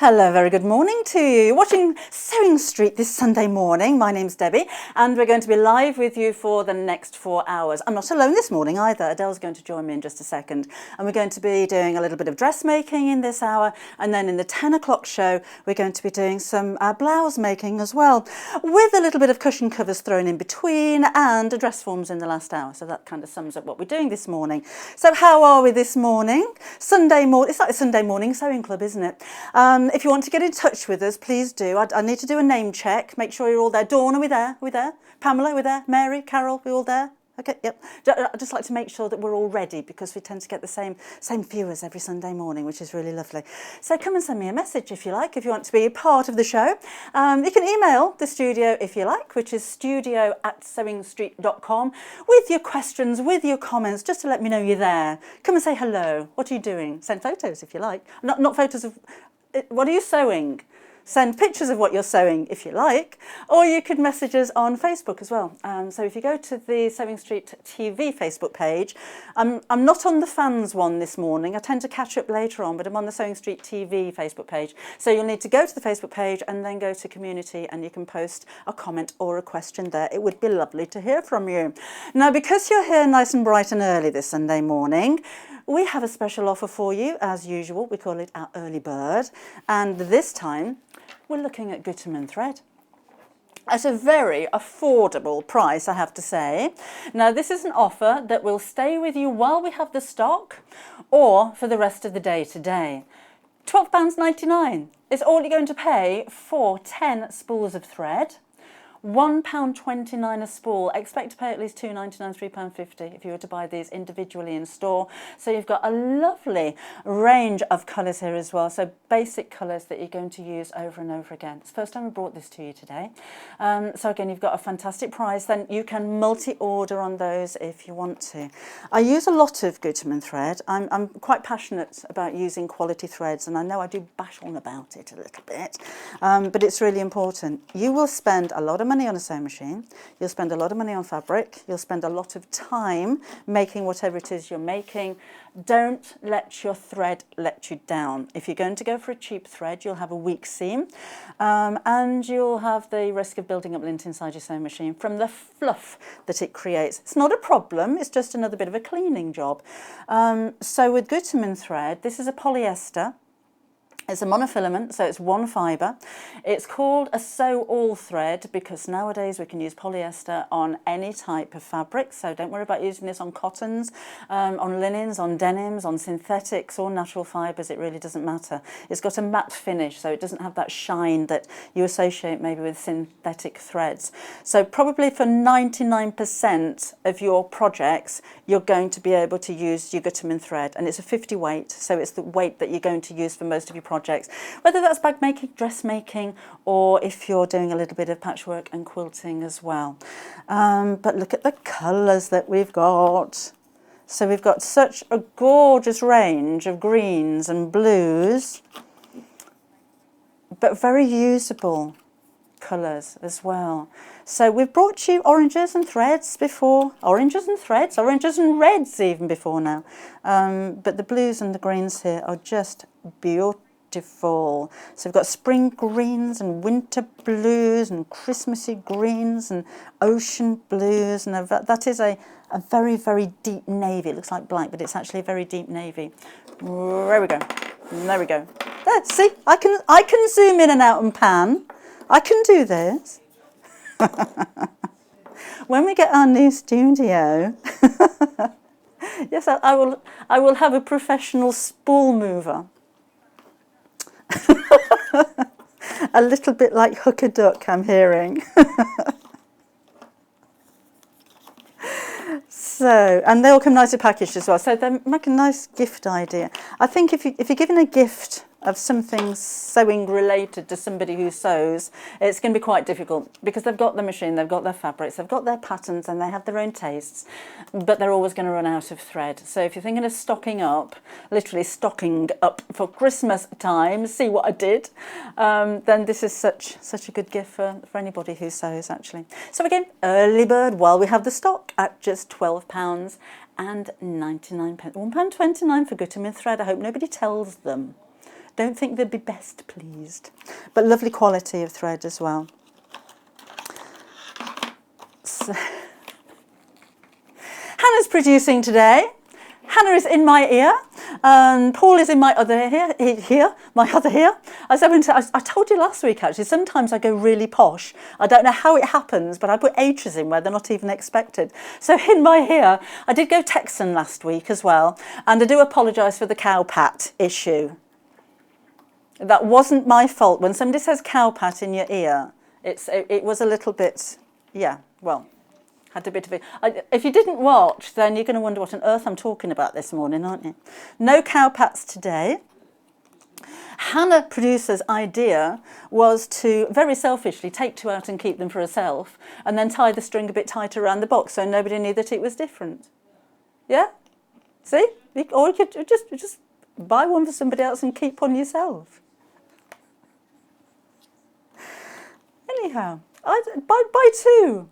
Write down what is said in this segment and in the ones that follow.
Hello, very good morning to you. You're watching Sewing Street this Sunday morning. My name's Debbie and we're going to be live with you for the next 4 hours. I'm not alone this morning either. Adele's going to join me in just a second. And we're going to be doing a little bit of dressmaking in this hour. And then in the 10 o'clock show, we're going to be doing some blouse making as well, with a little bit of cushion covers thrown in between and dress forms in the last hour. So that kind of sums up what we're doing this morning. So how are we this morning? Sunday morning. It's like a Sunday morning sewing club, isn't it? If you want to get in touch with us, please do. I need to do a name check. Make sure you're all there. Dawn, are we there? Are we there? Pamela, are we there? Mary, Carol, we all there? Okay, yep. I'd just like to make sure that we're all ready because we tend to get the same viewers every Sunday morning, which is really lovely. So come and send me a message if you like, if you want to be a part of the show. You can email the studio if you like, which is studio@sewingstreet.com, with your questions, with your comments, just to let me know you're there. Come and say hello. What are you doing? Send photos if you like. Not photos of... What are you sewing? Send pictures of what you're sewing if you like, or you could message us on Facebook as well. So if you go to the Sewing Street TV Facebook page, I'm not on the fans one this morning. I tend to catch up later on, but I'm on the Sewing Street TV Facebook page. So you'll need to go to the Facebook page and then go to community and you can post a comment or a question there. It would be lovely to hear from you. Now, because you're here nice and bright and early this Sunday morning, we have a special offer for you, as usual. We call it our early bird. And this time, we're looking at Gutermann thread at a very affordable price, I have to say. Now, this is an offer that will stay with you while we have the stock or for the rest of the day today. £12.99 is all you're going to pay for 10 spools of thread. £1.29 a spool. Expect to pay at least £2.99, £3.50 if you were to buy these individually in store. So you've got a lovely range of colours here as well. So basic colours that you're going to use over and over again. It's the first time I brought this to you today. So again, you've got a fantastic price. Then you can multi-order on those if you want to. I use a lot of Gutermann thread. I'm quite passionate about using quality threads, and I know I do bash on about it a little bit, but it's really important. You will spend a lot of money on a sewing machine, you'll spend a lot of money on fabric, you'll spend a lot of time making whatever it is you're making. Don't let your thread let you down. If you're going to go for a cheap thread, you'll have a weak seam and you'll have the risk of building up lint inside your sewing machine from the fluff that it creates. It's not a problem, it's just another bit of a cleaning job. So with Gutermann thread, this is a polyester. It's a monofilament, so it's one fibre. It's called a sew-all thread because nowadays we can use polyester on any type of fabric, so don't worry about using this on cottons, on linens, on denims, on synthetics or natural fibres. It really doesn't matter. It's got a matte finish, so it doesn't have that shine that you associate maybe with synthetic threads. So probably for 99% of your projects, you're going to be able to use your Gutermann thread, and it's a 50 weight, so it's the weight that you're going to use for most of your projects, whether that's bag making, dressmaking, or if you're doing a little bit of patchwork and quilting as well. But look at the colours that we've got. So we've got such a gorgeous range of greens and blues, but very usable colours as well. So we've brought you oranges and threads before, oranges and threads, oranges and reds even before now. But the blues and the greens here are just beautiful. So we've got spring greens and winter blues and Christmassy greens and ocean blues, and that is a very, very deep navy. It looks like black, but it's actually a very deep navy. There we go. There we go. There, see, I can zoom in and out and pan. I can do this. When we get our new studio, yes, I will have a professional spool mover. A little bit like Hook a Duck, I'm hearing. So, and they all come nicely packaged as well. So they make a nice gift idea. I think if you're giving a gift of something sewing related to somebody who sews, it's going to be quite difficult because they've got the machine, they've got their fabrics, they've got their patterns and they have their own tastes, but they're always going to run out of thread. So if you're thinking of stocking up, literally stocking up for Christmas time, see what I did, then this is such a good gift for anybody who sews actually. So again, early bird while we have the stock at just £12 and 99 pence. £1.29 for Gutermann thread. I hope nobody tells them. don't think they'd be best pleased. But lovely quality of thread as well. So, Hannah's producing today. Hannah is in my ear, and Paul is in my other ear, my other ear. As I told you last week, actually, sometimes I go really posh. I don't know how it happens, but I put H's in where they're not even expected. So in my ear, I did go Texan last week as well, and I do apologise for the cow pat issue. That wasn't my fault. When somebody says cow pat in your ear, it was a little bit, yeah, well, had a bit of it. If you didn't watch, then you're going to wonder what on earth I'm talking about this morning, aren't you? No cow pats today. Hannah Producer's idea was to, very selfishly, take 2 out and keep them for herself, and then tie the string a bit tighter around the box so nobody knew that it was different. Yeah? See? Or you could just buy one for somebody else and keep one yourself. Anyhow, buy 2.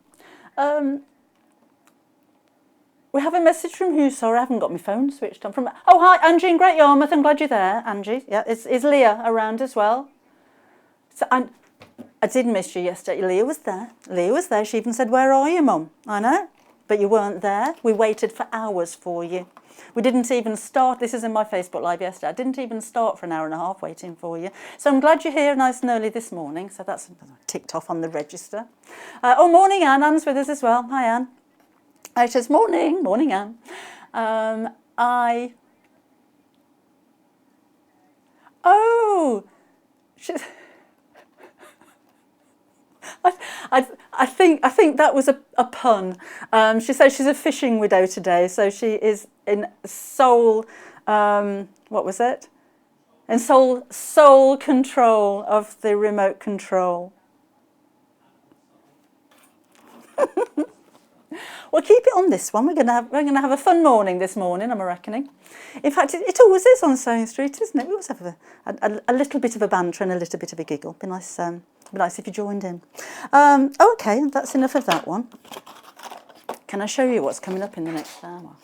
We have a message from who? Sorry, I haven't got my phone switched on. Oh, hi, Angie in Great Yarmouth. I'm glad you're there, Angie. Yeah, is Leah around as well? So I did miss you yesterday. Leah was there. Leah was there. She even said, "Where are you, Mum?" I know, but you weren't there. We waited for hours for you. We didn't even start. This is in my Facebook Live yesterday. I didn't even start for an hour and a half waiting for you. So I'm glad you're here nice and early this morning. So that's ticked off on the register. Oh, morning, Anne. Anne's with us as well. Hi, Anne. She says, morning, Anne. I think that was a pun. She says she's a fishing widow today, so she is in sole, what was it? In sole control of the remote control. Well, keep it on this one. We're gonna have a fun morning this morning, I'm reckoning. In fact, it always is on Sewing Street, isn't it? We always have a little bit of a banter and a little bit of a giggle. Be nice if you joined in. Okay, that's enough of that one. Can I show you what's coming up in the next hour?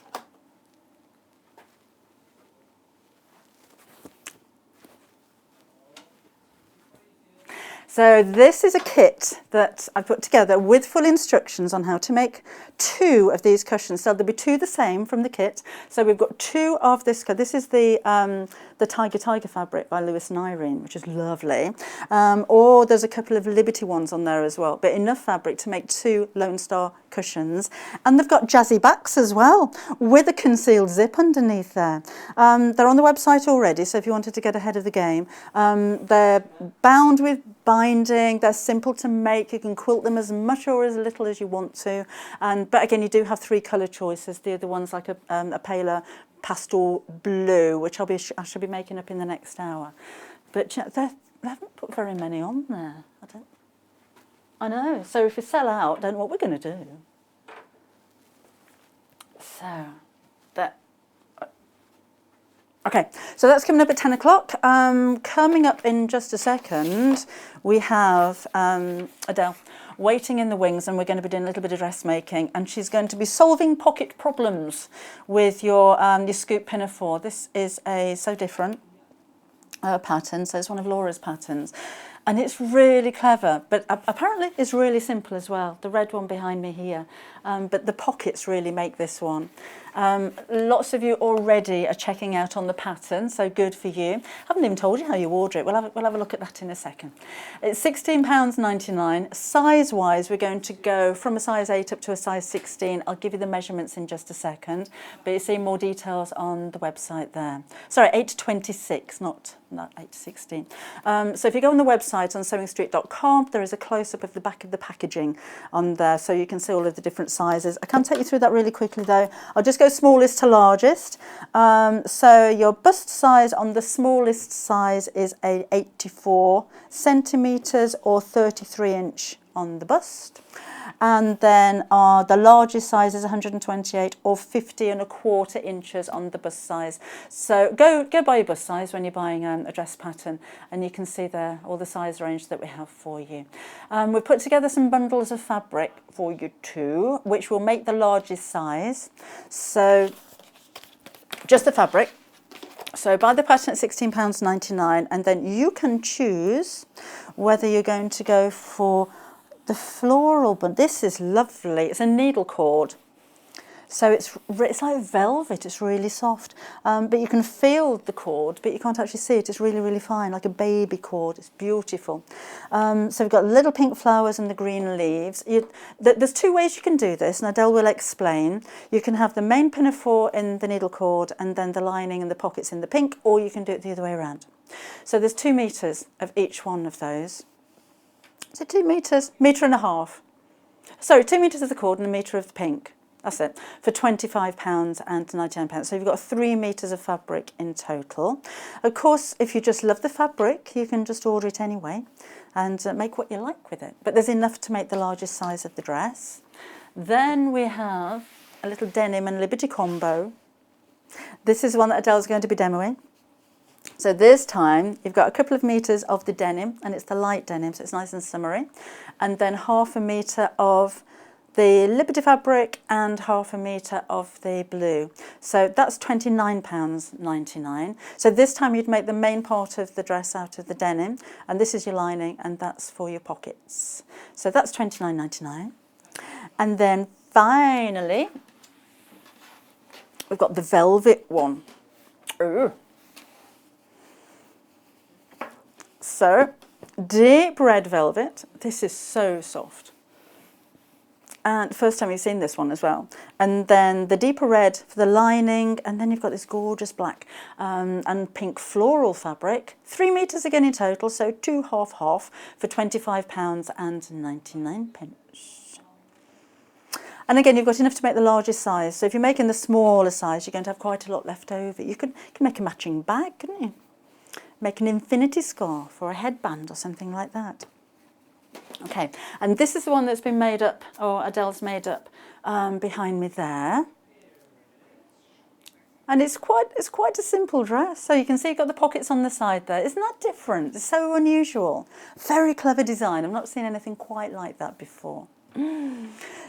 So this is a kit that I put together with full instructions on how to make 2 of these cushions. So there'll be 2 the same from the kit. So we've got 2 of this. This is the Tiger fabric by Lewis and Irene, which is lovely. Or there's a couple of Liberty ones on there as well. But enough fabric to make 2 Lone Star cushions. And they've got jazzy backs as well, with a concealed zip underneath there. They're on the website already, so if you wanted to get ahead of the game. They're bound with binding, they're simple to make. You can quilt them as much or as little as you want to. But again, you do have 3 colour choices. The other one's like a paler pastel blue, which I shall be making up in the next hour. But they haven't put very many on there. I know. So if we sell out, don't know what we're going to do. So that. Okay, so that's coming up at 10 o'clock. Coming up in just a second, we have Adele waiting in the wings, and we're going to be doing a little bit of dressmaking, and she's going to be solving pocket problems with your scoop pinafore. This is a So Different pattern, so it's one of Laura's patterns. And it's really clever, but apparently it's really simple as well. The red one behind me here. But the pockets really make this one. Lots of you already are checking out on the pattern, so good for you. Haven't even told you how you order it. We'll have a look at that in a second. It's £16.99. Size-wise, we're going to go from a size 8 up to a size 16. I'll give you the measurements in just a second, but you see more details on the website there. Sorry, 8 to 26, not 8 to 16. So if you go on the website on sewingstreet.com, there is a close-up of the back of the packaging on there, so you can see all of the different sizes. I can take you through that really quickly though. I'll just go smallest to largest. So your bust size on the smallest size is a 84 centimetres or 33 inch on the bust. And then the largest size is 128 or 50 1/4 inches on the bust size. So go by your bust size when you're buying a dress pattern, and you can see there all the size range that we have for you. We've put together some bundles of fabric for you too, which will make the largest size. So just the fabric. So buy the pattern at £16.99, and then you can choose whether you're going to go for the floral, but this is lovely. It's a needle cord. So it's like velvet, it's really soft, but you can feel the cord, but you can't actually see it. It's really, really fine, like a baby cord. It's beautiful. So we've got little pink flowers and the green leaves. There's two ways you can do this, and Adele will explain. You can have the main pinafore in the needle cord and then the lining and the pockets in the pink, or you can do it the other way around. So there's 2 metres of each one of those. So 2 metres, metre and a half. Sorry, 2 metres of the cord and a metre of the pink. That's it, for £25.99. So you've got 3 metres of fabric in total. Of course, if you just love the fabric, you can just order it anyway and make what you like with it. But there's enough to make the largest size of the dress. Then we have a little denim and Liberty combo. This is one that Adele's going to be demoing. So this time you've got a couple of metres of the denim, and it's the light denim, so it's nice and summery. And then half a metre of the Liberty fabric and half a metre of the blue. So that's £29.99. So this time you'd make the main part of the dress out of the denim, and this is your lining, and that's for your pockets. So that's £29.99. And then finally, we've got the velvet one. Ooh. So deep red velvet. This is so soft. And first time you've seen this one as well. And then the deeper red for the lining, and then you've got this gorgeous black and pink floral fabric. 3 metres again in total, so 2 half for £25.99. And again, you've got enough to make the largest size. So if you're making the smaller size, you're going to have quite a lot left over. You can make a matching bag, couldn't you? Make an infinity scarf or a headband or something like that. Okay, and this is the one that's been made up, or Adele's made up behind me there. And it's quite a simple dress. So you can see you've got the pockets on the side there. Isn't that different? It's so unusual. Very clever design. I've not seen anything quite like that before.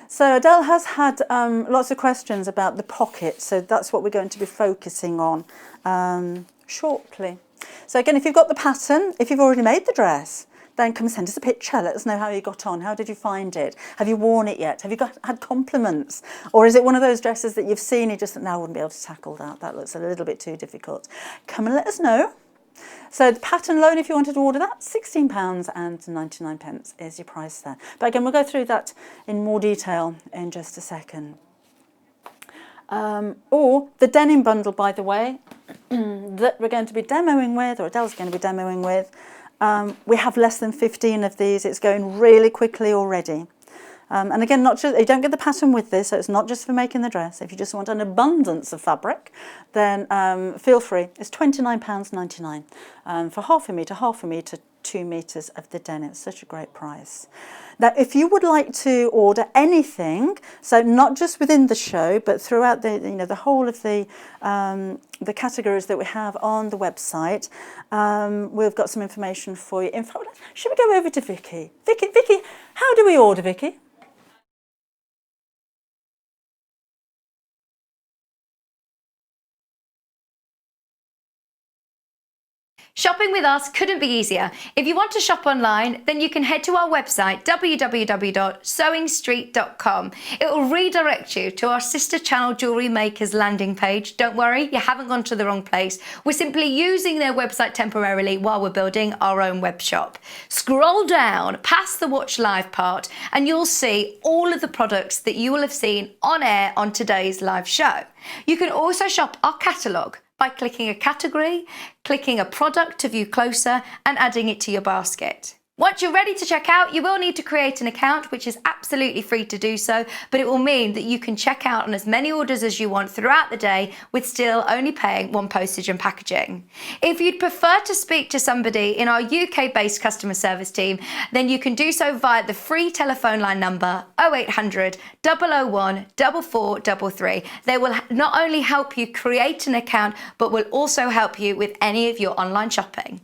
So Adele has had lots of questions about the pocket, so that's what we're going to be focusing on shortly. So again, if you've got the pattern, if you've already made the dress, then come send us a picture. Let us know how you got on. How did you find it? Have you worn it yet? Have you had compliments? Or is it one of those dresses that you've seen, you just think, no, I wouldn't be able to tackle that. That looks a little bit too difficult. Come and let us know. So the pattern alone, if you wanted to order that, £16.99 is your price there. But again, we'll go through that in more detail in just a second. Or the denim bundle, by the way, that we're going to be demoing with, or Adele's going to be demoing with. We have less than 15 of these. It's going really quickly already. And again, not just, you don't get the pattern with this, so it's not just for making the dress. If you just want an abundance of fabric, then feel free. It's £29.99 for half a metre, 2 metres of the denim. It's such a great price. Now, if you would like to order anything, so not just within the show, but throughout the the whole of the categories that we have on the website, we've got some information for you. In fact, should we go over to Vicky? Vicky, how do we order, Vicky? Shopping with us couldn't be easier. If you want to shop online, then you can head to our website, www.sewingstreet.com. It will redirect you to our sister channel Jewellery Makers landing page. Don't worry, you haven't gone to the wrong place. We're simply using their website temporarily while we're building our own web shop. Scroll down past the Watch Live part and you'll see all of the products that you will have seen on air on today's live show. You can also shop our catalogue by clicking a category, clicking a product to view closer, and adding it to your basket. Once you're ready to check out, you will need to create an account, which is absolutely free to do so, but it will mean that you can check out on as many orders as you want throughout the day with still only paying one postage and packaging. If you'd prefer to speak to somebody in our UK-based customer service team, then you can do so via the free telephone line number 0800 001 4433. They will not only help you create an account, but will also help you with any of your online shopping.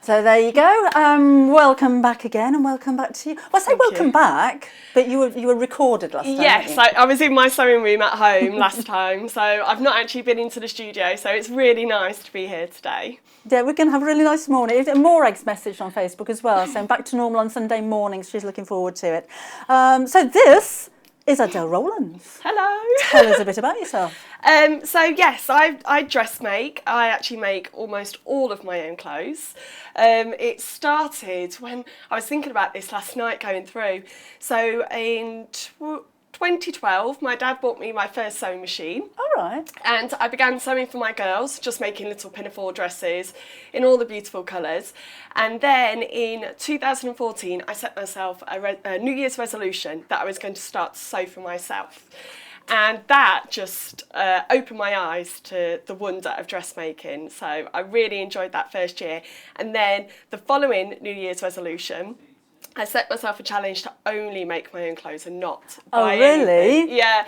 So there you go. Welcome back again, and welcome back to you. Well, I say welcome back, but you were recorded last time. Yes, I was in my sewing room at home last time, so I've not actually been into the studio, so it's really nice to be here today. Yeah, we're going to have a really nice morning. Moreg's messaged on Facebook as well, saying back to normal on Sunday mornings. She's looking forward to it. So this is Adelle Rowland. Hello. Tell us a bit about yourself. So yes, I dress make. I actually make almost all of my own clothes. It started when I was thinking about this last night going through. So in 2012, my dad bought me my first sewing machine. All right. And I began sewing for my girls, just making little pinafore dresses in all the beautiful colours. And then in 2014, I set myself a New Year's resolution that I was going to start to sew for myself. And that just opened my eyes to the wonder of dressmaking. So I really enjoyed that first year. And then the following New Year's resolution, I set myself a challenge to only make my own clothes and not buy anything. Really? Yeah.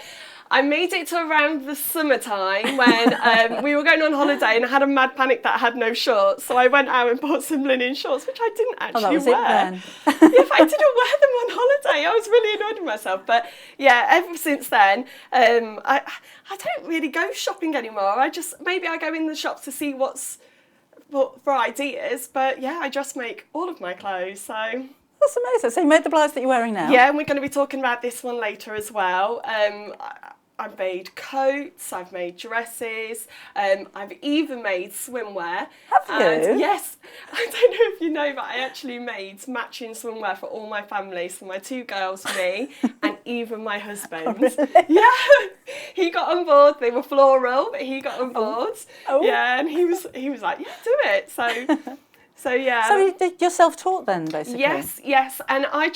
I made it to around the summertime when we were going on holiday and I had a mad panic that I had no shorts. So I went out and bought some linen shorts, which I didn't actually that was wear. it then. Yeah, but I didn't wear them on holiday. I was really annoyed with myself. But yeah, ever since then, I don't really go shopping anymore. Maybe I go in the shops to see for ideas. But yeah, I just make all of my clothes. So. That's amazing. So you made the blouse that you're wearing now? Yeah, and we're going to be talking about this one later as well. I've made coats, I've made dresses, I've even made swimwear. Have you? Yes. I don't know if you know, but I actually made matching swimwear for all my family. So my two girls, me, and even my husband. Oh, really? Yeah. He got on board. They were floral, but he got on board. Oh. Yeah, and he was like, yeah, do it. So yeah. So you're self-taught then, basically? Yes. And I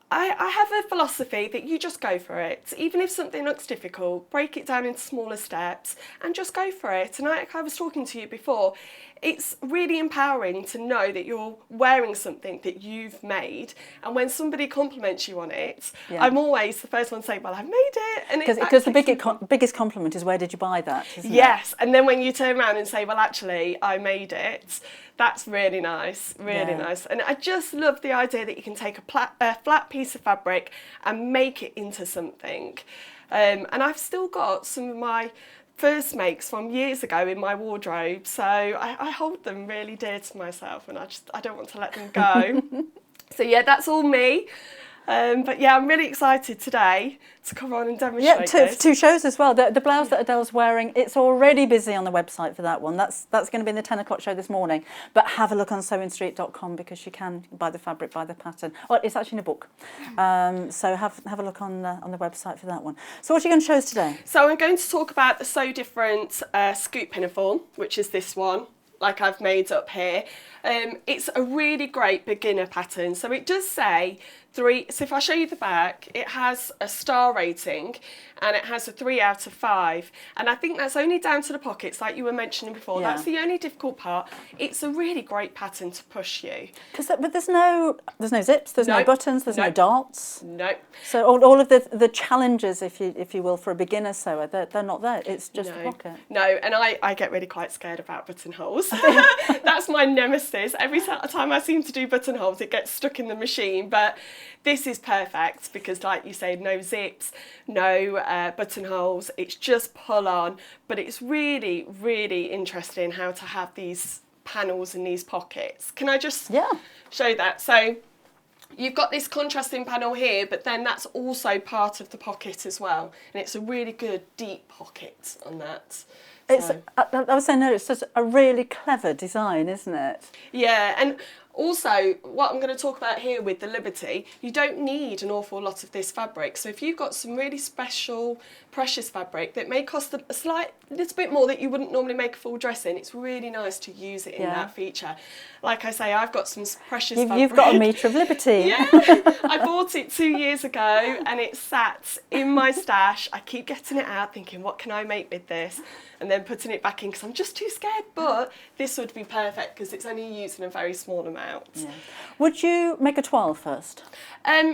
have a philosophy that you just go for it. Even if something looks difficult, break it down into smaller steps and just go for it. And like I was talking to you before, it's really empowering to know that you're wearing something that you've made. And when somebody compliments you on it, I'm always the first one to say, well, I've made it. Because the biggest compliment is, where did you buy that? Yes. And then when you turn around and say, well, actually, I made it, that's really nice, really nice. And I just love the idea that you can take a flat piece of fabric and make it into something. And I've still got some of my first makes from years ago in my wardrobe, so I hold them really dear to myself, and I don't want to let them go. So yeah, that's all me. But yeah, I'm really excited today to come on and demonstrate this. Two shows as well. The blouse that Adele's wearing, it's already busy on the website for that one. That's going to be in the 10 o'clock show this morning. But have a look on sewingstreet.com because you can buy the fabric, buy the pattern. Well, it's actually in a book. So have a look on the website for that one. So what are you going to show us today? So I'm going to talk about the So Different scoop pinafore, which is this one, like I've made up here. It's a really great beginner pattern. So it does say 3, so if I show you the back, it has a star rating and it has a 3 out of 5. And I think that's only down to the pockets, like you were mentioning before. Yeah. That's the only difficult part. It's a really great pattern to push you. But there's no zips, there's no buttons, there's no darts. No. So all of the challenges, if you will, for a beginner sewer, they're not there. It's just a pocket. No, and I get really quite scared about buttonholes. That's my nemesis. Every time I seem to do buttonholes, it gets stuck in the machine. But this is perfect because, like you say, no zips, no buttonholes. It's just pull on. But it's really, really interesting how to have these panels and these pockets. Can I just show that? So you've got this contrasting panel here, but then that's also part of the pocket as well. And it's a really good deep pocket on that. I was saying, no, it's just a really clever design, isn't it? Yeah, and also what I'm going to talk about here with the Liberty, you don't need an awful lot of this fabric. So if you've got some really special, precious fabric that may cost a little bit more that you wouldn't normally make a full dress in, it's really nice to use it in that feature. Like I say, I've got some precious fabric. You've got a metre of Liberty. Yeah, I bought it 2 years ago and it sat in my stash. I keep getting it out thinking, what can I make with this? And then putting it back in because I'm just too scared. But this would be perfect because it's only used in a very small amount. out. Yeah. Would you make a toile first?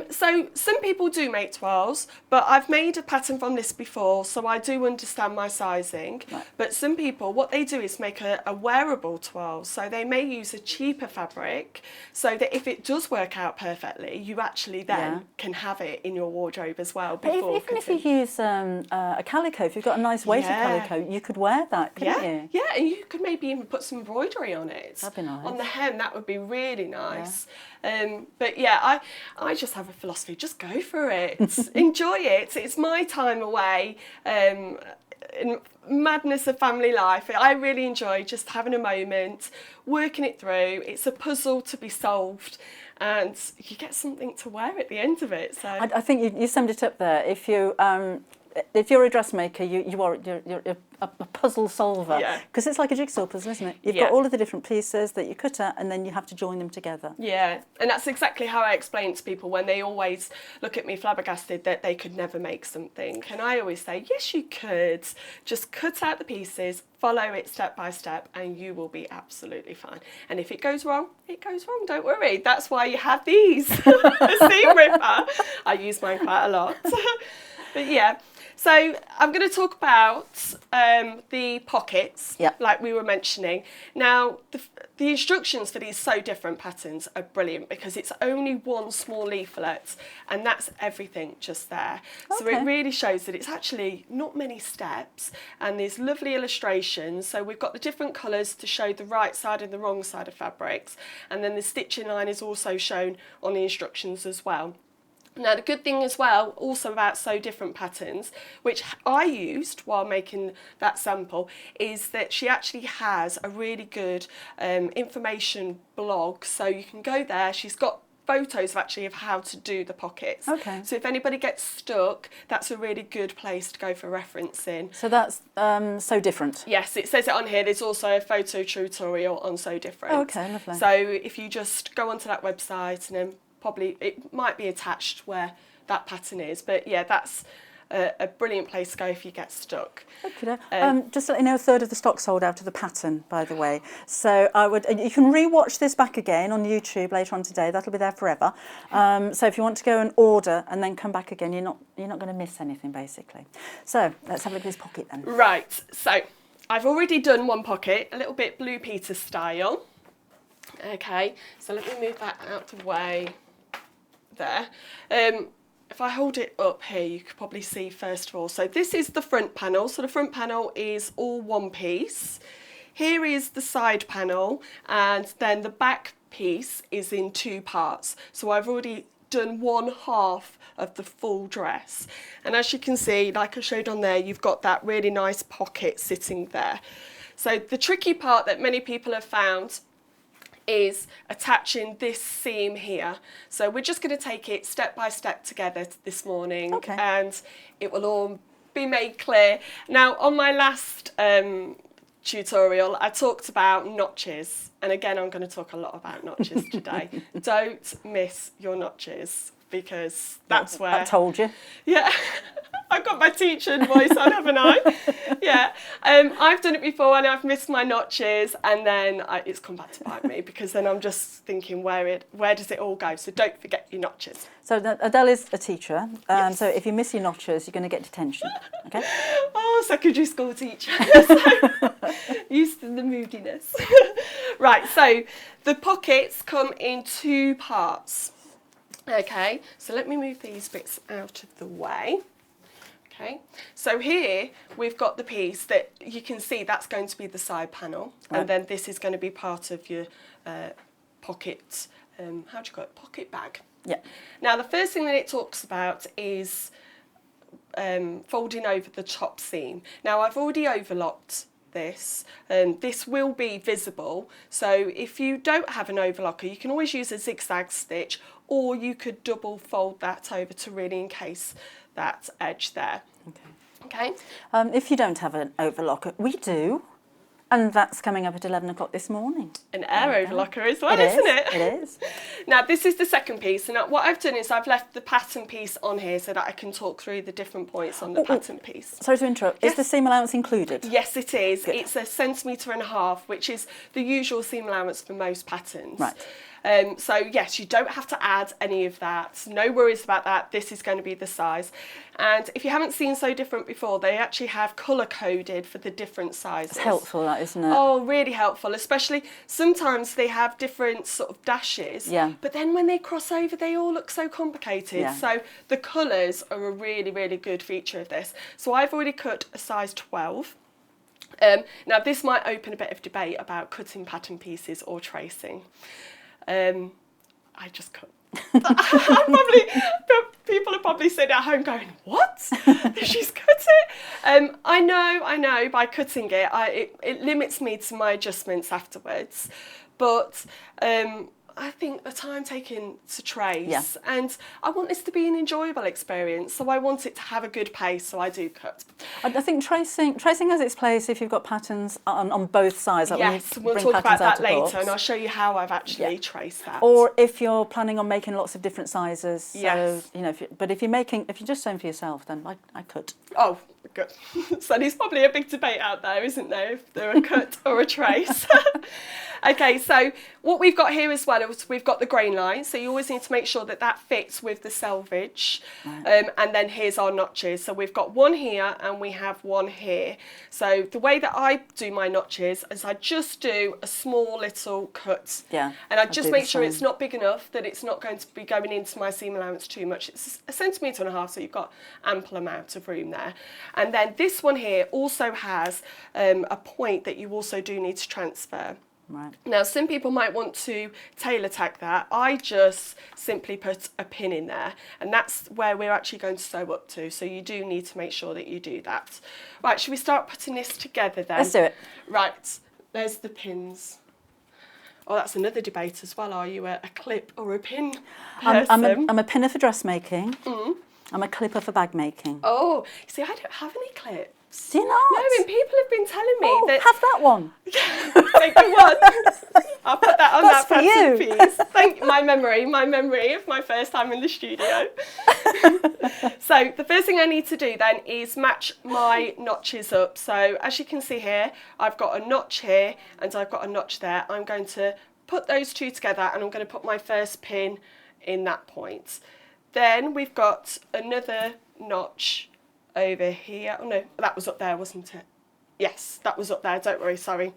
So some people do make toiles, but I've made a pattern from this before, so I do understand my sizing. Right. But some people, what they do is make a wearable toile. So they may use a cheaper fabric, so that if it does work out perfectly, you actually then can have it in your wardrobe as well. But even if you use a calico, if you've got a nice weighted calico, you could wear that, couldn't you? Yeah, and you could maybe even put some embroidery on it. That'd be nice. On the hem, that would be really nice. But yeah, I just have a philosophy, just go for it. Enjoy it. It's my time away. In madness of family life, I really enjoy just having a moment, working it through. It's a puzzle to be solved, and you get something to wear at the end of it. So I think you summed it up there. If you're a dressmaker, you're a puzzle solver, because it's like a jigsaw puzzle, isn't it? You've got all of the different pieces that you cut out, and then you have to join them together. Yeah, and that's exactly how I explain to people when they always look at me flabbergasted that they could never make something. And I always say, yes, you could. Just cut out the pieces, follow it step by step, and you will be absolutely fine. And if it goes wrong, it goes wrong. Don't worry. That's why you have these. The seam ripper. I use mine quite a lot. But yeah. So I'm going to talk about the pockets, like we were mentioning. Now, the instructions for these So Different patterns are brilliant because it's only one small leaflet and that's everything just there. So it really shows that it's actually not many steps, and there's lovely illustrations. So we've got the different colours to show the right side and the wrong side of fabrics, and then the stitching line is also shown on the instructions as well. Now, the good thing as well, also about So Different patterns, which I used while making that sample, is that she actually has a really good information blog. So you can go there. She's got photos of how to do the pockets. Okay. So if anybody gets stuck, that's a really good place to go for referencing. So that's So Different. Yes, it says it on here. There's also a photo tutorial on So Different. Oh, okay, lovely. So if you just go onto that website, and then probably it might be attached where that pattern is, but yeah, that's a brilliant place to go if you get stuck. Okay. Just to let you know, a third of the stock sold out of the pattern, by the way. So you can re-watch this back again on YouTube later on today. That'll be there forever. So if you want to go and order and then come back again, you're not going to miss anything, basically. So let's have a look at this pocket then. Right. So I've already done one pocket, a little bit Blue Peter style. Okay. So let me move that out of the way. There. If I hold it up here, you could probably see first of all. So this is the front panel. So the front panel is all one piece. Here is the side panel, and then the back piece is in two parts. So I've already done one half of the full dress. And as you can see, like I showed on there, you've got that really nice pocket sitting there. So the tricky part that many people have found is attaching this seam here. So we're just going to take it step by step together this morning, and it will all be made clear. Now, on my last tutorial, I talked about notches, and again, I'm going to talk a lot about notches today. Don't miss your notches, because that's where... I told you. Yeah. I've got my teacher voice on, haven't I? Yeah. I've done it before and I've missed my notches, and then it's come back to bite me, because then I'm just thinking, where does it all go? So don't forget your notches. So Adelle is a teacher, so if you miss your notches, you're going to get detention, okay? Oh, secondary school teacher. So, used to the moodiness. Right, so the pockets come in two parts. Okay, so let me move these bits out of the way. Okay, so here we've got the piece that you can see that's going to be the side panel, and then this is going to be part of your pocket, how do you call it, pocket bag. Yeah. Now the first thing that it talks about is folding over the top seam. Now I've already overlocked this, and this will be visible, so if you don't have an overlocker, you can always use a zigzag stitch, or you could double fold that over to really encase that edge there. Okay. If you don't have an overlocker, we do, and that's coming up at 11 o'clock this morning. An air overlocker as well, isn't it? It is. Now this is the second piece, and what I've done is I've left the pattern piece on here so that I can talk through the different points on the pattern piece. Sorry to interrupt. Yes. Is the seam allowance included? Yes, it is. Good. It's 1.5 centimetres, which is the usual seam allowance for most patterns. Right. So yes, you don't have to add any of that. No worries about that. This is going to be the size. And if you haven't seen So Different before, they actually have colour coded for the different sizes. It's helpful, that, isn't it? Oh, really helpful, especially sometimes they have different sort of dashes, but then when they cross over, they all look so complicated. Yeah. So the colours are a really, really good feature of this. So I've already cut a size 12. Now this might open a bit of debate about cutting pattern pieces or tracing. I just cut. People are probably sitting at home going, what? She's cut it? I know, by cutting it, it limits me to my adjustments afterwards. But I think the time taken to trace, and I want this to be an enjoyable experience, so I want it to have a good pace, so I do cut. I think tracing has its place if you've got patterns on both sides. Like Yes, we'll talk about that later, and I'll show you how I've actually traced that. Or if you're planning on making lots of different sizes. So, yes. you know, if you're just sewing for yourself, then I cut. Oh, good. So there's probably a big debate out there, isn't there, if they're a cut or a trace. Okay, so what we've got here as well is we've got the grain line, so you always need to make sure that that fits with the selvage. Right. And then here's our notches. So we've got one here and we have one here. So the way that I do my notches is I just do a small little cut. Yeah. And I just make sure it's not big enough, that it's not going to be going into my seam allowance too much. It's 1.5 centimetres, so you've got ample amount of room there. And then this one here also has a point that you also do need to transfer. Right. Now, some people might want to tailor tack that. I just simply put a pin in there, and that's where we're actually going to sew up to. So you do need to make sure that you do that. Right, should we start putting this together then? Let's do it. Right, there's the pins. Oh, that's another debate as well. Are you a clip or a pin person? I'm a pinner for dressmaking. I'm a clipper for bag making. Oh, see, I don't have any clips. Do you not? No, and people have been telling me that... have that one. Take the one. I'll put that on That's that for you. piece. Thank you. My memory of my first time in the studio. So the first thing I need to do then is match my notches up. So as you can see here, I've got a notch here and I've got a notch there. I'm going to put those two together and I'm going to put my first pin in that point. Then we've got another notch over here. Oh no, that was up there, wasn't it? Yes, that was up there, don't worry, sorry.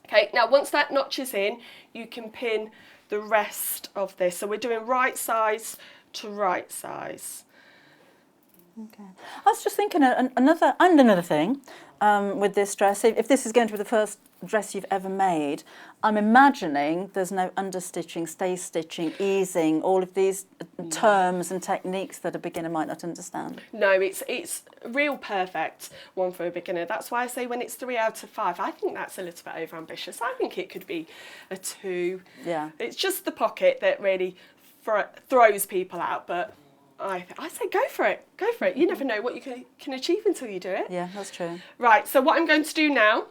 Okay, now once that notch is in, you can pin the rest of this. So we're doing right size to right size. Okay. I was just thinking another thing with this dress. If this is going to be the first dress you've ever made, I'm imagining there's no understitching, stay stitching, easing, all of these terms and techniques that a beginner might not understand. No, it's a real perfect one for a beginner. That's why I say when it's 3 out of 5, I think that's a little bit overambitious. I think it could be a 2. Yeah. It's just the pocket that really throws people out, but I say go for it. Go for it. You never know what you can achieve until you do it. Yeah, that's true. Right, so what I'm going to do now,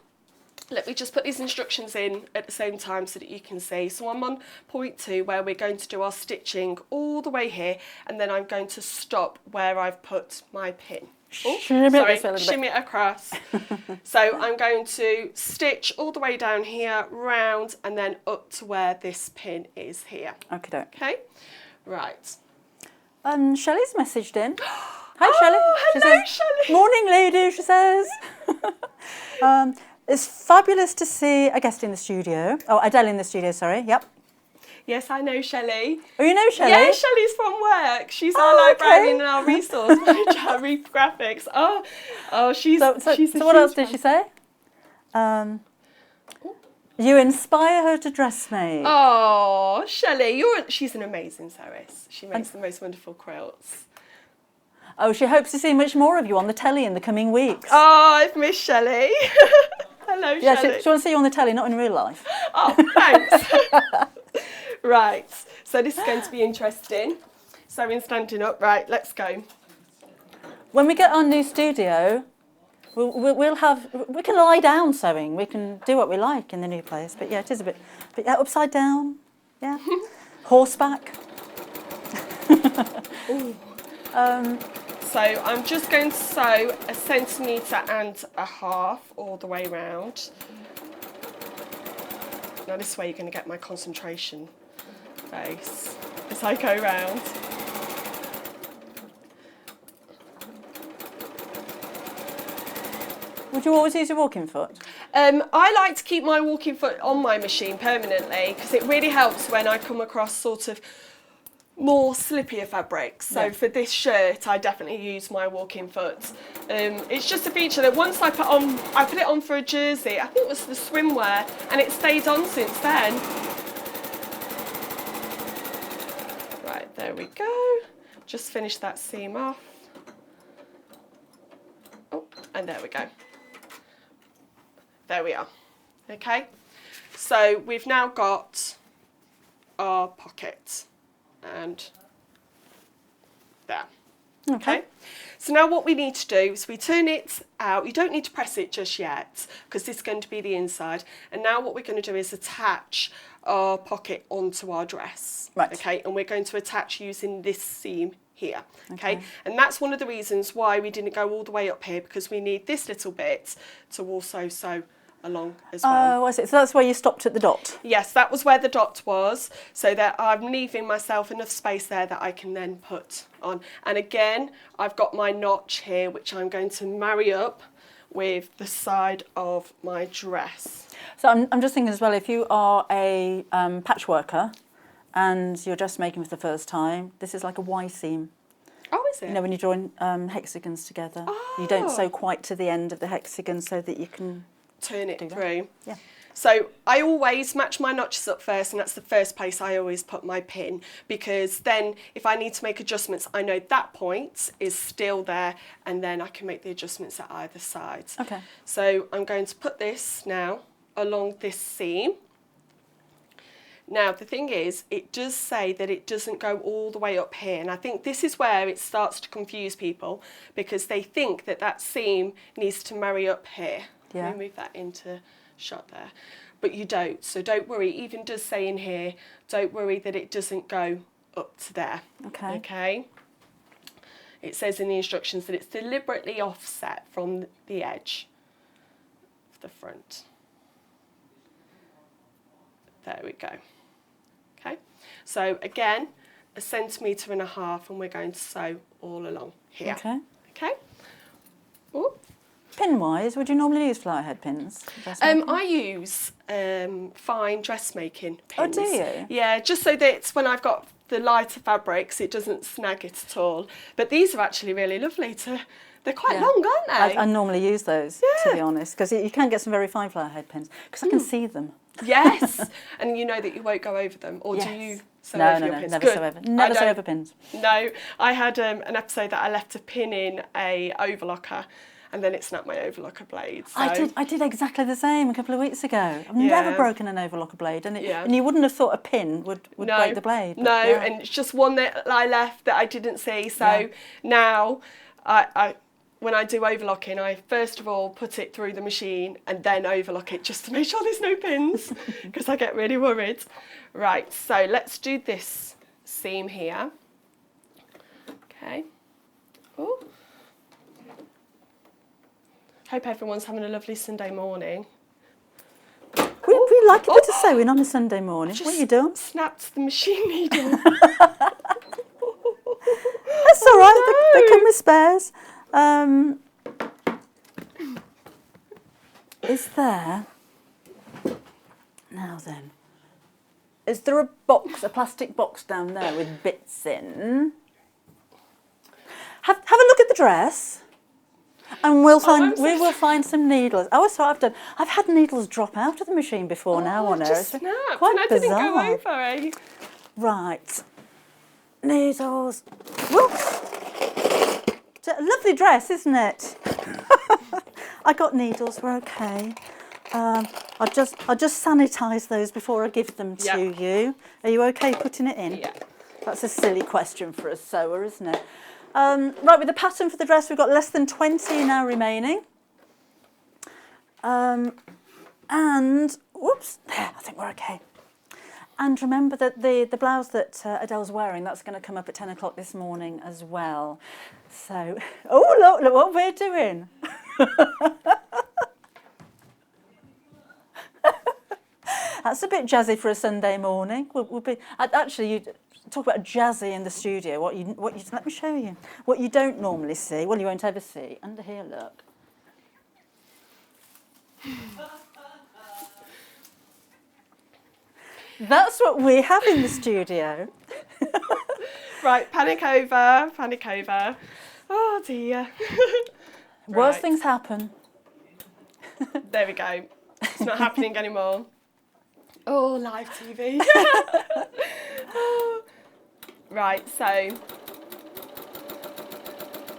let me just put these instructions in at the same time so that you can see. So I'm on point 2 where we're going to do our stitching all the way here, and then I'm going to stop where I've put my pin. Oh, shimmy it across. So I'm going to stitch all the way down here, round, and then up to where this pin is here. Okay, right. And Shelley's messaged in. Hi, Shelley. Hello, Shelley. Morning, lady, she says. It's fabulous to see a guest in the studio. Oh, Adele in the studio, sorry. Yep. Yes, I know Shelley. Oh, you know Shelley? Yeah, Shelley's from work. She's our librarian and our resource manager, Reef Graphics. Oh, she's So what else did she say? You inspire her to dressmake. Oh, Shelley, she's an amazing sewist. She makes the most wonderful quilts. Oh, she hopes to see much more of you on the telly in the coming weeks. Oh, I've missed Shelley. Hello, yeah, Shelley. she wants to see you on the telly, not in real life. Oh, thanks. Right, so this is going to be interesting. Sewing standing up. Right, let's go. When we get our new studio, we can lie down sewing. We can do what we like in the new place. But yeah, it is a bit, but yeah, upside down. Yeah, horseback. So I'm just going to sew 1.5 centimetres all the way round. Now this way you're going to get my concentration face as I go round. Would you always use your walking foot? I like to keep my walking foot on my machine permanently because it really helps when I come across sort of more slippier fabrics. So for this shirt, I definitely use my walking foot. It's just a feature that once I put it on for a jersey, I think it was the swimwear, and it stayed on since then. Right, there we go. Just finish that seam off. Oh, and there we go. There we are. Okay, so we've now got our pocket. And there. Okay. So now what we need to do is we turn it out. You don't need to press it just yet because this is going to be the inside. And now what we're going to do is attach our pocket onto our dress. Right. Okay. And we're going to attach using this seam here. Okay. And that's one of the reasons why we didn't go all the way up here, because we need this little bit to also sew along as well. Oh, I see. So that's where you stopped at the dot? Yes, that was where the dot was, so that I'm leaving myself enough space there that I can then put on. And again, I've got my notch here, which I'm going to marry up with the side of my dress. So I'm just thinking as well, if you are a patch worker and you're dressmaking for the first time, this is like a Y seam. Oh, is it? You know, when you join hexagons together, you don't sew quite to the end of the hexagon so that you can turn it through. Yeah. So I always match my notches up first, and that's the first place I always put my pin, because then if I need to make adjustments, I know that point is still there, and then I can make the adjustments at either side. Okay. So I'm going to put this now along this seam. Now the thing is, it does say that it doesn't go all the way up here, and I think this is where it starts to confuse people, because they think that that seam needs to marry up here. Yeah. Let me move that into shot there. But you don't, so don't worry. It even does say in here, don't worry that it doesn't go up to there. Okay. Okay. It says in the instructions that it's deliberately offset from the edge of the front. There we go. Okay. So again, 1.5 centimetres, and we're going to sew all along here. Okay. Okay. Ooh. Pin-wise, would you normally use flower head pins? I use fine dressmaking pins. Oh, do you? Yeah, just so that when I've got the lighter fabrics, it doesn't snag it at all. But these are actually really lovely they're quite long, aren't they? I normally use those, to be honest, because you can get some very fine flower head pins, because I can see them. Yes, and you know that you won't go over them, or do you sew over your pins? Never sew over. Never sew over pins. No, I had an episode that I left a pin in a overlocker, and then it snapped my overlocker blade. So. I did exactly the same a couple of weeks ago. I've never broken an overlocker blade, and you wouldn't have thought a pin would break the blade. No, and it's just one that I left that I didn't see. So now, when I do overlocking, I first of all put it through the machine and then overlock it just to make sure there's no pins, because I get really worried. Right, so let's do this seam here. Okay. Ooh. Hope everyone's having a lovely Sunday morning. We like a bit of sewing on a Sunday morning. What are you doing? Snapped the machine needle. That's all right. They come with spares. Is there, now then, is there a plastic box down there with bits in? Have a look at the dress. And we will find some needles. Oh, that's what I've had needles drop out of the machine before now on her. Just snapped, quite and I bizarre. didn't go over, eh? Right. Needles. Whoops. It's a lovely dress, isn't it? I got needles, we're okay. I'll just sanitise those before I give them to you. Are you okay putting it in? Yeah. That's a silly question for a sewer, isn't it? Right, with the pattern for the dress, we've got less than 20 now remaining. And, whoops, there, I think we're okay. And remember that the blouse that Adele's wearing, that's going to come up at 10 o'clock this morning as well. So, oh, look what we're doing. That's a bit jazzy for a Sunday morning. We'll be actually you talk about jazzy in the studio. What you let me show you. What you don't normally see. Well, you won't ever see under here. Look. That's what we have in the studio. Right, panic over, panic over. Oh dear. Worse Right. things happen. There we go. It's not happening anymore. Oh, live TV. Right, so 1.5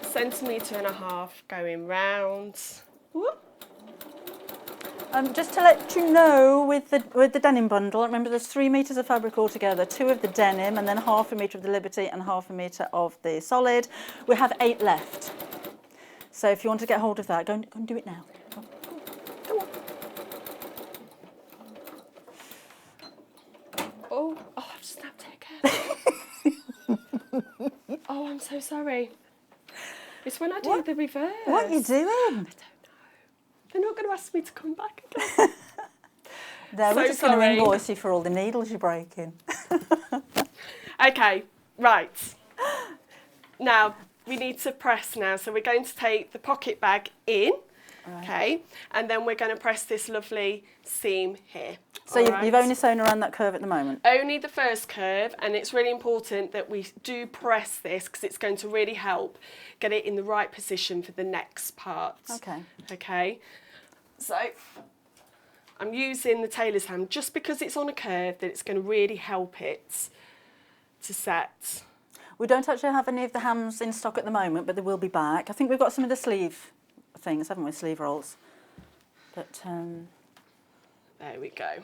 centimetres going round. Whoop. Just to let you know, with the denim bundle, remember there's 3 metres of fabric altogether, 2 of the denim and then 1/2 metre of the Liberty and 1/2 metre of the solid. We have 8 left. So if you want to get hold of that, go and do it now. Go on. Oh, I've snapped it again. Oh, I'm so sorry. It's when I do the reverse. What are you doing? They're not going to ask me to come back again. No, we're So just going to sorry. invoice you for all the needles you're breaking. Okay, right. Now, we need to press now. So we're going to take the pocket bag in, okay, and then we're going to press this lovely seam here. So you've only sewn around that curve at the moment? Only the first curve, and it's really important that we do press this because it's going to really help get it in the right position for the next part. Okay. Okay, so I'm using the tailor's hand just because it's on a curve that it's going to really help it to set. We don't actually have any of the hams in stock at the moment, but they will be back. I think we've got some of the sleeve things, haven't we? Sleeve rolls. But There we go.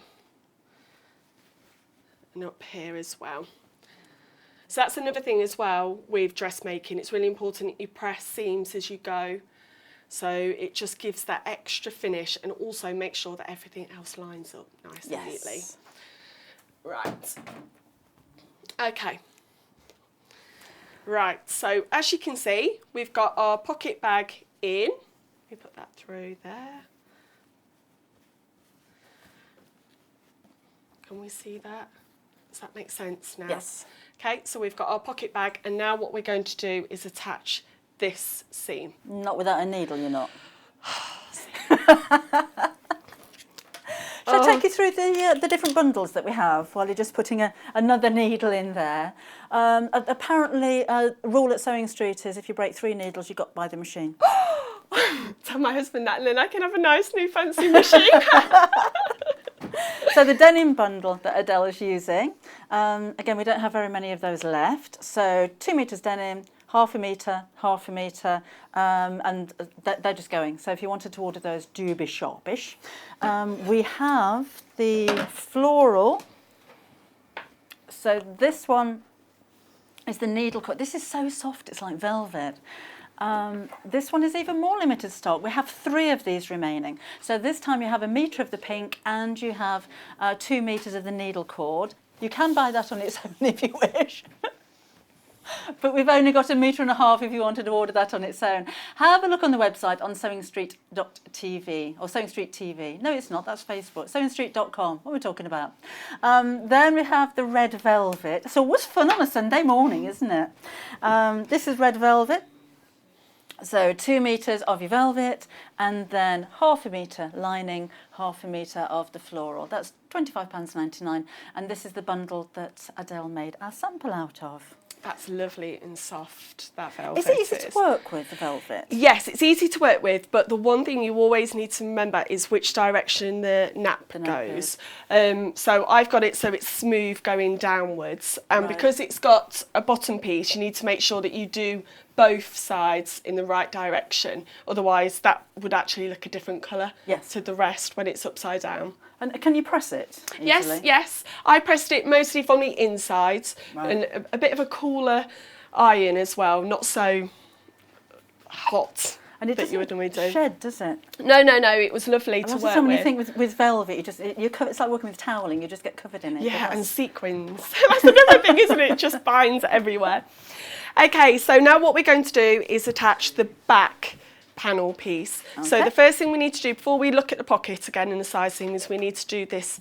And up here as well. So that's another thing as well with dressmaking. It's really important that you press seams as you go. So it just gives that extra finish and also make sure that everything else lines up nice and neatly. Right. Okay. Right, so as you can see, we've got our pocket bag in. We put that through there. Can we see that? Does that make sense now? Yes. Okay, so we've got our pocket bag, and now what we're going to do is attach this seam. Not without a needle, you're not. Shall I take you through the different bundles that we have while you're just putting another needle in there? Apparently, a rule at Sewing Street is if you break 3 needles, you got to buy the machine. Tell my husband that, and then I can have a nice new fancy machine. So the denim bundle that Adelle is using, again, we don't have very many of those left. So 2 metres denim, 1/2 metre, 1/2 metre, and they're just going. So if you wanted to order those, do be sharpish. We have the floral. So this one is the needle cut. This is so soft, it's like velvet. This one is even more limited stock. We have 3 of these remaining. So this time you have 1 metre of the pink and you have 2 metres of the needle cord. You can buy that on its own if you wish. But we've only got 1.5 metres if you wanted to order that on its own. Have a look on the website on sewingstreet.tv or Sewing Street TV. No, it's not, that's Facebook. Sewingstreet.com, what are we talking about? Then we have the red velvet. So what's fun on a Sunday morning, isn't it? This is red velvet. So 2 metres of your velvet and then 1/2 metre lining, 1/2 metre of the floral. That's £25.99, and this is the bundle that Adelle made our sample out of. That's lovely and soft, that velvet. Is it easy to work with, the velvet? Yes, it's easy to work with, but the one thing you always need to remember is which direction the nap goes. So I've got it so it's smooth going downwards, and because it's got a bottom piece, you need to make sure that you do both sides in the right direction. Otherwise, that would actually look a different colour to the rest when it's upside down. And can you press it easily? Yes, yes. I pressed it mostly from the inside, and a bit of a cooler iron as well, not so hot. And it doesn't shed, does it? No, no, no. It was lovely to work with. When you think with velvet, it's like working with toweling. You just get covered in it. Yeah, and sequins. That's another thing, isn't it? It just binds everywhere. Okay, so now what we're going to do is attach the back panel piece. Okay. So the first thing we need to do before we look at the pocket again and the side seam is we need to do this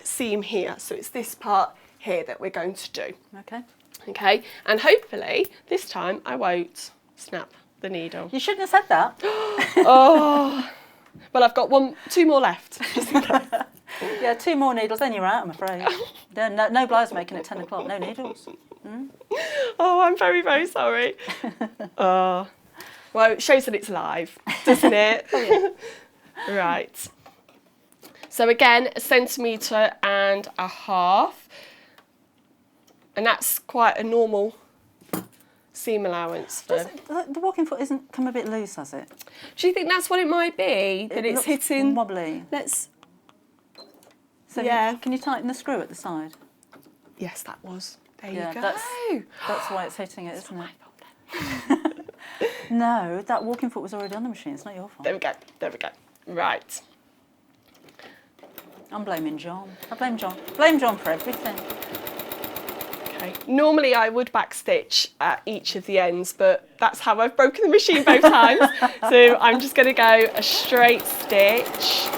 seam here. So it's this part here that we're going to do. Okay. Okay, and hopefully this time I won't snap the needle. You shouldn't have said that. Oh, well, I've got two more left. Just in case. Yeah, 2 more needles, then you're out, I'm afraid. No bridesmaking at 10 o'clock, no needles. Oh, I'm very, very sorry. Oh, well, it shows that it's live, doesn't it? Oh, yeah. Right. So again, 1.5 centimetres, and that's quite a normal seam allowance. For... The walking foot isn't come a bit loose, has it? Do you think that's what it might be? That it's looks hitting... wobbly. So yeah. Can you tighten the screw at the side? Yes, that was. There Yeah, you go. That's why it's hitting it, isn't it? No, that walking foot was already on the machine. It's not your fault. There we go. There we go. Right. I'm blaming John. I blame John. Blame John for everything. Okay. Normally I would backstitch at each of the ends, but that's how I've broken the machine both times. So I'm just going to go a straight stitch.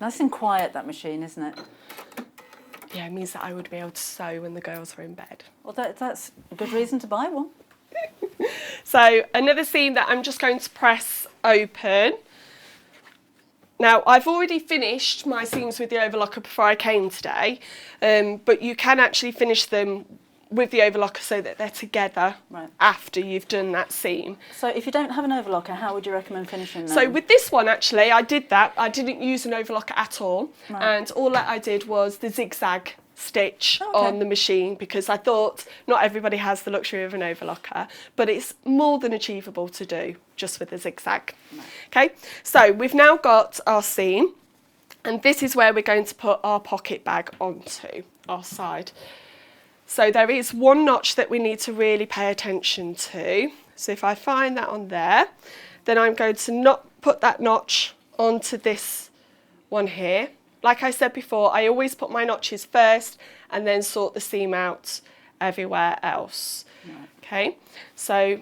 Nice and quiet, that machine, isn't it? Yeah, it means that I would be able to sew when the girls are in bed. Well, that's a good reason to buy one. So another seam that I'm just going to press open. Now, I've already finished my seams with the overlocker before I came today, but you can actually finish them with the overlocker so that they're together after you've done that seam. So if you don't have an overlocker, how would you recommend finishing them? So with this one, actually, I did that. I didn't use an overlocker at all. And all that I did was the zigzag stitch on the machine, because I thought not everybody has the luxury of an overlocker, but it's more than achievable to do just with the zigzag. Okay, so we've now got our seam, and this is where we're going to put our pocket bag onto our side. So there is one notch that we need to really pay attention to. So if I find that on there, then I'm going to not put that notch onto this one here. Like I said before, I always put my notches first and then sort the seam out everywhere else. Okay, so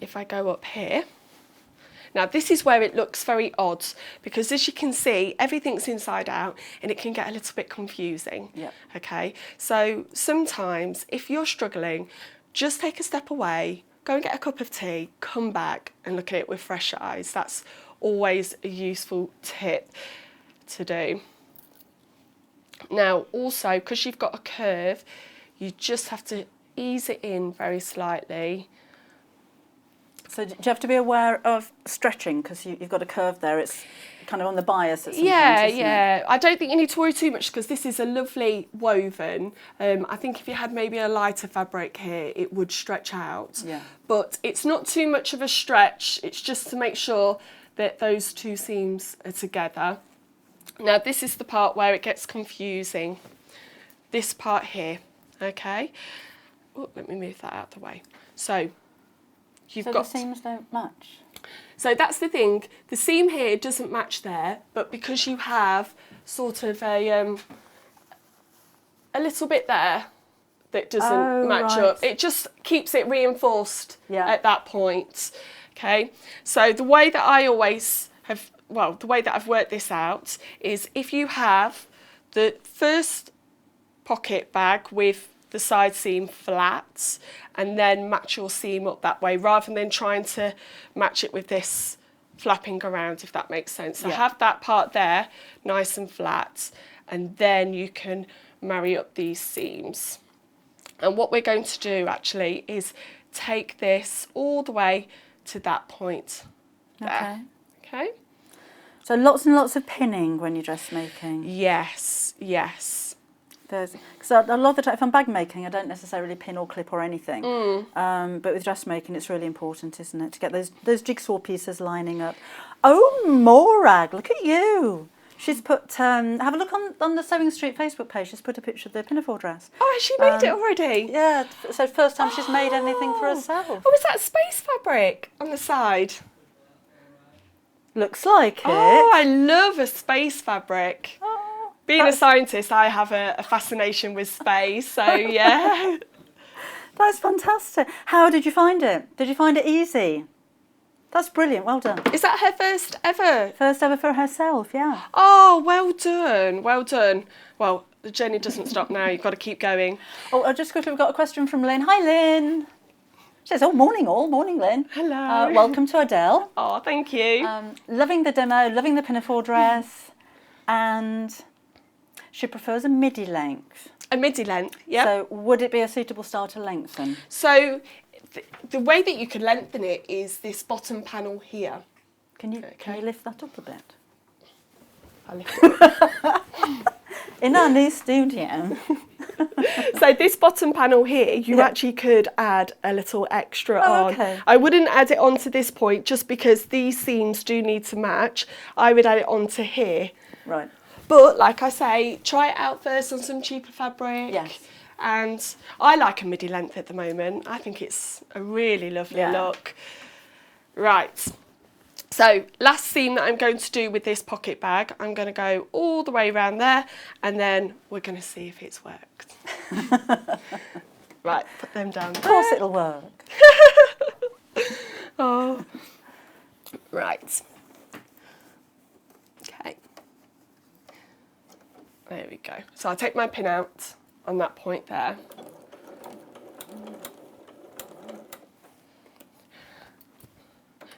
if I go up here, now this is where it looks very odd, because as you can see, everything's inside out and it can get a little bit confusing. Okay, so sometimes if you're struggling, just take a step away, go and get a cup of tea, come back and look at it with fresh eyes. That's always a useful tip to do. Now also, because you've got a curve, you just have to ease it in very slightly. So do you have to be aware of stretching, because you've got a curve there? It's kind of on the bias at some yeah, point, isn't it? I don't think you need to worry too much, because this is a lovely woven. I think if you had maybe a lighter fabric here, it would stretch out. Yeah. But it's not too much of a stretch. It's just to make sure that those two seams are together. Now this is the part where it gets confusing. This part here, okay? Oh, let me move that out of the way. So you've got... the seams don't match? So that's the thing. The seam here doesn't match there, but because you have sort of a little bit there that doesn't match up, it just keeps it reinforced at that point. Okay. So the way that I always have, well, the way that I've worked this out is if you have the first pocket bag with the side seam flat and then match your seam up that way, rather than trying to match it with this flapping around, if that makes sense. So have that part there nice and flat, and then you can marry up these seams. And what we're going to do actually is take this all the way to that point there. Okay. So lots and lots of pinning when you're dressmaking? Yes, yes. Because a lot of the time, if I'm bag making, I don't necessarily pin or clip or anything. But with dressmaking, it's really important, isn't it, to get those jigsaw pieces lining up. Oh, Morag, look at you. She's put, have a look on the Sewing Street Facebook page. She's put a picture of the Pinafore dress. Oh, has she made it already? Yeah, so first time she's made anything for herself. Oh, is that space fabric on the side? Looks like it. Oh, I love a space fabric. Oh. Being a scientist, I have a fascination with space, so yeah. That's fantastic. How did you find it? Did you find it easy? That's brilliant. Well done. Is that her first ever? First ever for herself, yeah. Oh, well done, well done. Well, the journey doesn't stop now, you've got to keep going. Oh, just quickly, we've got a question from Lynn. Hi, Lynn. She says, oh, morning all. Morning, Lynn. Hello. Welcome to Adelle. Oh, thank you. Loving the demo, loving the Pinafore dress, and she prefers a midi length. A midi length, yeah. So would it be a suitable style to lengthen? So the way that you can lengthen it is this bottom panel here. Can you lift that up a bit? I'll lift it up. In our new studio. So this bottom panel here, you actually could add a little extra on. Okay. I wouldn't add it on to this point just because these seams do need to match. I would add it onto here. Right. But like I say, try it out first on some cheaper fabric. Yes. And I like a midi length at the moment. I think it's a really lovely look. Right. So last seam that I'm going to do with this pocket bag, I'm going to go all the way around there and then we're going to see if it's worked. Right, put them down there. Of course it'll work. Oh, right. Okay. There we go. So I'll take my pin out on that point there.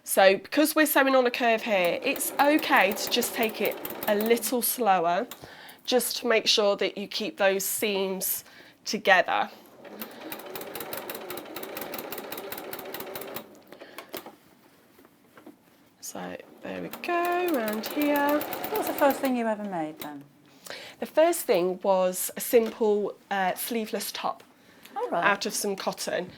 So because we're sewing on a curve here, it's okay to just take it a little slower, just to make sure that you keep those seams together. So there we go, around here. What was the first thing you ever made then? The first thing was a simple sleeveless top out of some cotton.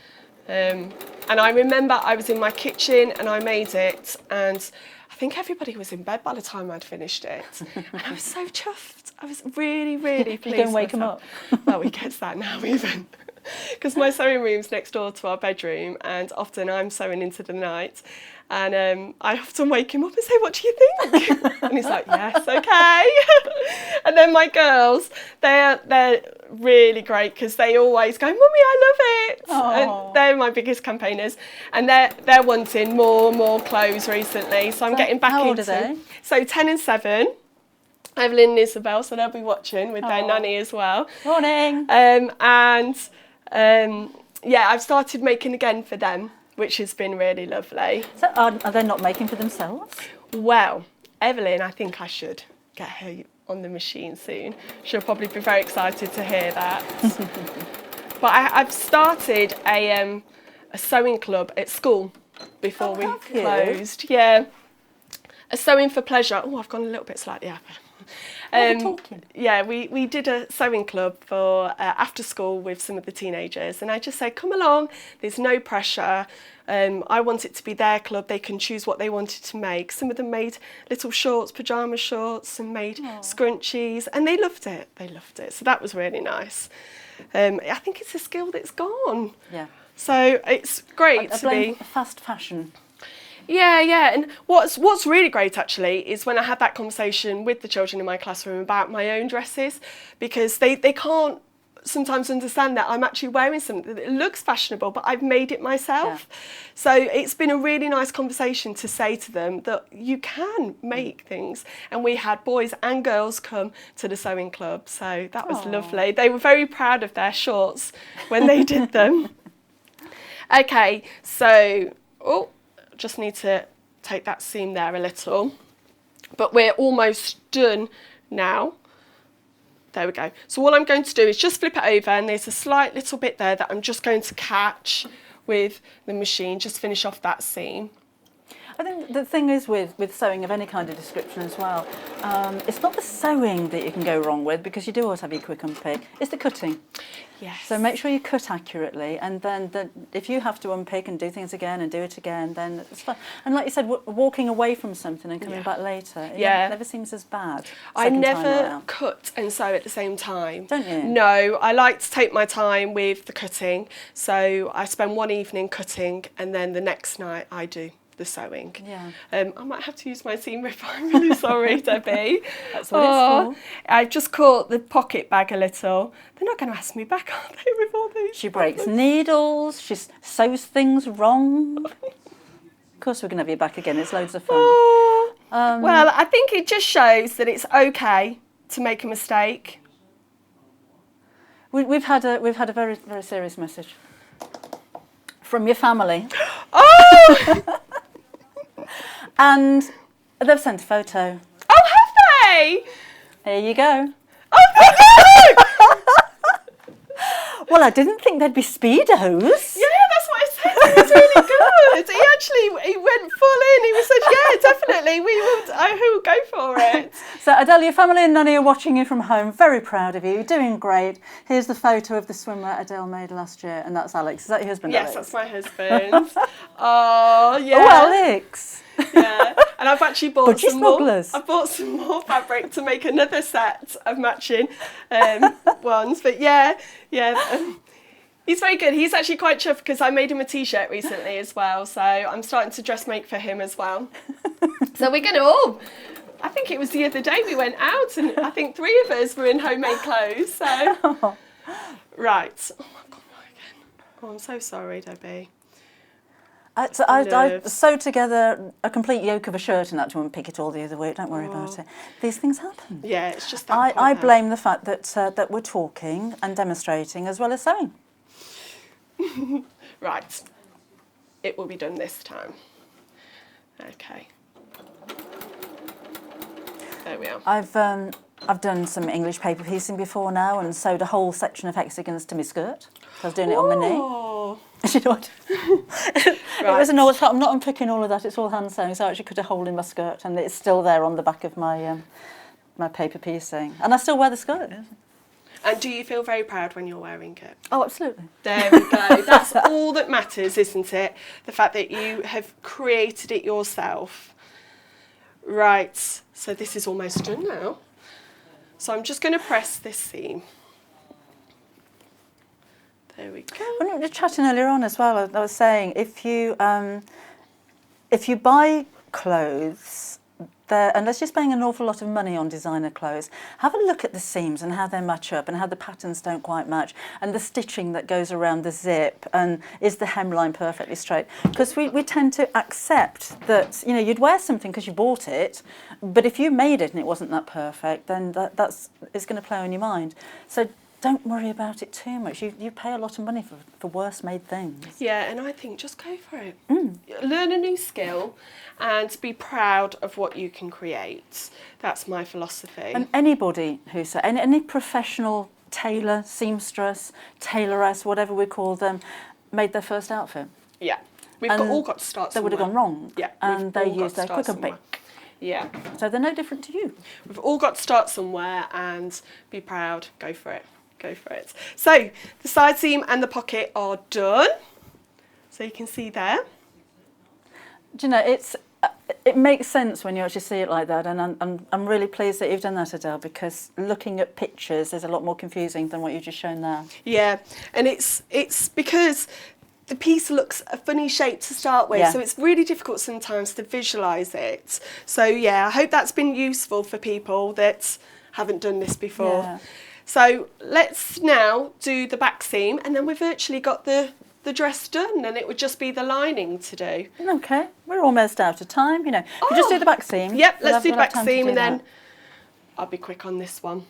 And I remember I was in my kitchen and I made it, and I think everybody was in bed by the time I'd finished it. And I was so chuffed. I was really, really pleased. You go and wake them up. Well, he gets that now even. Because my sewing room's next door to our bedroom, and often I'm sewing into the night. And I often wake him up and say, what do you think? And he's like, yes, okay. And then my girls, they're really great because they always go, Mummy, I love it. Aww. And they're my biggest campaigners. And they're wanting more clothes recently. So I'm getting back into. How old are they? So 10 and 7. Evelyn and Isabel, so they'll be watching with their nanny as well. Morning. Yeah, I've started making again for them, which has been really lovely. So are they not making for themselves? Well, Evelyn, I think I should get her on the machine soon. She'll probably be very excited to hear that. But I've started a sewing club at school before we closed. Yeah, a sewing for pleasure. Oh, I've gone a little bit slightly up. Yeah, we did a sewing club for after school with some of the teenagers, and I just said, come along, there's no pressure. I want it to be their club, they can choose what they wanted to make. Some of them made little shorts, pyjama shorts, and made scrunchies, and they loved it, so that was really nice. I think it's a skill that's gone. Yeah. So it's great to be fast fashion. Yeah, and what's really great actually is when I had that conversation with the children in my classroom about my own dresses, because they can't sometimes understand that I'm actually wearing something that looks fashionable, but I've made it myself. Yeah. So it's been a really nice conversation to say to them that you can make things. And we had boys and girls come to the sewing club, so that was lovely. They were very proud of their shorts when they did them. Okay, so just need to take that seam there a little, but we're almost done now. There we go. So what I'm going to do is just flip it over, and there's a slight little bit there that I'm just going to catch with the machine, just finish off that seam. I think the thing is with sewing of any kind of description as well, it's not the sewing that you can go wrong with, because you do always have your quick unpick, it's the cutting. Yes. So make sure you cut accurately, and then if you have to unpick and do things again and do it again, then it's fine. And like you said, walking away from something and coming back later, it never seems as bad. I never cut and sew at the same time. Don't you? No, I like to take my time with the cutting. So I spend one evening cutting, and then the next night I do the sewing. Yeah. I might have to use my seam ripper. I'm really sorry, Debbie. That's what it's for. I've just caught the pocket bag a little. They're not going to ask me back, are they, with all these? She breaks needles. She sews things wrong. Of course, we're going to have you back again. It's loads of fun. Well, I think it just shows that it's okay to make a mistake. We've had a very, very serious message from your family. Oh! And they've sent a photo. Oh, have they? Here you go. Oh, thank you! Well, I didn't think they'd be Speedos. Yeah, that's what I said. It was really good. He went full in. He was said, yeah, definitely. We will go for it. So, Adelle, your family and Nanny are watching you from home. Very proud of you. You're doing great. Here's the photo of the swimwear Adelle made last year, and that's Alex. Is that your husband, Yes, Alex? that's my husband. Oh, yeah. Oh, Alex. Yeah, and I've actually bought Budgie some more. smugglers. I bought some more fabric to make another set of matching ones. But yeah, he's very good. He's actually quite chuffed because I made him a T-shirt recently as well. So I'm starting to dress make for him as well. So we're gonna all. I think it was the other day we went out, and I think 3 of us were in homemade clothes. So right. Oh my God, not again. Oh, I'm so sorry, Debbie. I sewed together a complete yoke of a shirt and had to unpick it all the other week. Don't worry about it. These things happen. Yeah, it's just that. I blame the fact that we're talking and demonstrating as well as sewing. Right. It will be done this time. Okay. There we are. I've done some English paper piecing before now and sewed a whole section of hexagons to my skirt. I was doing it on my knee. Oh. You know what? It was an old. I'm not unpicking all of that. It's all hand sewing. So I actually cut a hole in my skirt, and it's still there on the back of my my paper piecing, and I still wear the skirt. And do you feel very proud when you're wearing it? Oh, absolutely. There we go. That's all that matters, isn't it? The fact that you have created it yourself. Right. So this is almost done now. So I'm just going to press this seam. There we go. When we were chatting earlier on as well, I was saying if you buy clothes, unless you're spending an awful lot of money on designer clothes, have a look at the seams and how they match up and how the patterns don't quite match and the stitching that goes around the zip and is the hemline perfectly straight. Because we tend to accept that, you know, you'd wear something because you bought it, but if you made it and it wasn't that perfect, then it's going to play on your mind. So don't worry about it too much. You pay a lot of money for worse made things. Yeah, and I think just go for it. Learn a new skill and be proud of what you can create. That's my philosophy. And anybody who's any professional tailor, seamstress, tailoress, whatever we call them, made their first outfit. Yeah, we've all got to start They somewhere. would have gone wrong. Yeah, and they used their quick and pick. Yeah. So they're no different to you. We've all got to start somewhere and be proud. Go for it. Go for it. So the side seam and the pocket are done. So you can see there. Do you know, it makes sense when you actually see it like that, and I'm really pleased that you've done that, Adelle, because looking at pictures is a lot more confusing than what you've just shown there. Yeah, and it's because the piece looks a funny shape to start with, so it's really difficult sometimes to visualise it. So yeah, I hope that's been useful for people that haven't done this before. Yeah. So let's now do the back seam, and then we've virtually got the dress done, and it would just be the lining to do. Okay, we're almost out of time, you know. If you just do the back seam. Yep, let's do the back time to seam, do and then that. I'll be quick on this one.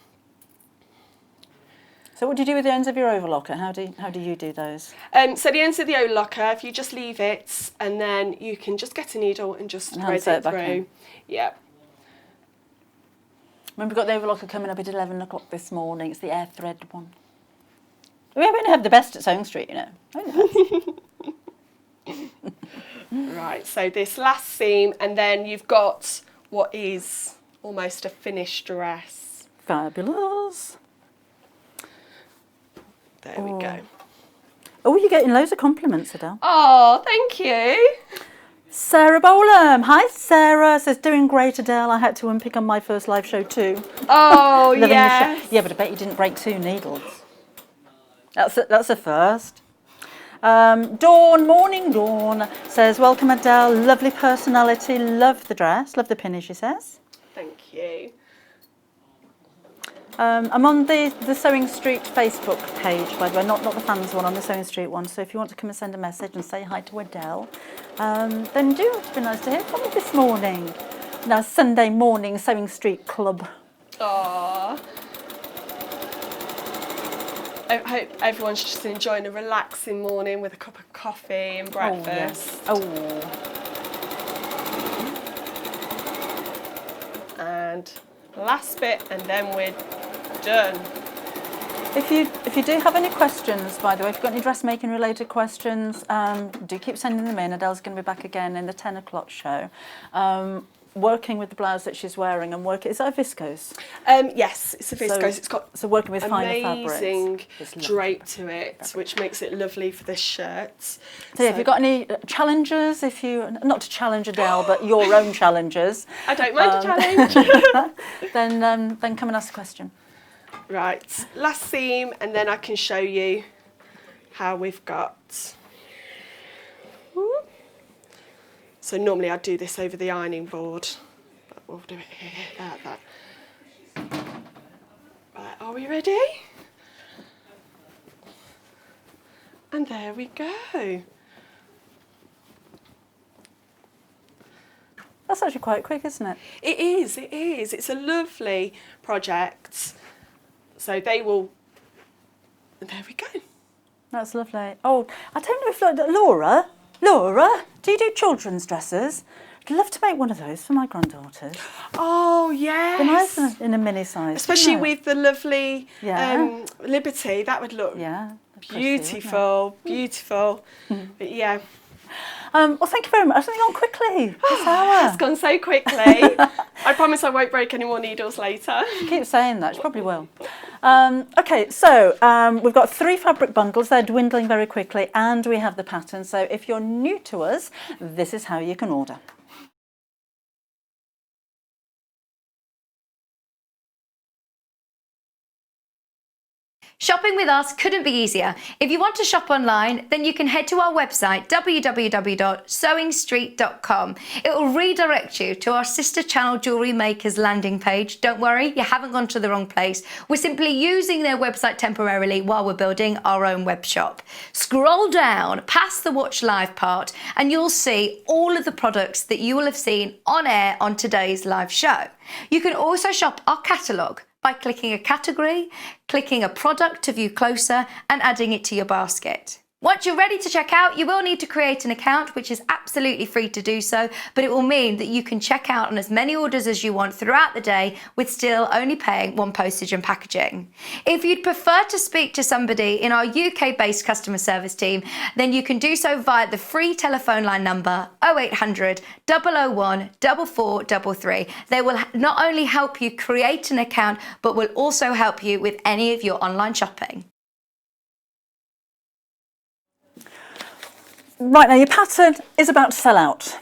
So what do you do with the ends of your overlocker? How do you do those? So the ends of the overlocker, if you just leave it, and then you can just get a needle and just thread it back through. in. Yep. When we've got the overlocker coming up at 11 o'clock this morning, it's the air thread one. We only have the best at Sewing Street, you know. Right, so this last seam, and then you've got what is almost a finished dress. Fabulous. There we go. Oh, you're getting loads of compliments, Adelle. Oh, thank you. Sarah Bolam. Hi, Sarah. Says, doing great, Adelle. I had to unpick on my first live show too. Oh, Loving the yes. show. Yeah, but I bet you didn't break 2 needles. That's a first. Dawn, morning Dawn, says, welcome Adele, lovely personality, love the dress, love the pinny, she says. Thank you. I'm on the Sewing Street Facebook page, by the way, not the fans one, on the Sewing Street one. So if you want to come and send a message and say hi to Adele, then do. It'd be nice to hear from you this morning. Now, Sunday morning Sewing Street Club. Aww. I hope everyone's just enjoying a relaxing morning with a cup of coffee and breakfast. Oh, yes. And last bit, and then we're done. If you do have any questions, by the way, if you've got any dressmaking related questions, do keep sending them in. Adele's going to be back again in the 10 o'clock show. Working with the blouse that she's wearing and is that a viscose? Yes, it's a viscose. It's got working with finer fabrics. Amazing drape to it, which makes it lovely for this shirt. So yeah, if you've got any challenges, not to challenge Adele, but your own challenges. I don't mind a challenge. then come and ask a question. Right, last seam, and then I can show you how we've got. So normally I'd do this over the ironing board, but we'll do it here, like that. Right, are we ready? And there we go. That's actually quite quick, isn't it? It is, it is. It's a lovely project. So they will, and there we go. That's lovely. Oh, I don't know if Laura, do you do children's dresses? I'd love to make one of those for my granddaughters. Oh, yes. Be nice in a mini size. Especially with the lovely Yeah. Liberty, that would look beautiful, beautiful. But yeah. Well, thank you very much. Something gone quickly this hour. It's gone so quickly. I promise I won't break any more needles later. Keep saying that, she probably will. Okay, so we've got 3 fabric bundles. They're dwindling very quickly, and we have the pattern. So if you're new to us, this is how you can order. Shopping with us couldn't be easier. If you want to shop online, then you can head to our website, www.sewingstreet.com. It will redirect you to our sister channel Jewellery Makers landing page. Don't worry, you haven't gone to the wrong place. We're simply using their website temporarily while we're building our own web shop. Scroll down past the Watch Live part and you'll see all of the products that you will have seen on air on today's live show. You can also shop our catalogue by clicking a category, clicking a product to view closer, and adding it to your basket. Once you're ready to check out, you will need to create an account, which is absolutely free to do so, but it will mean that you can check out on as many orders as you want throughout the day with still only paying 1 postage and packaging. If you'd prefer to speak to somebody in our UK-based customer service team, then you can do so via the free telephone line number 0800 001 4433. They will not only help you create an account, but will also help you with any of your online shopping. Right, now your pattern is about to sell out.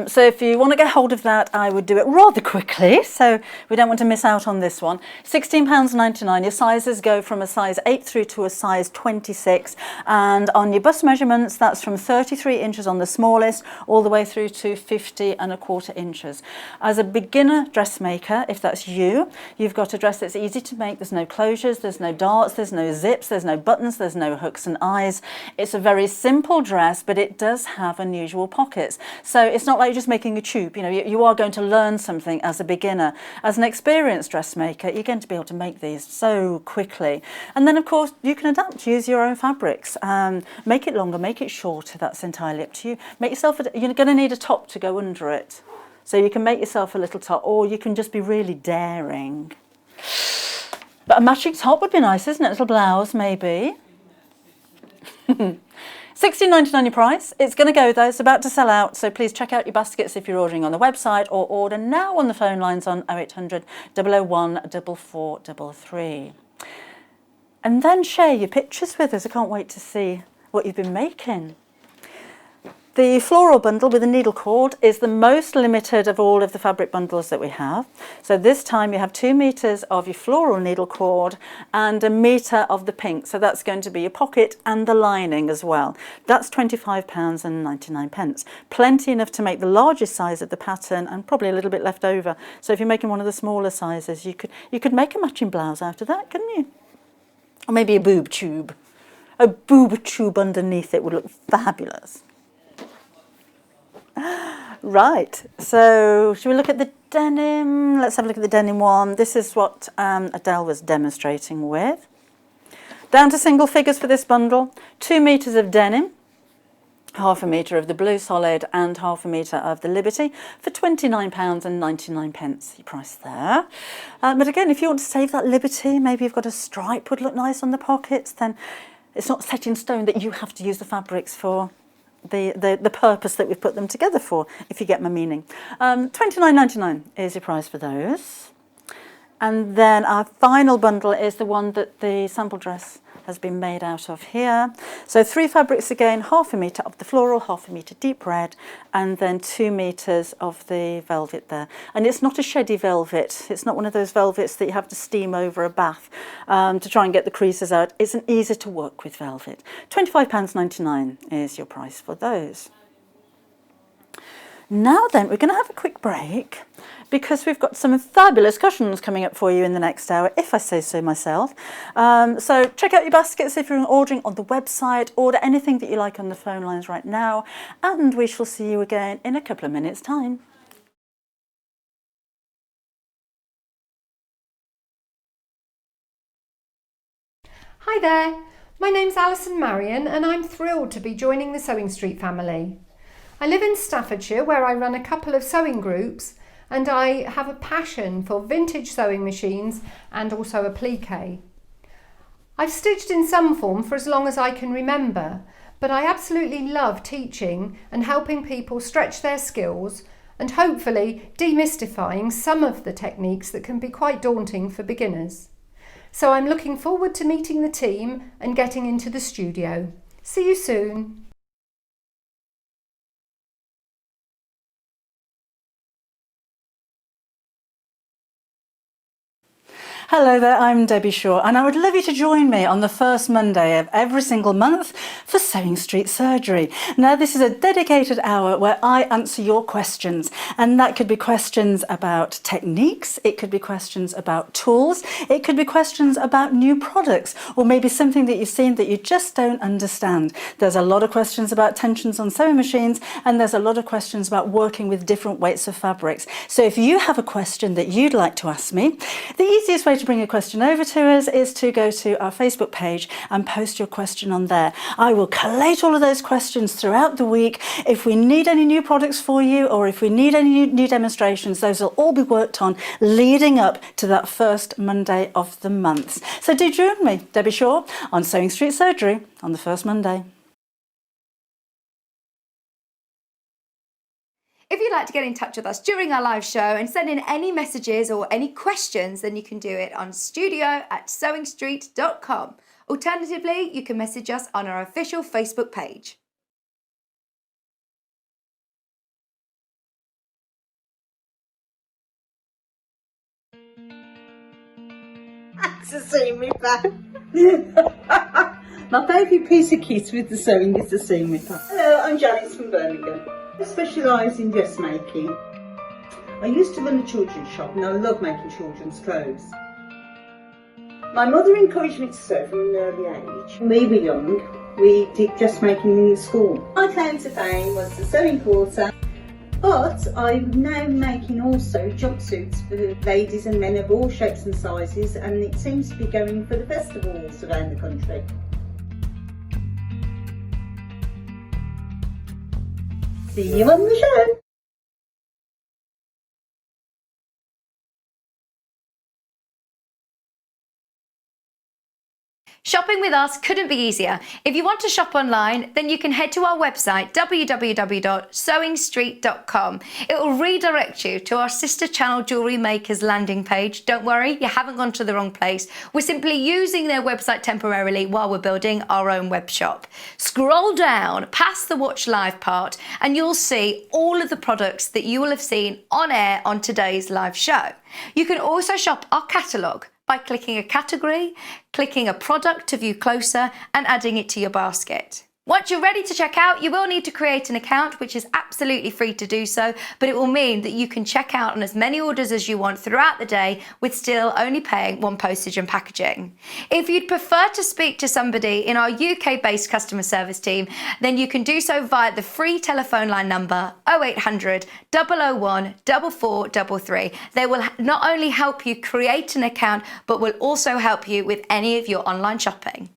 So if you want to get hold of that, I would do it rather quickly, so we don't want to miss out on this one. £16.99. Your sizes go from a size 8 through to a size 26, and on your bust measurements, that's from 33 inches on the smallest all the way through to 50¼ inches. As a beginner dressmaker, if that's you, you've got a dress that's easy to make. There's no closures, there's no darts, there's no zips, there's no buttons, there's no hooks and eyes. It's a very simple dress, but it does have unusual pockets. So it's not like you're just making a tube. You know, you are going to learn something as a beginner. As an experienced dressmaker, you're going to be able to make these so quickly. And then, of course, you can adapt, use your own fabrics. Make it longer, make it shorter. That's entirely up to you. Make yourself, you're going to need a top to go under it. So you can make yourself a little top, or you can just be really daring. But a matching top would be nice, isn't it? A little blouse, maybe. £16.99 your price. It's going to go though, it's about to sell out, so please check out your baskets if you're ordering on the website, or order now on the phone lines on 0800 001 4433. And then share your pictures with us. I can't wait to see what you've been making. The floral bundle with the needle cord is the most limited of all of the fabric bundles that we have. So this time you have 2 meters of your floral needle cord and 1 meter of the pink. So that's going to be your pocket and the lining as well. That's £25.99. Plenty enough to make the largest size of the pattern and probably a little bit left over. So if you're making one of the smaller sizes, you could make a matching blouse out of that, couldn't you? Or maybe a boob tube. A boob tube underneath it would look fabulous. Right, so should we look at the denim? Let's have a look at the denim one. This is what Adele was demonstrating with. Down to single figures for this bundle. 2 meters of denim, 1/2 meter of the blue solid and 1/2 meter of the Liberty for £29.99, your price there. But again, if you want to save that Liberty, maybe you've got a stripe would look nice on the pockets, then it's not set in stone that you have to use the fabrics for the purpose that we've put them together for, if you get my meaning. £29.99 is your price for those. And then our final bundle is the one that the sample dress has been made out of here. So 3 fabrics again, 1/2 meter of the floral, 1/2 meter deep red, and then 2 meters of the velvet there. And it's not a sheddy velvet. It's not one of those velvets that you have to steam over a bath to try and get the creases out. It's an easy to work with velvet. £25.99 is your price for those. Now then, we're going to have a quick break because we've got some fabulous cushions coming up for you in the next hour, if I say so myself. So check out your baskets if you're ordering on the website. Order anything that you like on the phone lines right now, and we shall see you again in a couple of minutes' time. Hi there, my name's Alison Marion and I'm thrilled to be joining the Sewing Street family. I live in Staffordshire where I run a couple of sewing groups, and I have a passion for vintage sewing machines and also applique. I've stitched in some form for as long as I can remember, but I absolutely love teaching and helping people stretch their skills and hopefully demystifying some of the techniques that can be quite daunting for beginners. So I'm looking forward to meeting the team and getting into the studio. See you soon. Hello there, I'm Debbie Shaw, and I would love you to join me on the first Monday of every single month for Sewing Street Surgery. Now, this is a dedicated hour where I answer your questions, and that could be questions about techniques, it could be questions about tools, it could be questions about new products, or maybe something that you've seen that you just don't understand. There's a lot of questions about tensions on sewing machines, and there's a lot of questions about working with different weights of fabrics. So if you have a question that you'd like to ask me, the easiest way to bring a question over to us is to go to our Facebook page and post your question on there. I will collate all of those questions throughout the week. If we need any new products for you, or if we need any new demonstrations, those will all be worked on leading up to that first Monday of the month. So do join me, Debbie Shaw, on Sewing Street Surgery on the first Monday. If you'd like to get in touch with us during our live show and send in any messages or any questions, then you can do it on studio@sewingstreet.com. Alternatively, you can message us on our official Facebook page. To see me back. My favourite piece of kit with the sewing is the seam ripper. Hello, I'm Janice from Birmingham. I specialise in dressmaking. I used to run a children's shop and I love making children's clothes. My mother encouraged me to sew from an early age. When we were young, we did dressmaking in school. My claim to fame was the sewing quarter, but I'm now making also jumpsuits for ladies and men of all shapes and sizes, and it seems to be going for the festivals around the country. See you on the show. Shopping with us couldn't be easier. If you want to shop online, then you can head to our website, www.sewingstreet.com. It will redirect you to our sister channel Jewellery Makers landing page. Don't worry, you haven't gone to the wrong place. We're simply using their website temporarily while we're building our own web shop. Scroll down past the Watch Live part and you'll see all of the products that you will have seen on air on today's live show. You can also shop our catalogue by clicking a category, clicking a product to view closer and adding it to your basket. Once you're ready to check out, you will need to create an account, which is absolutely free to do so, but it will mean that you can check out on as many orders as you want throughout the day with still only paying one postage and packaging. If you'd prefer to speak to somebody in our UK-based customer service team, then you can do so via the free telephone line number 0800 001 4433. They will not only help you create an account, but will also help you with any of your online shopping.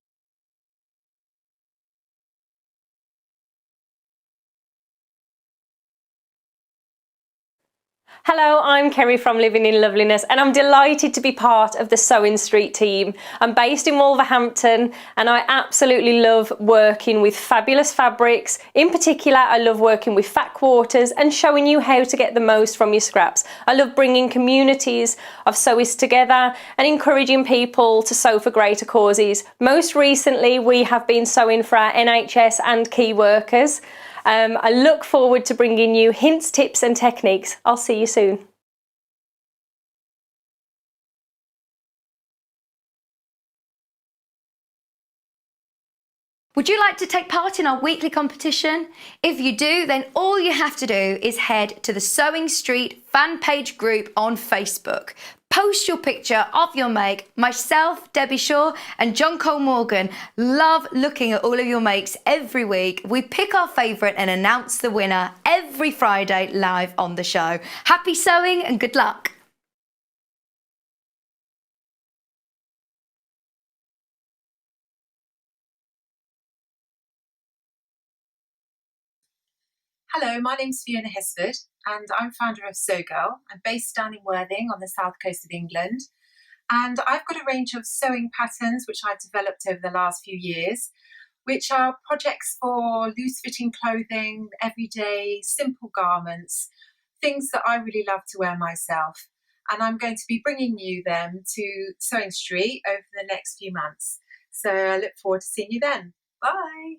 Hello, I'm Kerry from Living in Loveliness and I'm delighted to be part of the Sewing Street team. I'm based in Wolverhampton and I absolutely love working with fabulous fabrics. In particular, I love working with fat quarters and showing you how to get the most from your scraps. I love bringing communities of sewists together and encouraging people to sew for greater causes. Most recently, we have been sewing for our NHS and key workers. I look forward to bringing you hints, tips and techniques. I'll see you soon. Would you like to take part in our weekly competition? If you do, then all you have to do is head to the Sewing Street fan page group on Facebook. Post your picture of your make. Myself, Debbie Shaw and John Cole Morgan love looking at all of your makes every week. We pick our favourite and announce the winner every Friday live on the show. Happy sewing and good luck. Hello, my name's Fiona Hesford and I'm founder of Sew Girl. I'm based down in Worthing on the south coast of England, and I've got a range of sewing patterns which I've developed over the last few years, which are projects for loose fitting clothing, everyday simple garments, things that I really love to wear myself. And I'm going to be bringing you them to Sewing Street over the next few months. So I look forward to seeing you then. Bye.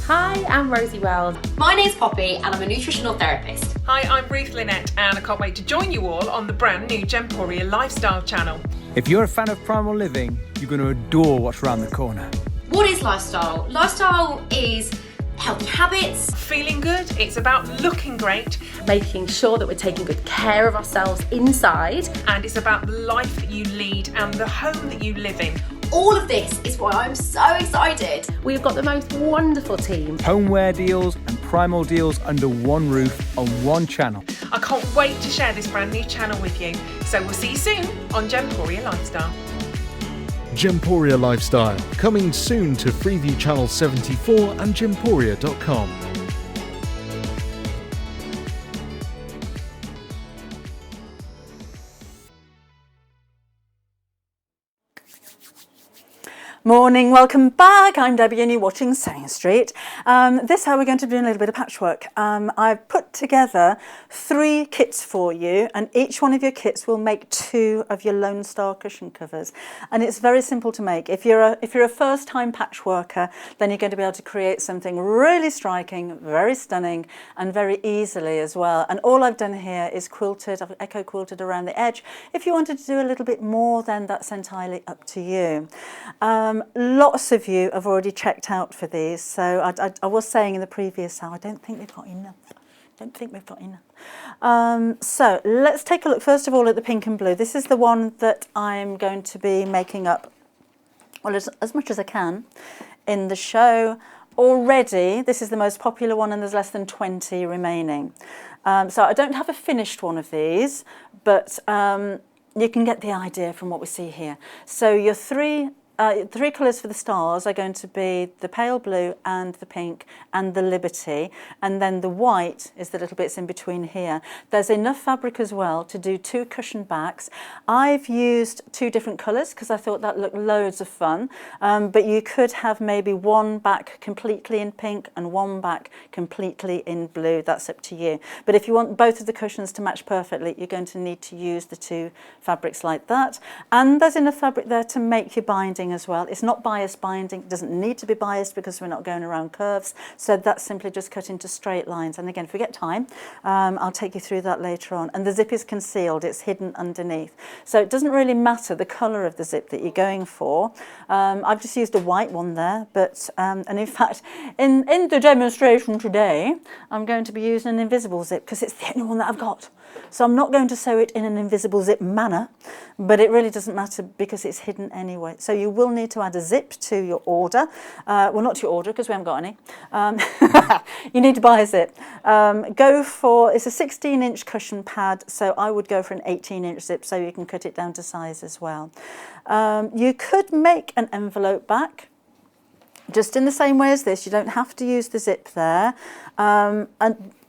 Hi, I'm Rosie Wells. My name's Poppy and I'm a nutritional therapist. Hi, I'm Ruth Lynette and I can't wait to join you all on the brand new Gemporia Lifestyle channel. If you're a fan of primal living, you're going to adore what's around the corner. What is lifestyle? Lifestyle is healthy habits. Feeling good, it's about looking great. Making sure that we're taking good care of ourselves inside. And it's about the life that you lead and the home that you live in. All of this is why I'm so excited. We've got the most wonderful team. Homeware deals and primal deals under one roof on one channel. I can't wait to share this brand new channel with you. So we'll see you soon on Gemporia Lifestyle. Gemporia Lifestyle, coming soon to Freeview Channel 74 and gemporia.com. Morning, welcome back. I'm Debbie and you're watching Sewing Street. This hour we're going to be doing a little bit of patchwork. I've put together 3 kits for you and each one of your kits will make 2 of your Lone Star cushion covers. And it's very simple to make. If you're a first-time patchworker, then you're going to be able to create something really striking, very stunning and very easily as well. And all I've done here is quilted, I've echo quilted around the edge. If you wanted to do a little bit more, then that's entirely up to you. Lots of you have already checked out for these, so I was saying in the previous hour, I don't think we've got enough. So let's take a look first of all at the pink and blue. This is the one that I'm going to be making up, well, as much as I can in the show. Already, this is the most popular one and there's less than 20 remaining. So I don't have a finished one of these, but you can get the idea from what we see here. So your 3 three colours for the stars are going to be the pale blue and the pink and the Liberty, and then the white is the little bits in between here. There's enough fabric as well to do 2 cushion backs. I've used 2 different colours because I thought that looked loads of fun, but you could have maybe one back completely in pink and one back completely in blue. That's up to you. But if you want both of the cushions to match perfectly, you're going to need to use the 2 fabrics like that. And there's enough fabric there to make your binding as well. It's not biased binding. It doesn't need to be biased because we're not going around curves. So that's simply just cut into straight lines. And again, if we get time, I'll take you through that later on. And the zip is concealed. It's hidden underneath. So it doesn't really matter the colour of the zip that you're going for. I've just used a white one there. But and in fact, in the demonstration today, I'm going to be using an invisible zip because it's the only one that I've got. So I'm not going to sew it in an invisible zip manner, but it really doesn't matter because it's hidden anyway. So you will need to add a zip to your order. Well, not to your order because we haven't got any. You need to buy a zip. Go for, it's a 16-inch cushion pad, so I would go for an 18-inch zip so you can cut it down to size as well. You could make an envelope back just in the same way as this. You don't have to use the zip there. And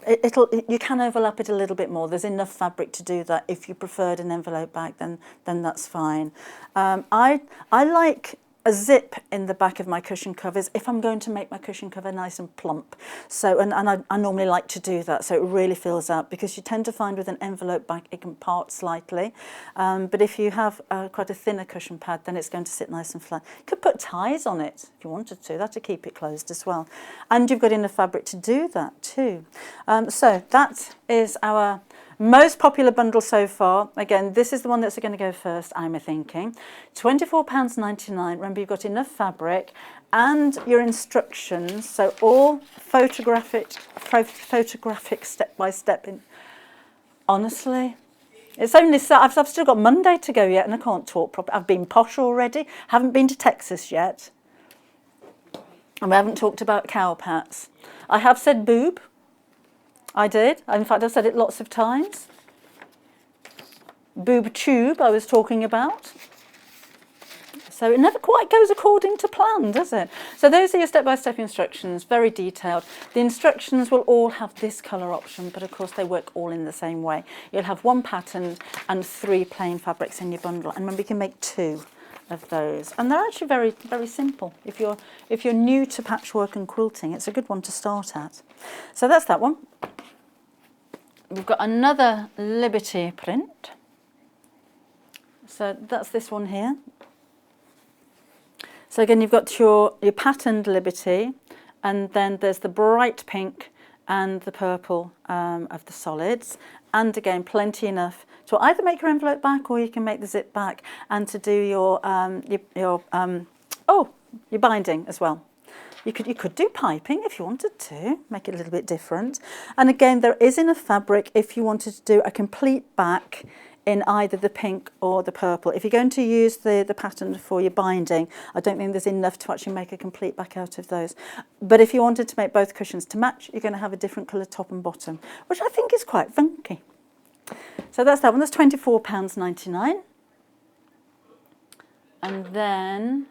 you can overlap it a little bit more. There's enough fabric to do that. If you preferred an envelope bag, then that's fine. I like a zip in the back of my cushion covers if I'm going to make my cushion cover nice and plump. So, and I normally like to do that, so it really fills out, because you tend to find with an envelope bag it can part slightly. But if you have quite a thinner cushion pad, then it's going to sit nice and flat. You could put ties on it if you wanted to. That'd keep it closed as well. And you've got enough fabric to do that too. So that is our most popular bundle so far. Again, this is the one that's going to go first, I'm thinking. £24.99. Remember, you've got enough fabric and your instructions, so all photographic step by step. Honestly, it's only I've still got Monday to go yet, and I can't talk properly. I've been posh already. Haven't been to Texas yet, and we haven't talked about cow pats. I have said boob. I did. In fact, I've said it lots of times. Boob tube I was talking about. So it never quite goes according to plan, does it? So those are your step-by-step instructions, very detailed. The instructions will all have this colour option, but of course they work all in the same way. You'll have 1 pattern and 3 plain fabrics in your bundle, and remember you can make 2 of those. And they're actually very, very simple. If you're new to patchwork and quilting, it's a good one to start at. So that's that one. We've got another Liberty print. So that's this one here. So again, you've got your patterned Liberty, and then there's the bright pink and the purple of the solids. And again, plenty enough to either make your envelope back, or you can make the zip back, and to do your binding as well. You could do piping if you wanted to, make it a little bit different. And again, there is enough fabric if you wanted to do a complete back in either the pink or the purple. If you're going to use the pattern for your binding, I don't think there's enough to actually make a complete back out of those. But if you wanted to make both cushions to match, you're going to have a different colour top and bottom, which I think is quite funky. So that's that one. That's £24.99. And then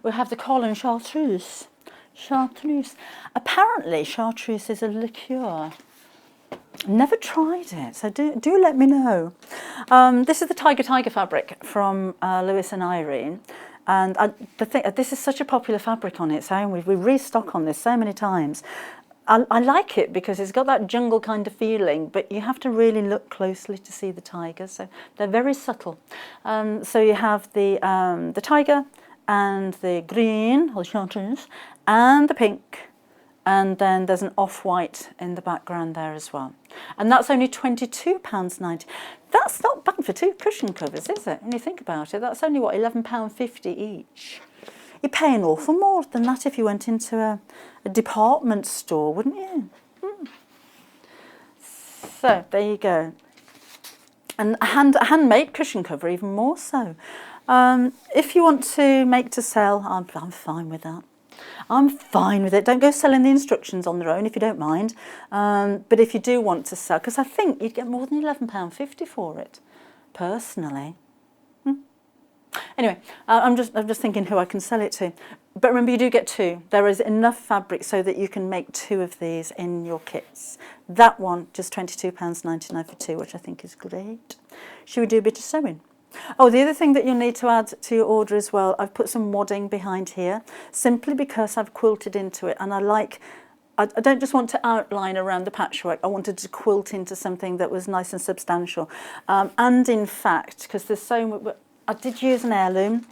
we have the Colin Chartreuse. Chartreuse. Apparently, chartreuse is a liqueur. Never tried it, so do let me know. This is the Tiger fabric from Lewis and Irene, and this is such a popular fabric on its own. We restock on this so many times. I like it because it's got that jungle kind of feeling, but you have to really look closely to see the tigers. So they're very subtle. So you have the tiger and the green or chartreuse and the pink. And then there's an off-white in the background there as well. And that's only £22.90. That's not bad for 2 cushion covers, is it? When you think about it, that's only, what, £11.50 each. You'd pay an awful more than that if you went into a department store, wouldn't you? So, there you go. And a handmade cushion cover, even more so. If you want to make to sell, I'm fine with that. I'm fine with it. Don't go selling the instructions on their own if you don't mind. But if you do want to sell, because I think you'd get more than £11.50 for it, personally. Anyway, I'm just thinking who I can sell it to. But remember, you do get 2. There is enough fabric so that you can make 2 of these in your kits. That one, just £22.99 for 2, which I think is great. Should we do a bit of sewing? Oh, the other thing that you'll need to add to your order as well, I've put some wadding behind here, simply because I've quilted into it, and I don't just want to outline around the patchwork, I wanted to quilt into something that was nice and substantial. And in fact, because there's so much, I did use an heirloom,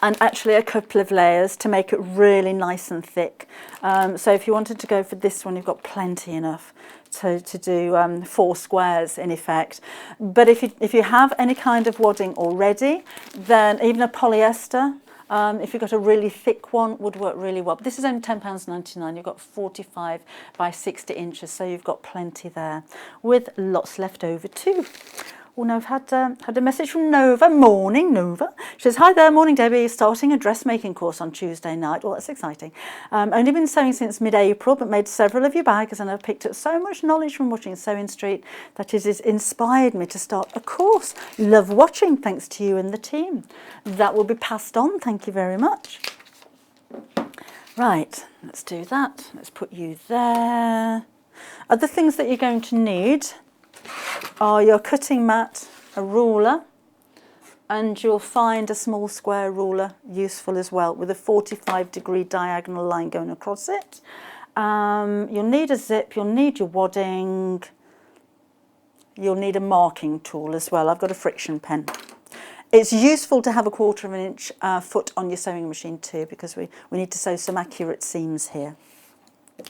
and actually a couple of layers to make it really nice and thick. So if you wanted to go for this one, you've got plenty enough to do 4 squares in effect. But if you have any kind of wadding already, then even a polyester, if you've got a really thick one, would work really well. But this is only £10.99. You've got 45 by 60 inches, so you've got plenty there, with lots left over too. Oh no, I've had a message from Nova. Morning, Nova. She says, hi there, morning Debbie, starting a dressmaking course on Tuesday night. Well, that's exciting. Only been sewing since mid-April, but made several of your bags, and I've picked up so much knowledge from watching Sewing Street that it has inspired me to start a course. Love watching, thanks to you and the team. That will be passed on, thank you very much. Right, let's do that. Let's put you there. Other things that you're going to need are your cutting mat, a ruler, and you'll find a small square ruler useful as well, with a 45-degree diagonal line going across it. You'll need a zip, you'll need your wadding, you'll need a marking tool as well. I've got a friction pen. It's useful to have a 1/4 inch foot on your sewing machine too, because we need to sew some accurate seams here.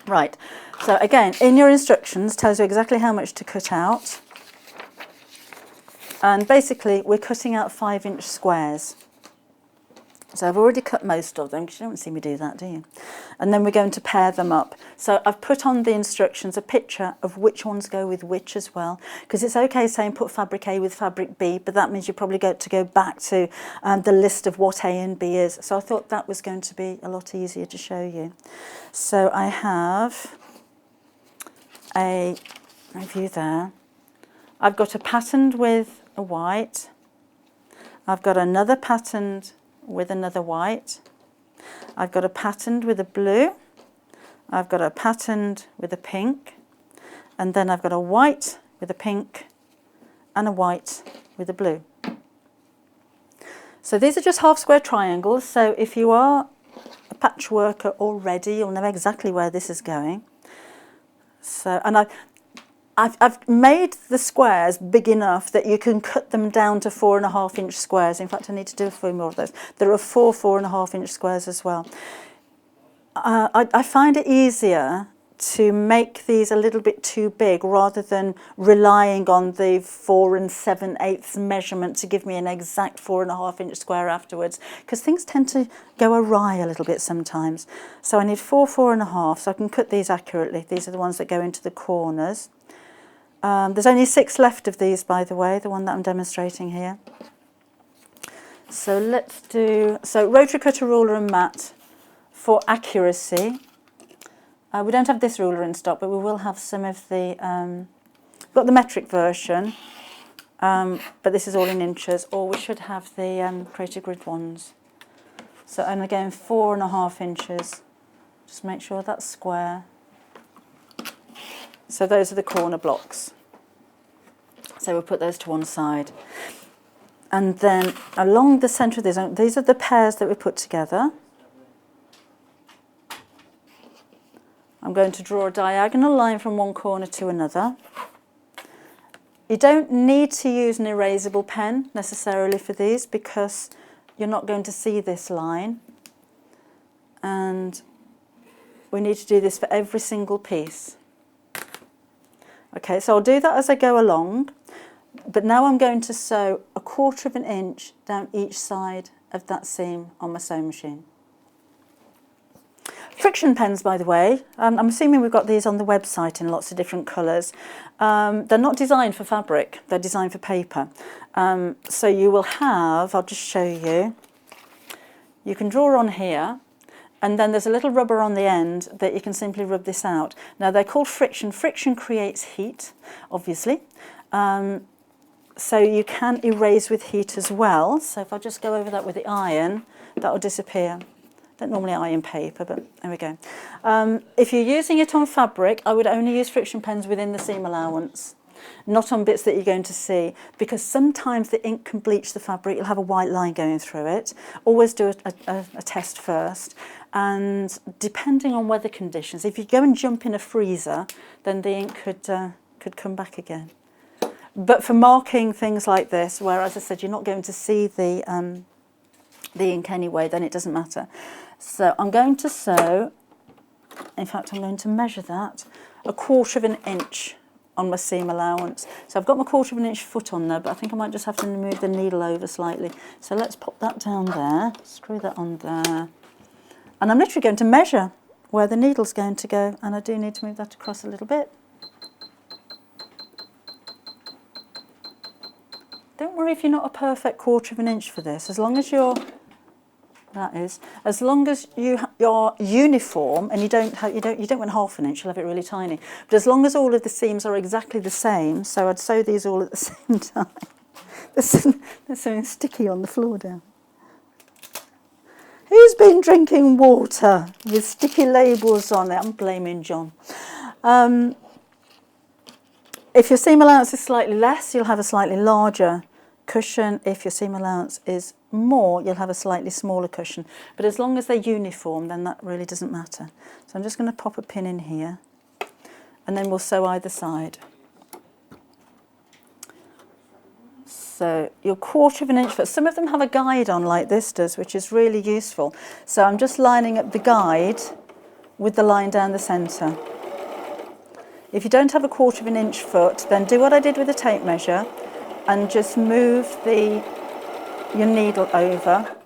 Right, so again, in your instructions, tells you exactly how much to cut out. And basically, we're cutting out 5-inch squares. So I've already cut most of them, because you don't see me do that, do you? And then we're going to pair them up. So I've put on the instructions a picture of which ones go with which as well, because it's okay saying put fabric A with fabric B, but that means you probably got to go back to the list of what A and B is. So I thought that was going to be a lot easier to show you. So I have a review there. I've got a patterned with a white. I've got another patterned with another white. I've got a patterned with a blue. I've got a patterned with a pink. And then I've got a white with a pink and a white with a blue. So these are just half square triangles. So if you are a patchworker already, you'll know exactly where this is going. So, and I've made the squares big enough that you can cut them down to 4.5-inch squares. In fact, I need to do a few more of those. There are 4.5-inch squares as well. I find it easier to make these a little bit too big rather than relying on the 4 7/8 measurement to give me an exact 4.5-inch square afterwards, because things tend to go awry a little bit sometimes. So I need 4.5, so I can cut these accurately. These are the ones that go into the corners. There's only 6 left of these, by the way, the one that I'm demonstrating here. So let's do, so rotary cutter, ruler and mat for accuracy. We don't have this ruler in stock, but we will have some of the, we've got the metric version, but this is all in inches, or we should have the Creative Grid ones. So, and again, 4.5 inches. Just make sure that's square. So those are the corner blocks. So we'll put those to one side. And then along the centre of these are the pairs that we put together. I'm going to draw a diagonal line from one corner to another. You don't need to use an erasable pen necessarily for these, because you're not going to see this line. And we need to do this for every single piece. Okay, so I'll do that as I go along, but now I'm going to sew 1/4 inch down each side of that seam on my sewing machine. Friction pens, by the way, I'm assuming we've got these on the website in lots of different colours. They're not designed for fabric, they're designed for paper. So you will have, I'll just show you, you can draw on here, and then there's a little rubber on the end that you can simply rub this out. Now they're called friction. Friction creates heat, obviously. So you can erase with heat as well. So if I just go over that with the iron, that will disappear. Don't normally iron paper, but there we go. If you're using it on fabric, I would only use friction pens within the seam allowance, not on bits that you're going to see, because sometimes the ink can bleach the fabric. You'll have a white line going through it. Always do a test first. And depending on weather conditions, if you go and jump in a freezer, then the ink could come back again. But for marking things like this, where, as I said, you're not going to see the ink anyway, then it doesn't matter. So I'm going to sew, in fact I'm going to measure that, 1/4 of an inch on my seam allowance. So I've got my 1/4 of an inch foot on there, but I think I might just have to move the needle over slightly. So let's pop that down there, screw that on there. And I'm literally going to measure where the needle's going to go, and I do need to move that across a little bit. Don't worry if you're not a perfect 1/4 of an inch for this, as long as you're, as long as you're uniform and you don't want 1/2 an inch, you'll have it really tiny. But as long as all of the seams are exactly the same, so I'd sew these all at the same time. There's something sticky on the floor down. Who's been drinking water with sticky labels on it? I'm blaming John. If your seam allowance is slightly less, you'll have a slightly larger cushion. If your seam allowance is more, you'll have a slightly smaller cushion. But as long as they're uniform, then that really doesn't matter. So I'm just going to pop a pin in here, and then we'll sew either side. So your 1/4 of an inch foot. Some of them have a guide on like this does, which is really useful. So I'm just lining up the guide with the line down the centre. If you don't have a 1/4 of an inch foot, then do what I did with the tape measure and just move your needle over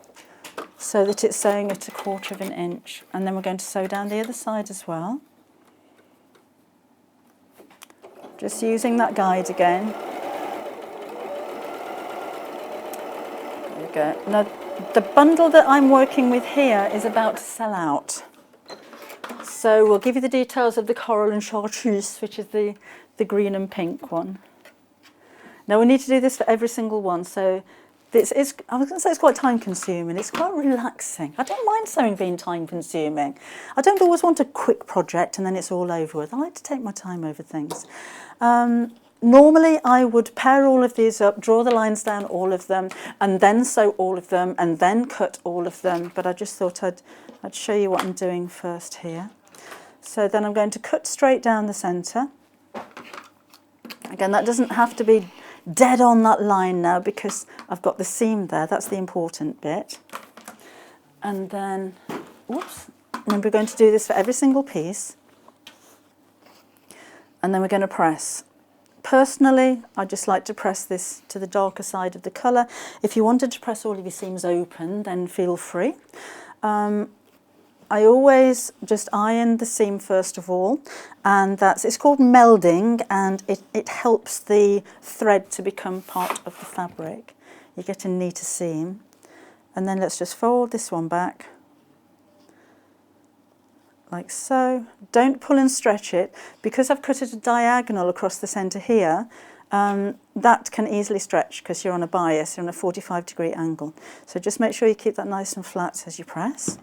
so that it's sewing at a 1/4 of an inch. And then we're going to sew down the other side as well. Just using that guide again. There we go. Now, the bundle that I'm working with here is about to sell out. So we'll give you the details of the coral and chartreuse, which is the green and pink one. Now we need to do this for every single one. So this is, I was going to say it's quite time consuming. It's quite relaxing. I don't mind sewing being time consuming. I don't always want a quick project and then it's all over with. I like to take my time over things. Normally I would pair all of these up, draw the lines down all of them, and then sew all of them, and then cut all of them. But I just thought I'd show you what I'm doing first here. So then I'm going to cut straight down the centre. Again, that doesn't have to be dead on that line now because I've got the seam there. That's the important bit. And then, whoops, and we're going to do this for every single piece. And then we're going to press. Personally, I just like to press this to the darker side of the colour. If you wanted to press all of your seams open, then feel free. I always just iron the seam first of all, and it's called melding, and it helps the thread to become part of the fabric. You get a neater seam. And then let's just fold this one back, like so. Don't pull and stretch it. Because I've cut it a diagonal across the centre here, that can easily stretch because you're on a bias, you're on a 45-degree angle. So just make sure you keep that nice and flat as you press.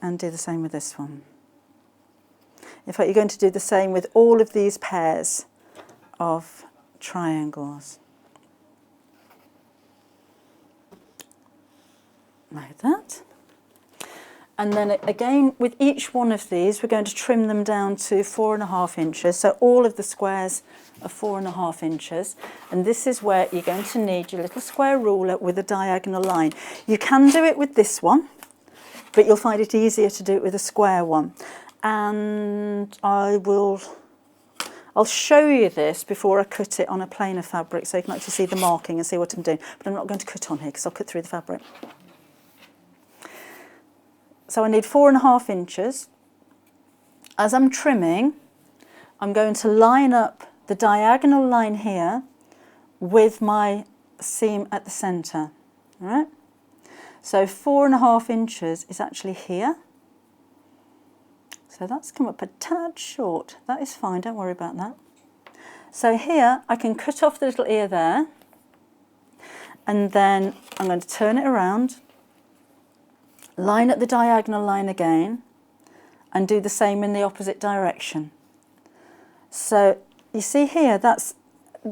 And do the same with this one. In fact, you're going to do the same with all of these pairs of triangles. Like that. And then again, with each one of these, we're going to trim them down to 4.5 inches. So all of the squares are 4.5 inches. And this is where you're going to need your little square ruler with a diagonal line. You can do it with this one, but you'll find it easier to do it with a square one. And I'll show you this before I cut it on a plainer fabric so you can actually see the marking and see what I'm doing. But I'm not going to cut on here because I'll cut through the fabric. So I need 4.5 inches. As I'm trimming, I'm going to line up the diagonal line here with my seam at the centre. All right? So 4.5 inches is actually here. So that's come up a tad short. That is fine, don't worry about that. So here I can cut off the little ear there, and then I'm going to turn it around, line up the diagonal line again, and do the same in the opposite direction. So you see here, that's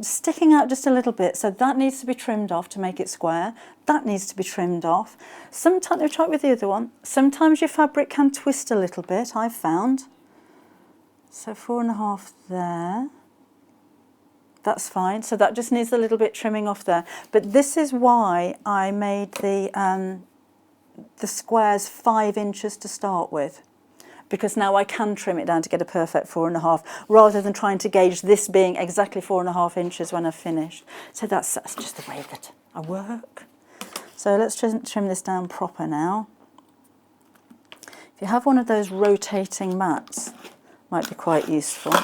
sticking out just a little bit, so that needs to be trimmed off to make it square. That needs to be trimmed off. Sometimes, I'll try it with the other one. Sometimes your fabric can twist a little bit, I've found. So 4.5 there. That's fine. So that just needs a little bit trimming off there. But this is why I made the squares 5 inches to start with, because now I can trim it down to get a perfect 4.5, rather than trying to gauge this being exactly 4.5 inches when I've finished. So that's just the way that I work. So let's trim this down proper now. If you have one of those rotating mats, might be quite useful.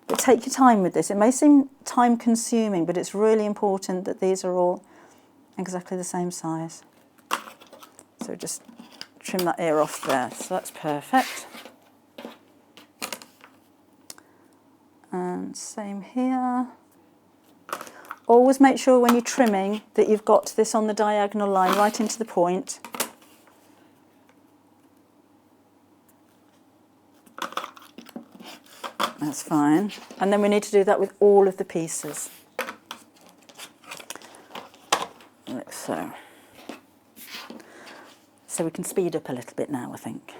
But take your time with this. It may seem time consuming, but it's really important that these are all exactly the same size. So just trim that ear off there. So that's perfect. And same here. Always make sure when you're trimming that you've got this on the diagonal line right into the point. That's fine. And then we need to do that with all of the pieces. Like so. So we can speed up a little bit now, I think.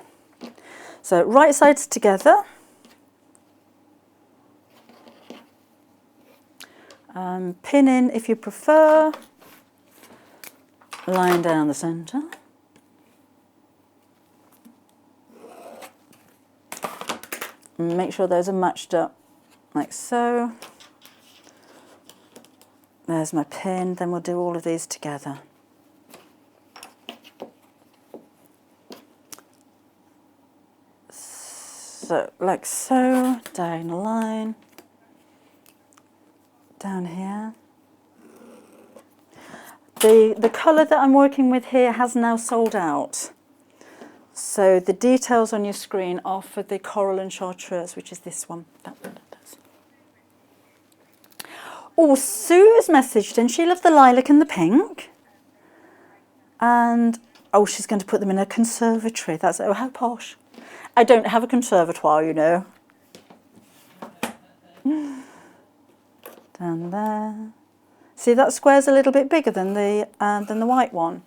So right sides together. Pin in if you prefer. Line down the centre. Make sure those are matched up like so. There's my pin, then we'll do all of these together. So, like so, diagonal line, down here. The colour that I'm working with here has now sold out. So the details on your screen are for the coral and chartreuse, which is this one. That one does. Oh, Sue's messaged in. She loved the lilac and the pink. And, oh, she's going to put them in a conservatory. That's, oh, how posh. I don't have a conservatoire, you know. Down there. See, that square's a little bit bigger than the white one.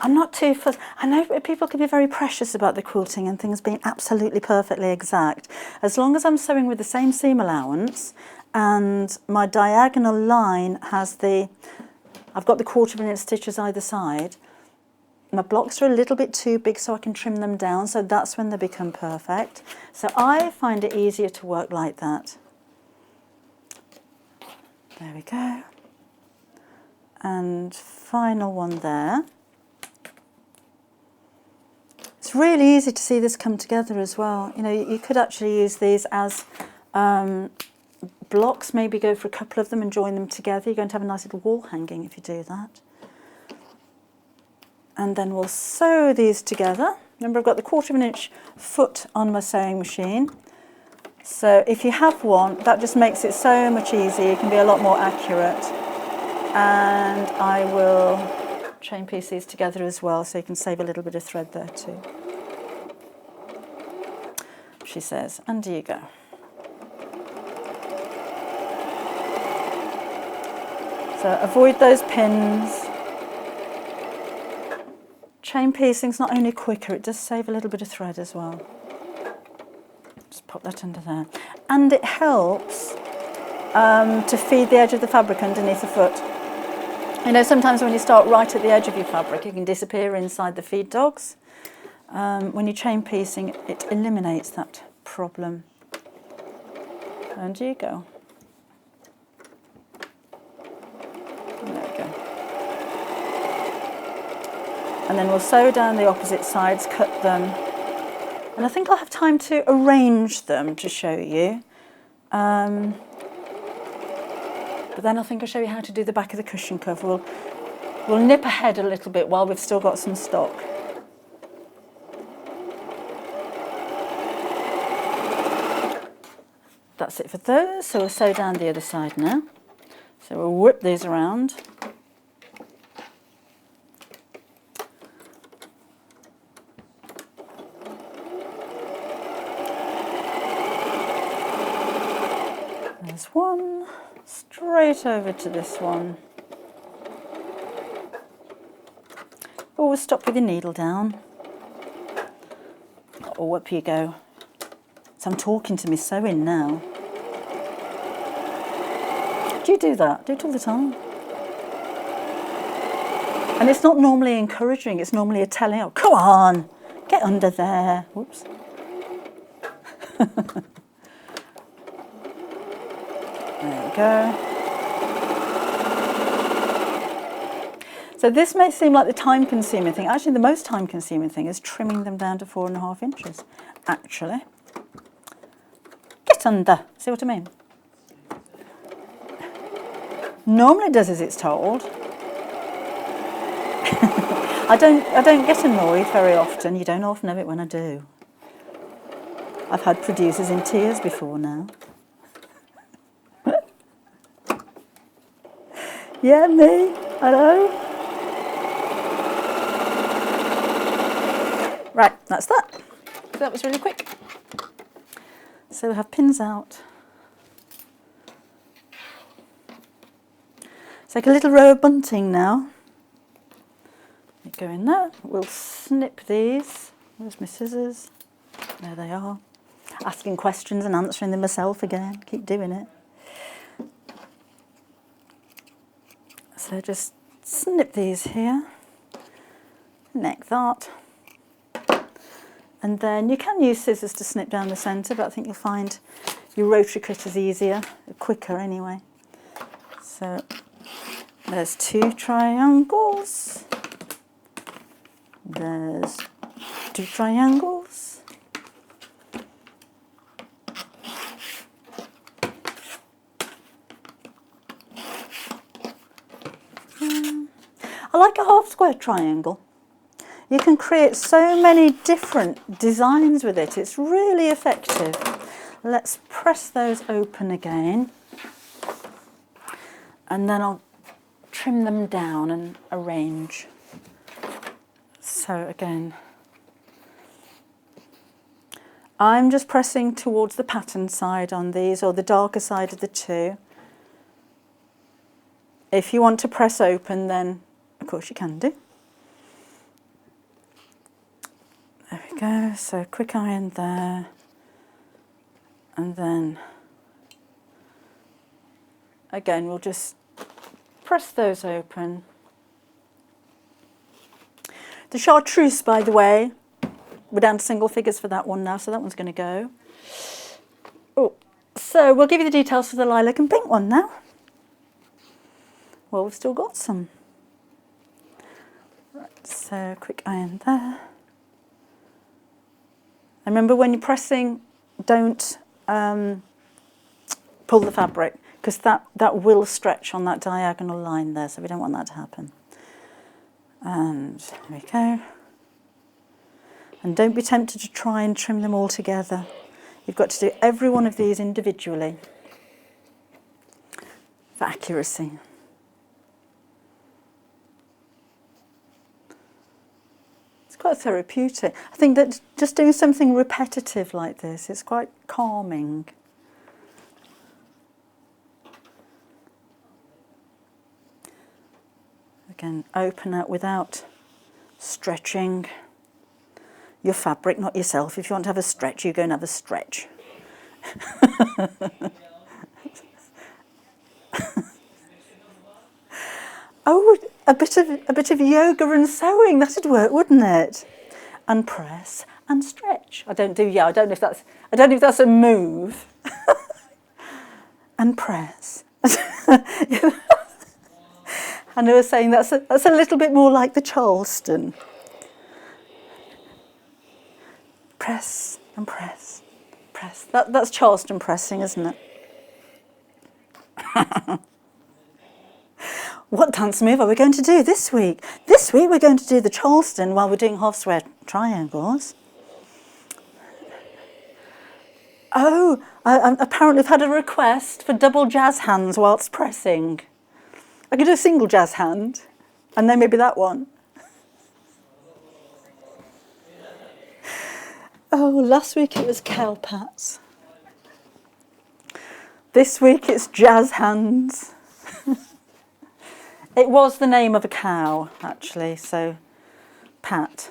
I'm not too fussed. I know people can be very precious about the quilting and things being absolutely perfectly exact. As long as I'm sewing with the same seam allowance and my diagonal line has I've got the 1/4 inch stitches either side. My blocks are a little bit too big, so I can trim them down, so that's when they become perfect. So I find it easier to work like that. There we go. And final one there. It's really easy to see this come together as well. You know, you could actually use these as blocks, maybe go for a couple of them and join them together. You're going to have a nice little wall hanging if you do that. And then we'll sew these together. Remember, I've got the 1/4 inch foot on my sewing machine. So if you have one, that just makes it so much easier. You can be a lot more accurate. And I will chain piece these together as well, so you can save a little bit of thread there too. She says, and here you go. So avoid those pins. Chain piecing's not only quicker, it does save a little bit of thread as well. Just pop that under there. And it helps to feed the edge of the fabric underneath the foot. You know, sometimes when you start right at the edge of your fabric, it can disappear inside the feed dogs. When you're chain piecing, it eliminates that problem. And here you go. There we go. And then we'll sew down the opposite sides, cut them. And I think I'll have time to arrange them to show you. But then I think I'll show you how to do the back of the cushion cover. We'll nip ahead a little bit while we've still got some stock. that's it for those. So we'll sew down the other side now. So we'll whip these around. There's one, straight over to this one. Always stop with your needle down. Oh, up you go. So I'm talking to me sewing now. Do you do that? Do it all the time. And it's not normally encouraging, it's normally a telling, oh, come on, get under there. Whoops. There we go. So this may seem like the time-consuming thing. Actually, the most time-consuming thing is trimming them down to 4.5 inches, actually. Get under, see what I mean? Normally it does as it's told. I don't get annoyed very often. You don't often have it when I do. I've had producers in tears before now. Yeah, me, I know. Right, that's that. So that was really quick. So we have pins out. Let's take a little row of bunting now. They go in there. We'll snip these. Where's my scissors? There they are. Asking questions and answering them myself again. Keep doing it. So just snip these here. Neck that. And then you can use scissors to snip down the centre, but I think you'll find your rotary cutters easier, quicker anyway. So there's 2 triangles. There's 2 triangles. I like a half square triangle. You can create so many different designs with it. It's really effective. Let's press those open again. And then I'll trim them down and arrange. So again, I'm just pressing towards the pattern side on these, or the darker side of the 2. If you want to press open, then of course you can do. There we go, so quick iron there, and then again we'll just press those open. The chartreuse, by the way, we're down to single figures for that one now, so that one's going to go. Oh, so we'll give you the details for the lilac and pink one now. Well, we've still got some. Right, so quick iron there. Remember, when you're pressing, don't pull the fabric, because that will stretch on that diagonal line there, so we don't want that to happen. And there we go. And don't be tempted to try and trim them all together. You've got to do every one of these individually for accuracy. Quite therapeutic. I think that just doing something repetitive like this is quite calming. Again, open out without stretching your fabric, not yourself. If you want to have a stretch, you go and have a stretch. Oh, a bit of yoga and sewing, that'd work, wouldn't it? And press and stretch. I don't know if that's a move. And press. And I was saying that's a little bit more like the Charleston. Press and press, press. That's Charleston pressing, isn't it? What dance move are we going to do this week? This week we're going to do the Charleston while we're doing half square triangles. Oh, I apparently I've had a request for double jazz hands whilst pressing. I could do a single jazz hand, and then maybe that one. Oh, last week it was cow pats. This week it's jazz hands. It was the name of a cow, actually, so Pat.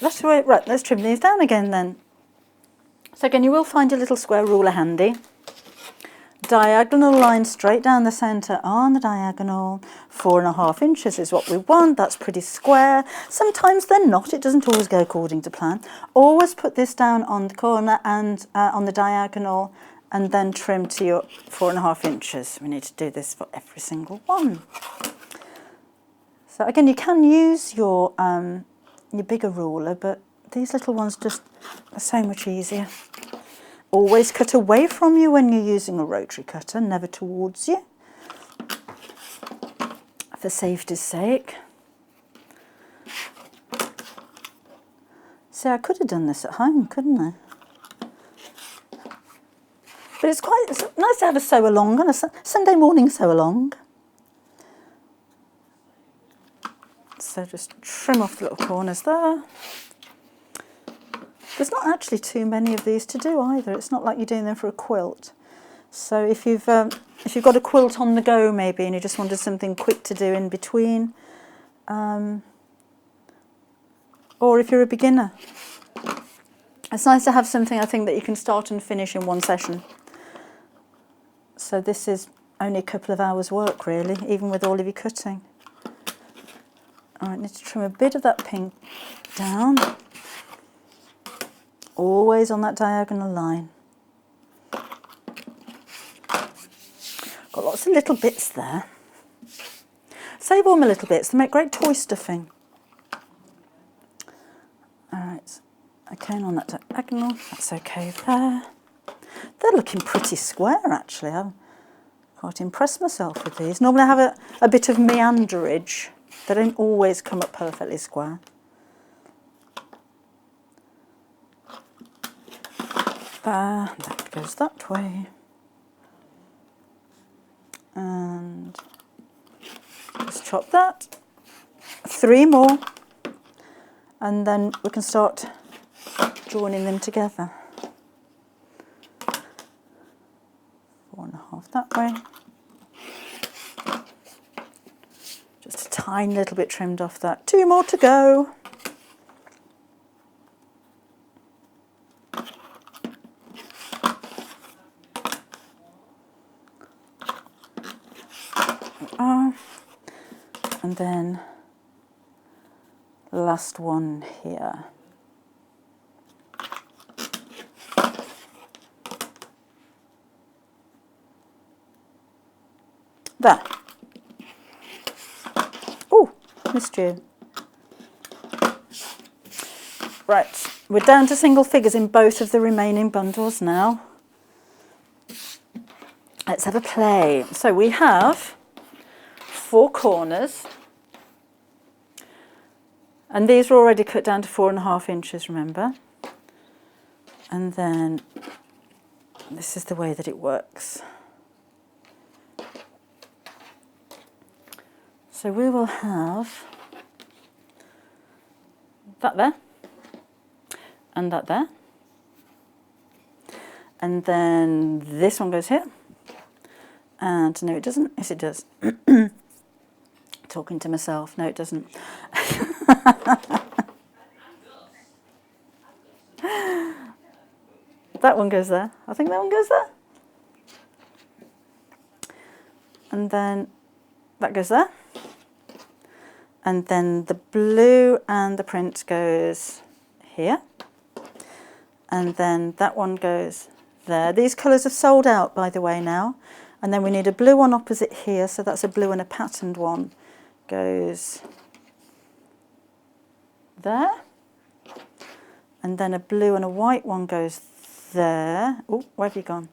Let's trim these down again then. So again, you will find a little square ruler handy. Diagonal line straight down the centre on the diagonal. 4.5 inches is what we want. That's pretty square. Sometimes they're not. It doesn't always go according to plan. Always put this down on the corner and on the diagonal, and then trim to your 4.5 inches. We need to do this for every single one. So again, you can use your bigger ruler, but these little ones just are so much easier. Always cut away from you when you're using a rotary cutter, never towards you, for safety's sake. See, I could have done this at home, couldn't I? But it's nice to have a sew along on a Sunday morning sew along. So just trim off the little corners there. There's not actually too many of these to do either. It's not like you're doing them for a quilt. So if you've got a quilt on the go maybe and you just wanted something quick to do in between, or if you're a beginner, it's nice to have something I think that you can start and finish in one session. So this is only a couple of hours work really, even with all of your cutting. All right, need to trim a bit of that pink down. Always on that diagonal line. Got lots of little bits there. Save all my little bits, they make great toy stuffing. Alright, okay, and on that diagonal, that's okay there. They're looking pretty square actually. I'm quite impressed myself with these. Normally I have a bit of meanderage. They don't always come up perfectly square. That goes that way. And just chop that. 3 more. And then we can start joining them together. 4.5 that way. Just a tiny little bit trimmed off that. 2 more to go. And then last one here. There. Oh, missed you. Right, we're down to single figures in both of the remaining bundles now. Let's have a play. So we have 4 corners, and these are already cut down to 4.5 inches, remember? And then this is the way that it works. So we will have that there, and that there, and then this one goes here, and no it doesn't, yes it does. Talking to myself, no it doesn't. That one goes there, I think that one goes there. And then that goes there. And then the blue and the print goes here. And then that one goes there. These colours are sold out, by the way, now. And then we need a blue one opposite here, so that's a blue and a patterned one. Goes there. And then a blue and a white one goes there. Oh, where have you gone?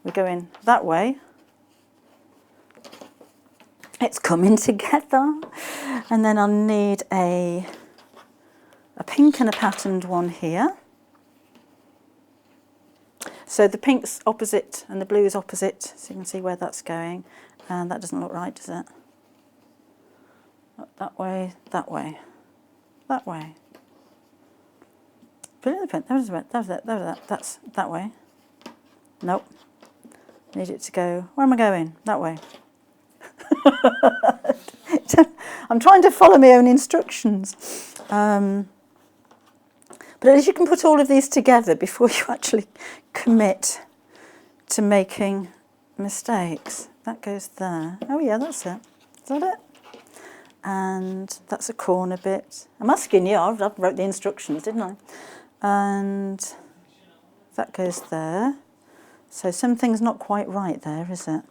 We're going that way. It's coming together. And then I'll need a a pink and a patterned one here. So the pink's opposite and the blue is opposite, so you can see where that's going. And that doesn't look right, does it? That way, that way, that way. Put it in the pen. That was it. That's that way. Nope. Need it to go. Where am I going? That way. I'm trying to follow my own instructions. But at least you can put all of these together before you actually commit to making mistakes. That goes there. Oh yeah, that's it. Is that it? And that's a corner bit. I'm asking you, I wrote the instructions, didn't I? And that goes there. So something's not quite right there, is it?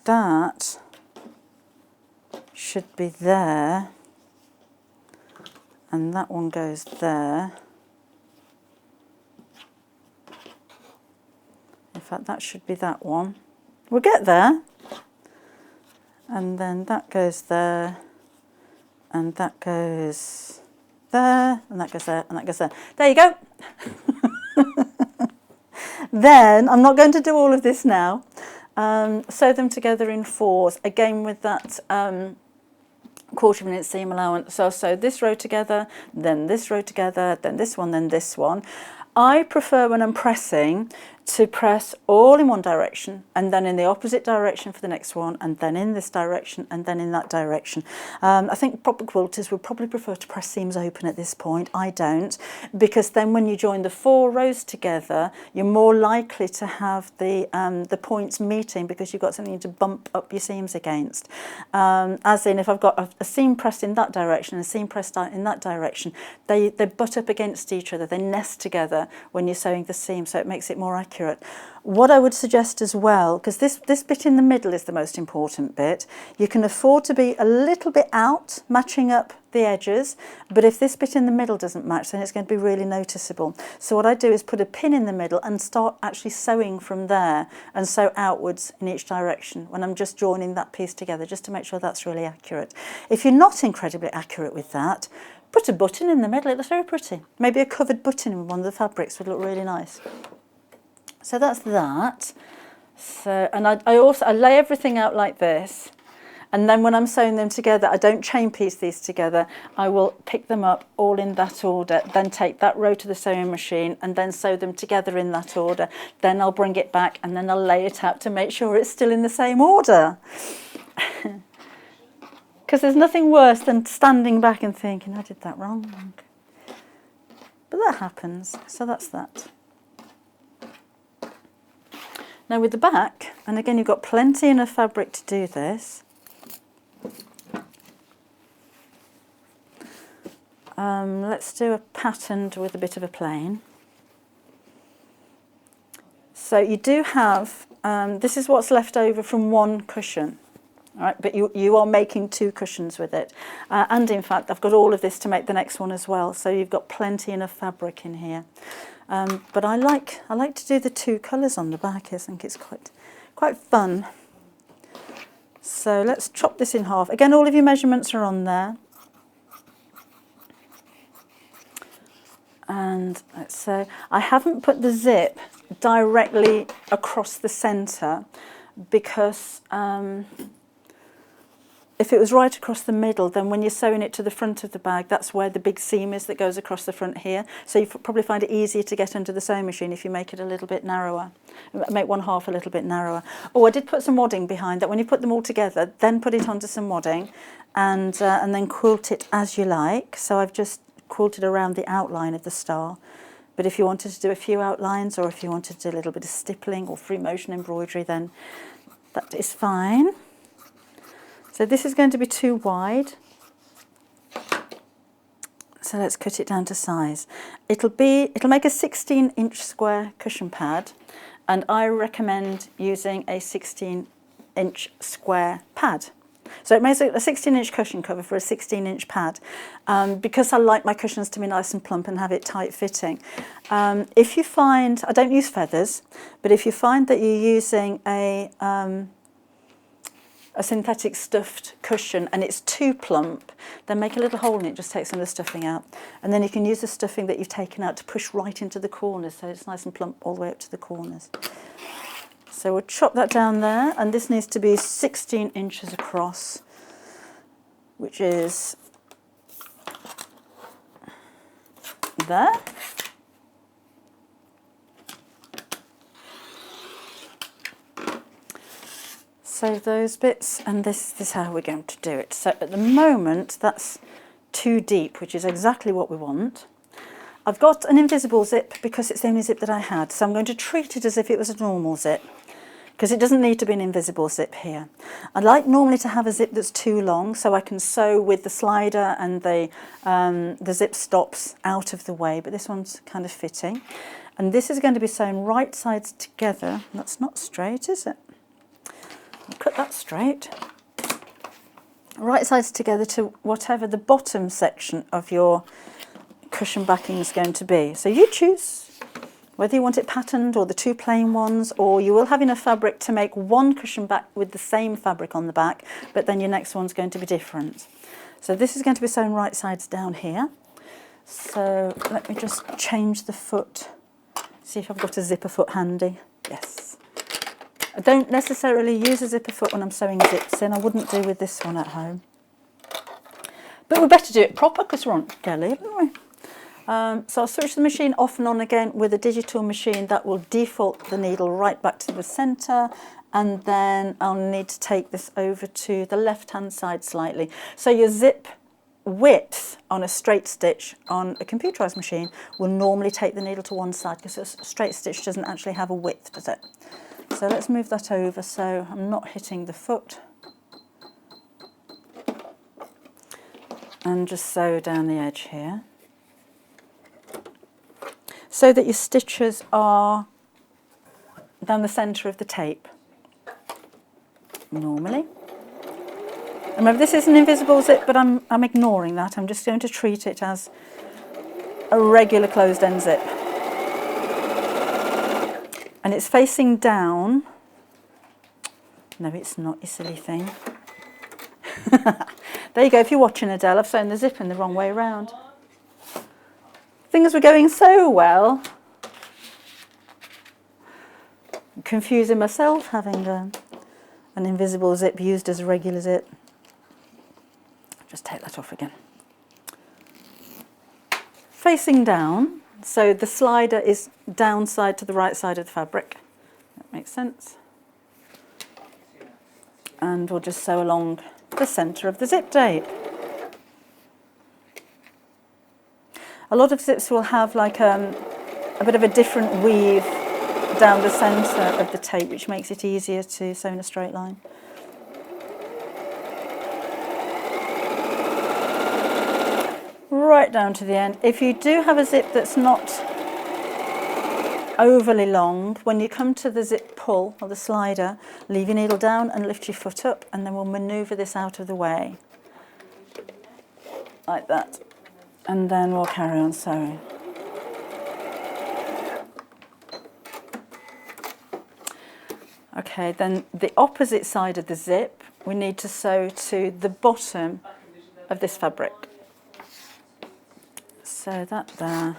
That should be there, and that one goes there. In fact, that should be that one. We'll get there. And then that goes there, and that goes there, and that goes there, and that goes there. There you go. Then, I'm not going to do all of this now. Sew them together in fours, again with that quarter of an inch seam allowance. So I'll sew this row together, then this row together, then this one, then this one. I prefer when I'm pressing to press all in one direction and then in the opposite direction for the next one, and then in this direction and then in that direction. I think proper quilters would probably prefer to press seams open at this point. I don't, because then when you join the 4 rows together, you're more likely to have the points meeting because you've got something to bump up your seams against. As in, if I've got a seam pressed in that direction and a seam pressed in that direction, they butt up against each other, they nest together when you're sewing the seam, so it makes it more accurate. What I would suggest as well, because this bit in the middle is the most important bit, you can afford to be a little bit out, matching up the edges, but if this bit in the middle doesn't match, then it's going to be really noticeable. So what I do is put a pin in the middle and start actually sewing from there and sew outwards in each direction when I'm just joining that piece together, just to make sure that's really accurate. If you're not incredibly accurate with that, put a button in the middle, it looks very pretty. Maybe a covered button in one of the fabrics would look really nice. So that's that. So, and I lay everything out like this, and then when I'm sewing them together, I don't chain piece these together. I will pick them up all in that order, then take that row to the sewing machine and then sew them together in that order. Then I'll bring it back and then I'll lay it out to make sure it's still in the same order. Because there's nothing worse than standing back and thinking, I did that wrong. But that happens, so that's that. Now with the back, and again you've got plenty enough fabric to do this. Let's do a patterned with a bit of a plain. So you do have, this is what's left over from one cushion. All right, but you are making 2 cushions with it. And in fact, I've got all of this to make the next one as well. So you've got plenty enough fabric in here. But I like to do the 2 colours on the back. I think it's quite fun. So let's chop this in half. Again, all of your measurements are on there. And let's say I haven't put the zip directly across the centre because if it was right across the middle, then when you're sewing it to the front of the bag, that's where the big seam is that goes across the front here. So you probably find it easier to get under the sewing machine if you make it a little bit narrower. Make one half a little bit narrower. Oh, I did put some wadding behind that. When you put them all together, then put it onto some wadding and then quilt it as you like. So I've just quilted around the outline of the star. But if you wanted to do a few outlines, or if you wanted to do a little bit of stippling or free motion embroidery, then that is fine. So this is going to be too wide. So let's cut it down to size. It'll make a 16-inch square cushion pad, and I recommend using a 16-inch square pad. So it makes a 16-inch cushion cover for a 16-inch pad because I like my cushions to be nice and plump and have it tight fitting. If you find, I don't use feathers, but if you find that you're using a a synthetic stuffed cushion and it's too plump, then make a little hole in it, just take some of the stuffing out. And then you can use the stuffing that you've taken out to push right into the corners, so it's nice and plump all the way up to the corners. So we'll chop that down there, and this needs to be 16 inches across, which is there. Save those bits, and this is how we're going to do it. So at the moment that's too deep, which is exactly what we want. I've got an invisible zip because it's the only zip that I had, so I'm going to treat it as if it was a normal zip, because it doesn't need to be an invisible zip here. I like normally to have a zip that's too long so I can sew with the slider and the zip stops out of the way, but this one's kind of fitting. And this is going to be sewn right sides together. That's not straight, is it? I'll cut that straight. Right sides together to whatever the bottom section of your cushion backing is going to be. So you choose whether you want it patterned or the two plain ones, or you will have enough fabric to make one cushion back with the same fabric on the back, but then your next one's going to be different. So this is going to be sewn right sides down here. So let me just change the foot, see if I've got a zipper foot handy. Yes. I don't necessarily use a zipper foot when I'm sewing zips in. I wouldn't do with this one at home. But we better do it proper because we're on telly, haven't we? So I'll switch the machine off and on again with a digital machine that will default the needle right back to the centre, and then I'll need to take this over to the left-hand side slightly. So your zip width on a straight stitch on a computerised machine will normally take the needle to one side, because a straight stitch doesn't actually have a width, does it? So let's move that over so I'm not hitting the foot. And just sew down the edge here, so that your stitches are down the centre of the tape, normally. Remember, this is an invisible zip, but I'm ignoring that. I'm just going to treat it as a regular closed end zip. And it's facing down. No, it's not, you silly thing. There you go, if you're watching, Adele, I've sewn the zip in the wrong way around. Things were going so well. I'm confusing myself, having an invisible zip used as a regular zip. Just take that off again. Facing down. So the slider is downside to the right side of the fabric. That makes sense. And we'll just sew along the centre of the zip tape. A lot of zips will have like a bit of a different weave down the centre of the tape, which makes it easier to sew in a straight line. Right down to the end. If you do have a zip that's not overly long, when you come to the zip pull or the slider, leave your needle down and lift your foot up, and then we'll manoeuvre this out of the way like that, and then we'll carry on sewing. Okay, then the opposite side of the zip we need to sew to the bottom of this fabric. So that there,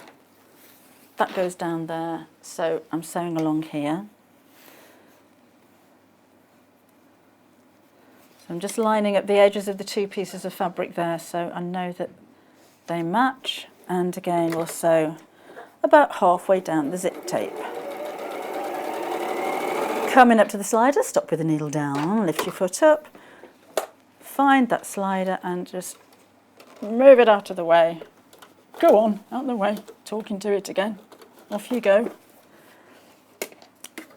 that goes down there, so I'm sewing along here. So I'm just lining up the edges of the two pieces of fabric there, so I know that they match, and again we'll sew about halfway down the zip tape. Coming up to the slider, stop with the needle down, lift your foot up, find that slider and just move it out of the way. Go on, out of the way, talking to it again. Off you go.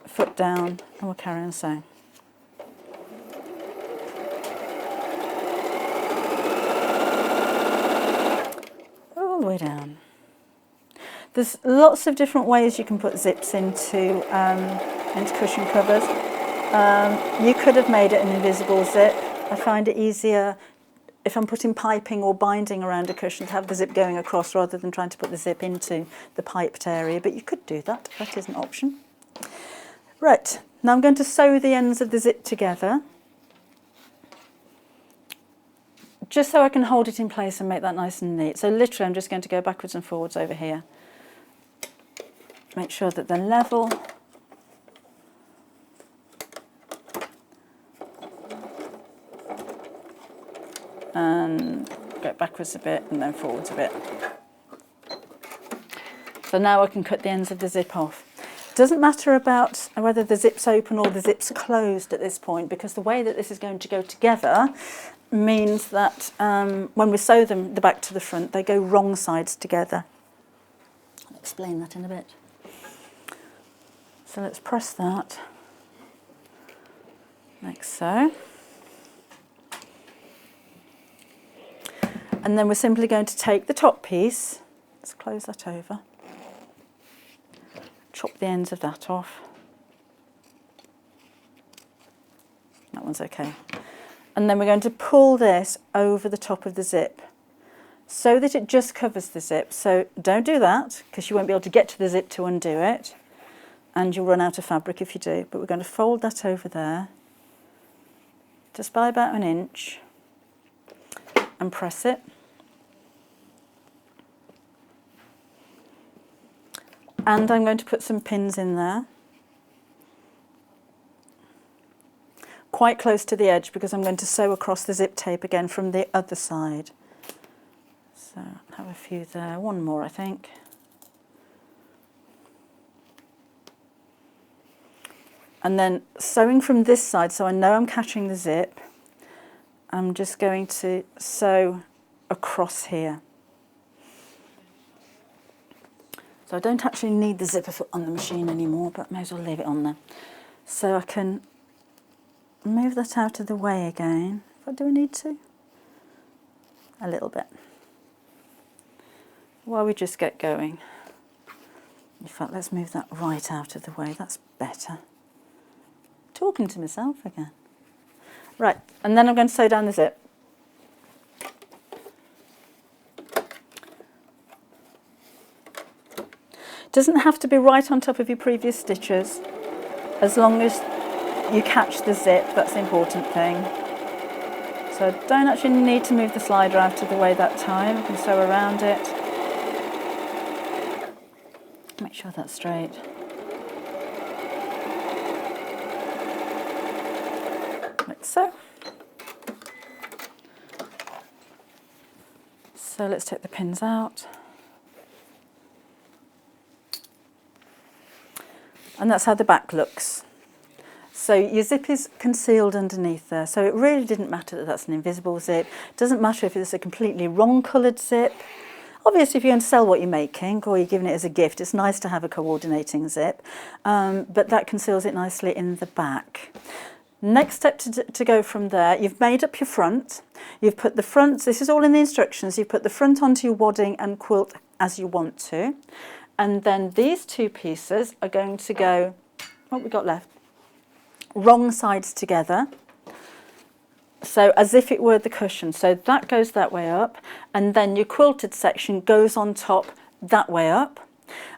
Foot down, and we'll carry on sewing. All the way down. There's lots of different ways you can put zips into cushion covers. You could have made it an invisible zip. I find it easier if I'm putting piping or binding around a cushion to have the zip going across rather than trying to put the zip into the piped area, but you could do that. That is an option. Right, now I'm going to sew the ends of the zip together. just so I can hold it in place and make that nice and neat. So literally I'm just going to go backwards and forwards over here. Make sure that they're level. And go backwards a bit and then forwards a bit. So now I can cut the ends of the zip off. Doesn't matter about whether the zip's open or the zip's closed at this point, because the way that this is going to go together means that when we sew them the back to the front, they go wrong sides together. I'll explain that in a bit. So let's press that like so. And then we're simply going to take the top piece, let's close that over, chop the ends of that off. That one's okay. And then we're going to pull this over the top of the zip so that it just covers the zip. So don't do that, because you won't be able to get to the zip to undo it, and you'll run out of fabric if you do. But we're going to fold that over there, just by about an inch, and press it. And I'm going to put some pins in there, quite close to the edge, because I'm going to sew across the zip tape again from the other side. So I'll have a few there, one more I think. And then sewing from this side, so I know I'm catching the zip, I'm just going to sew across here. So I don't actually need the zipper foot on the machine anymore, but may as well leave it on there. So I can move that out of the way again. Do I need to? A little bit. While we just get going. In fact, let's move that right out of the way. That's better. Talking to myself again. Right, and then I'm going to sew down the zip. Doesn't have to be right on top of your previous stitches, as long as you catch the zip, that's the important thing. So I don't actually need to move the slider out of the way that time, I can sew around it. Make sure that's straight. Like so. So let's take the pins out. And that's how the back looks. So your zip is concealed underneath there, so it really didn't matter that that's an invisible zip. It doesn't matter if it's a completely wrong coloured zip. Obviously, if you're going to sell what you're making or you're giving it as a gift, it's nice to have a coordinating zip, but that conceals it nicely in the back. Next step to go from there, you've made up your front. You've put the front, this is all in the instructions, you've put the front onto your wadding and quilt as you want to. And then these two pieces are going to go, what have we got left? Wrong sides together. So as if it were the cushion. So that goes that way up, and then your quilted section goes on top that way up.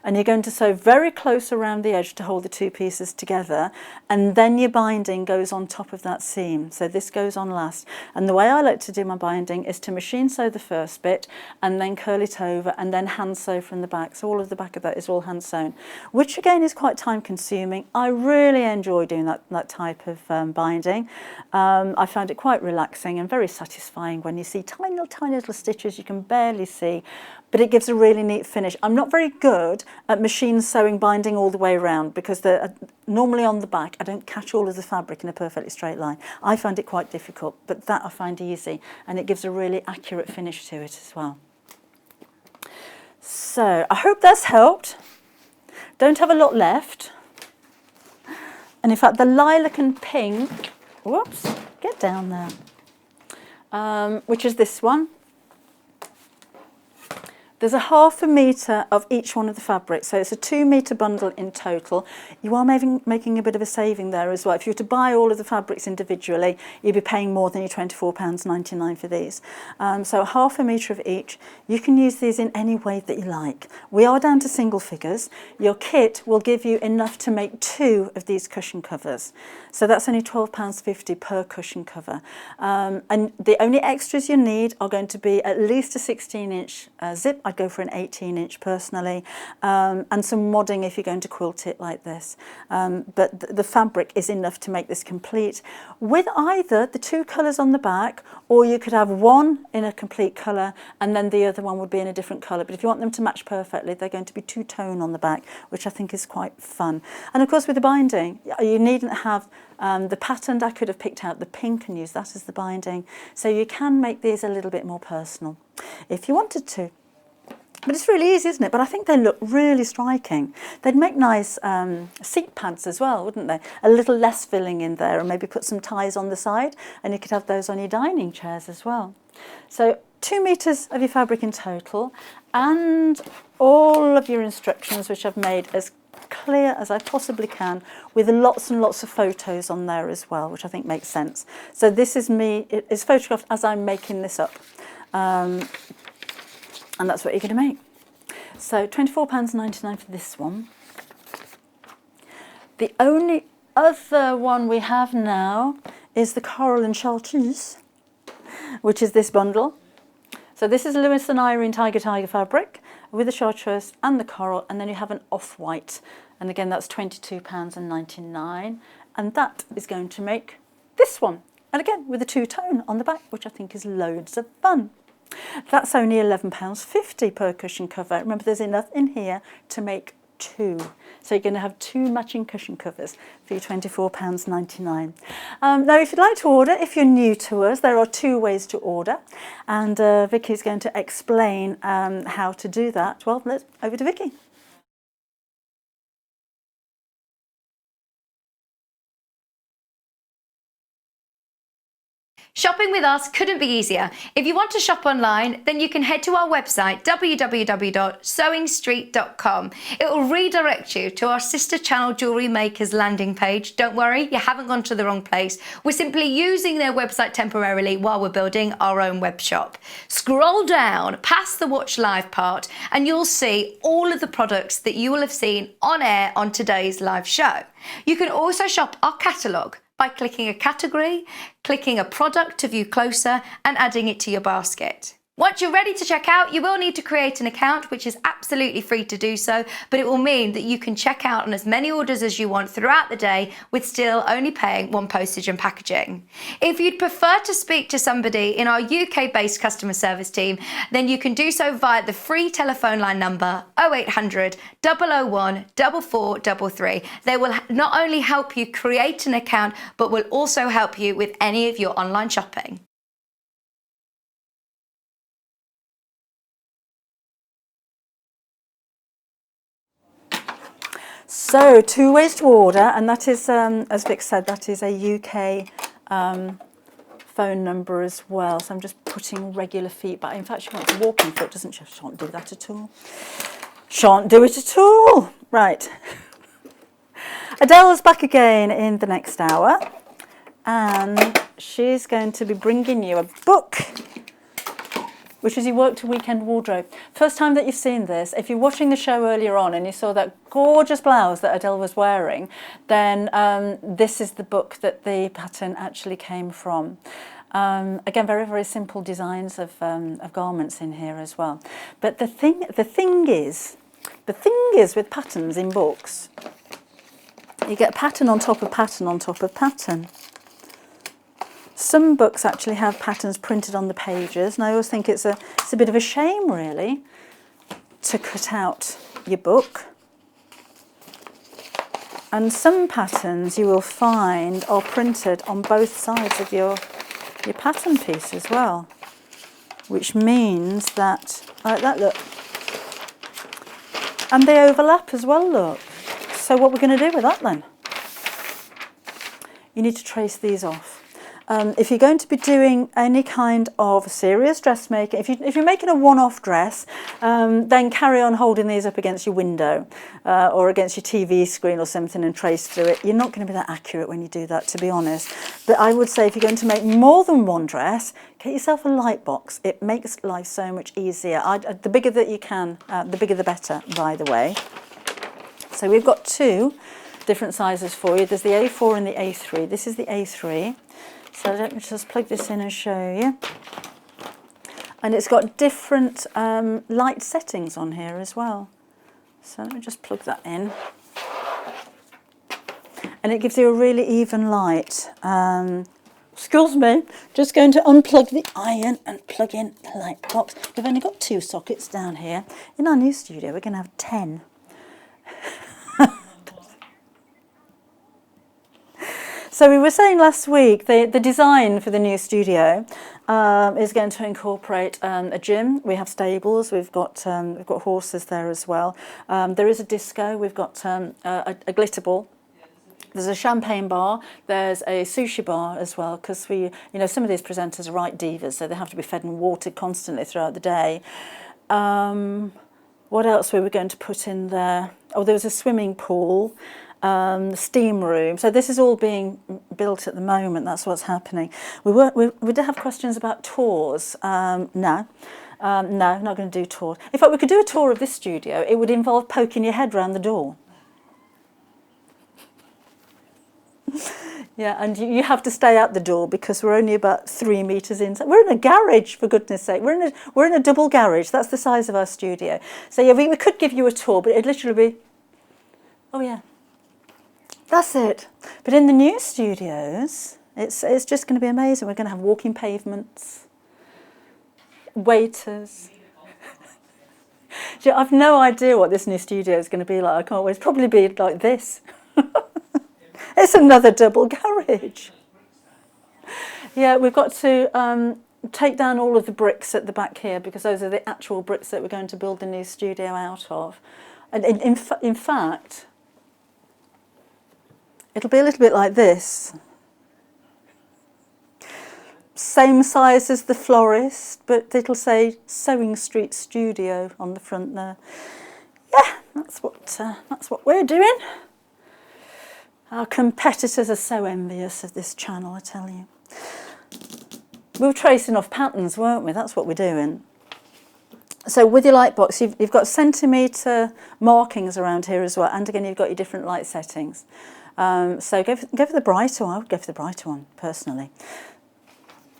And you're going to sew very close around the edge to hold the two pieces together, and then your binding goes on top of that seam. So this goes on last. And the way I like to do my binding is to machine sew the first bit and then curl it over and then hand sew from the back. So all of the back of that is all hand sewn, which again is quite time consuming. I really enjoy doing that type of binding. I found it quite relaxing and very satisfying when you see tiny little stitches you can barely see, but it gives a really neat finish. I'm not very good at machine sewing binding all the way around, because normally on the back I don't catch all of the fabric in a perfectly straight line. I find it quite difficult, but that I find easy, and it gives a really accurate finish to it as well. So I hope that's helped. Don't have a lot left. And in fact the lilac and pink, whoops, get down there, which is this one. There's a ½ metre of each one of the fabrics, so it's a 2 metre bundle in total. You are making a bit of a saving there as well. If you were to buy all of the fabrics individually, you'd be paying more than your £24.99 for these. So ½ metre of each. You can use these in any way that you like. We are down to single figures. Your kit will give you enough to make 2 of these cushion covers. So that's only £12.50 per cushion cover. And the only extras you need are going to be at least a 16-inch zip. I'd go for an 18-inch personally, and some wadding if you're going to quilt it like this. But the fabric is enough to make this complete with either the 2 colours on the back, or you could have one in a complete colour and then the other one would be in a different colour. But if you want them to match perfectly, they're going to be 2-tone on the back, which I think is quite fun. And of course with the binding, you needn't have the pattern. I could have picked out the pink and used that as the binding. So you can make these a little bit more personal if you wanted to. But it's really easy, isn't it? But I think they look really striking. They'd make nice seat pads as well, wouldn't they? A little less filling in there, and maybe put some ties on the side, and you could have those on your dining chairs as well. So 2 metres of your fabric in total, and all of your instructions, which I've made as clear as I possibly can, with lots and lots of photos on there as well, which I think makes sense. So this is me, it's photographed as I'm making this up. And that's what you're going to make. So £24.99 for this one. The only other one we have now is the coral and chartreuse, which is this bundle. So this is Lewis and Irene Tiger fabric with the chartreuse and the coral, and then you have an off-white. And again, that's £22.99. And that is going to make this one. And again, with a 2-tone on the back, which I think is loads of fun. That's only £11.50 per cushion cover. Remember, there's enough in here to make 2. So you're going to have 2 matching cushion covers for your £24.99. Now, if you'd like to order, if you're new to us, there are 2 ways to order. And Vicky's going to explain how to do that. Well, let's over to Vicky. Shopping with us couldn't be easier. If you want to shop online, then you can head to our website, www.sewingstreet.com. It will redirect you to our sister channel Jewellery Makers landing page. Don't worry, you haven't gone to the wrong place. We're simply using their website temporarily while we're building our own web shop. Scroll down past the Watch Live part and you'll see all of the products that you will have seen on air on today's live show. You can also shop our catalogue by clicking a category, clicking a product to view closer, and adding it to your basket. Once you're ready to check out, you will need to create an account, which is absolutely free to do so, but it will mean that you can check out on as many orders as you want throughout the day with still only paying 1 postage and packaging. If you'd prefer to speak to somebody in our UK-based customer service team, then you can do so via the free telephone line number 0800 001 4433. They will not only help you create an account, but will also help you with any of your online shopping. So 2 ways to order, and that is, as Vic said, that is a UK phone number as well. So I'm just putting regular feet back. In fact, she wants a walking foot, doesn't she? Shan't do that at all. Shan't do it at all. Right. Adele's back again in the next hour, and she's going to be bringing you a book, which is your Work to Weekend wardrobe. First time that you've seen this, if you're watching the show earlier on and you saw that gorgeous blouse that Adele was wearing, then this is the book that the pattern actually came from. Again, very, very simple designs of garments in here as well. But the thing is with patterns in books, you get pattern on top of pattern on top of pattern. Some books actually have patterns printed on the pages, and I always think it's a bit of a shame, really, to cut out your book. And some patterns you will find are printed on both sides of your pattern piece as well, which means that, like that, look, and they overlap as well, look. So what we're going to do with that then? You need to trace these off. if you're going to be doing any kind of serious dressmaking, if you're making a one-off dress, then carry on holding these up against your window or against your TV screen or something and trace through it. You're not going to be that accurate when you do that, to be honest. But I would say if you're going to make more than one dress, get yourself a light box. It makes life so much easier. The bigger that you can, the bigger the better, by the way. So we've got two different sizes for you. There's the A4 and the A3. This is the A3. So let me just plug this in and show you. And it's got different light settings on here as well. So let me just plug that in. And it gives you a really even light. Excuse me, just going to unplug the iron and plug in the light box. We've only got 2 sockets down here. In our new studio, we're going to have 10. So we were saying last week, the design for the new studio is going to incorporate a gym. We have stables. We've got horses there as well. There is a disco. We've got a glitter ball. There's a champagne bar. There's a sushi bar as well, because some of these presenters are right divas, so they have to be fed and watered constantly throughout the day. What else were we going to put in there? Oh, there was a swimming pool. Steam room. So this is all being built at the moment. That's what's happening. We did have questions about tours. No, not going to do tours. In fact, we could do a tour of this studio. It would involve poking your head round the door. Yeah, and you have to stay at the door because we're only about 3 metres in. We're in a garage, for goodness sake. We're in a double garage. That's the size of our studio. So yeah, we could give you a tour, but it'd literally be, oh yeah. That's it. But in the new studios, it's just going to be amazing. We're going to have walking pavements, waiters. I've no idea what this new studio is going to be like. I can't wait. It's probably be like this. It's another double garage. Yeah, we've got to take down all of the bricks at the back here because those are the actual bricks that we're going to build the new studio out of. And in fact, it'll be a little bit like this. Same size as the florist, but it'll say Sewing Street Studio on the front there. Yeah, that's what we're doing. Our competitors are so envious of this channel, I tell you. We were tracing off patterns, weren't we? That's what we're doing. So with your light box, you've got centimetre markings around here as well, and again you've got your different light settings. So go for the brighter one. I would go for the brighter one, personally.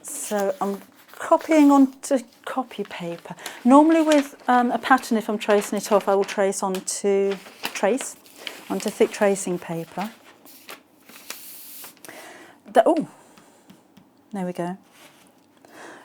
So I'm copying onto copy paper. Normally with a pattern, if I'm tracing it off, I will trace onto thick tracing paper. Oh, there we go.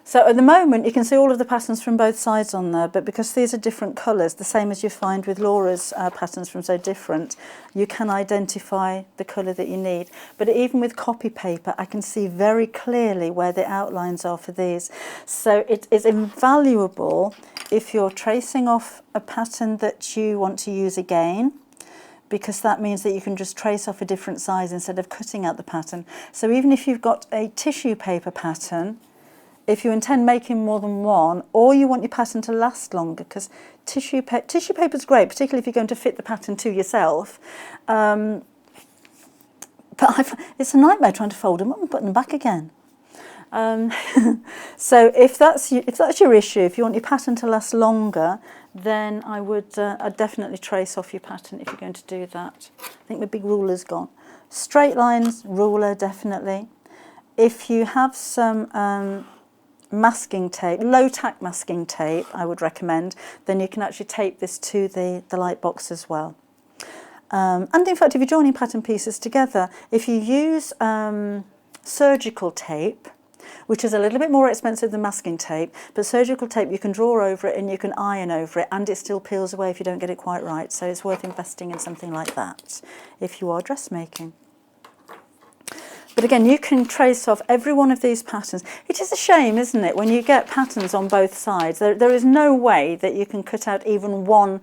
So at the moment you can see all of the patterns from both sides on there, but because these are different colours, the same as you find with Laura's patterns from So Different, you can identify the colour that you need. But even with copy paper, I can see very clearly where the outlines are for these. So it is invaluable if you're tracing off a pattern that you want to use again, because that means that you can just trace off a different size instead of cutting out the pattern. So even if you've got a tissue paper pattern, if you intend making more than one, or you want your pattern to last longer, because tissue paper is great, particularly if you're going to fit the pattern to yourself. But it's a nightmare trying to fold them up and put them back again. So if that's your issue, if you want your pattern to last longer, then I'd definitely trace off your pattern if you're going to do that. I think my big ruler's gone. Straight lines, ruler, definitely. If you have some masking tape, low tack masking tape, I would recommend, then you can actually tape this to the light box as well. And in fact, if you're joining pattern pieces together, if you use surgical tape, which is a little bit more expensive than masking tape, but surgical tape you can draw over it and you can iron over it, and it still peels away if you don't get it quite right. So it's worth investing in something like that if you are dressmaking. But again, you can trace off every one of these patterns. It is a shame, isn't it, when you get patterns on both sides. There is no way that you can cut out even one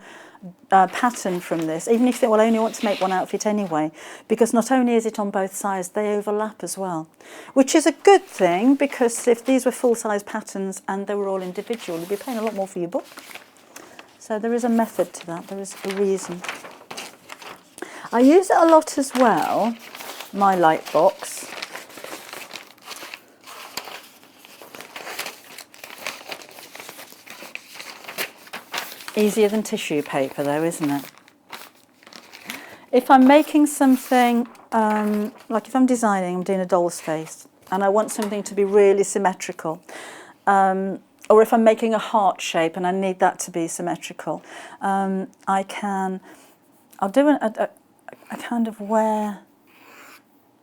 pattern from this, even if you think, well, I only want to make one outfit anyway, because not only is it on both sides, they overlap as well, which is a good thing, because if these were full-size patterns and they were all individual, you'd be paying a lot more for your book. So there is a method to that, there is a reason. I use it a lot as well, my light box. Easier than tissue paper though, isn't it? If I'm making something, like if I'm designing, I'm doing a doll's face, and I want something to be really symmetrical, or if I'm making a heart shape and I need that to be symmetrical, I'll do a kind of where,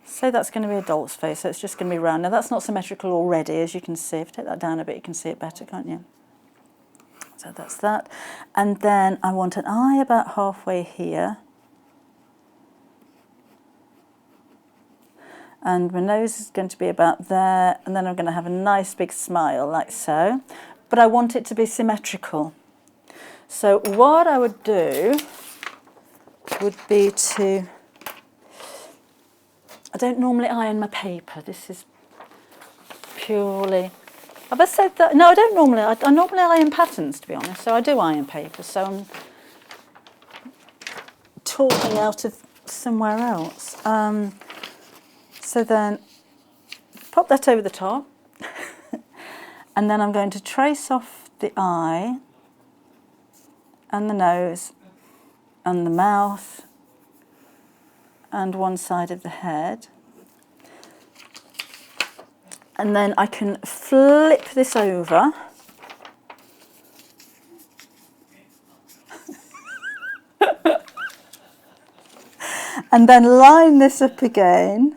say that's going to be a doll's face, so it's just going to be round. Now that's not symmetrical already, as you can see. If you take that down a bit, you can see it better, can't you? So that's that. And then I want an eye about halfway here. And my nose is going to be about there. And then I'm going to have a nice big smile like so. But I want it to be symmetrical. So what I would do would be to... I don't normally iron my paper. This is purely... Have I said that? No, I don't normally. I normally iron patterns, to be honest. So I do iron paper. So I'm talking out of somewhere else. So then pop that over the top. And then I'm going to trace off the eye and the nose and the mouth and one side of the head. And then I can flip this over. And then line this up again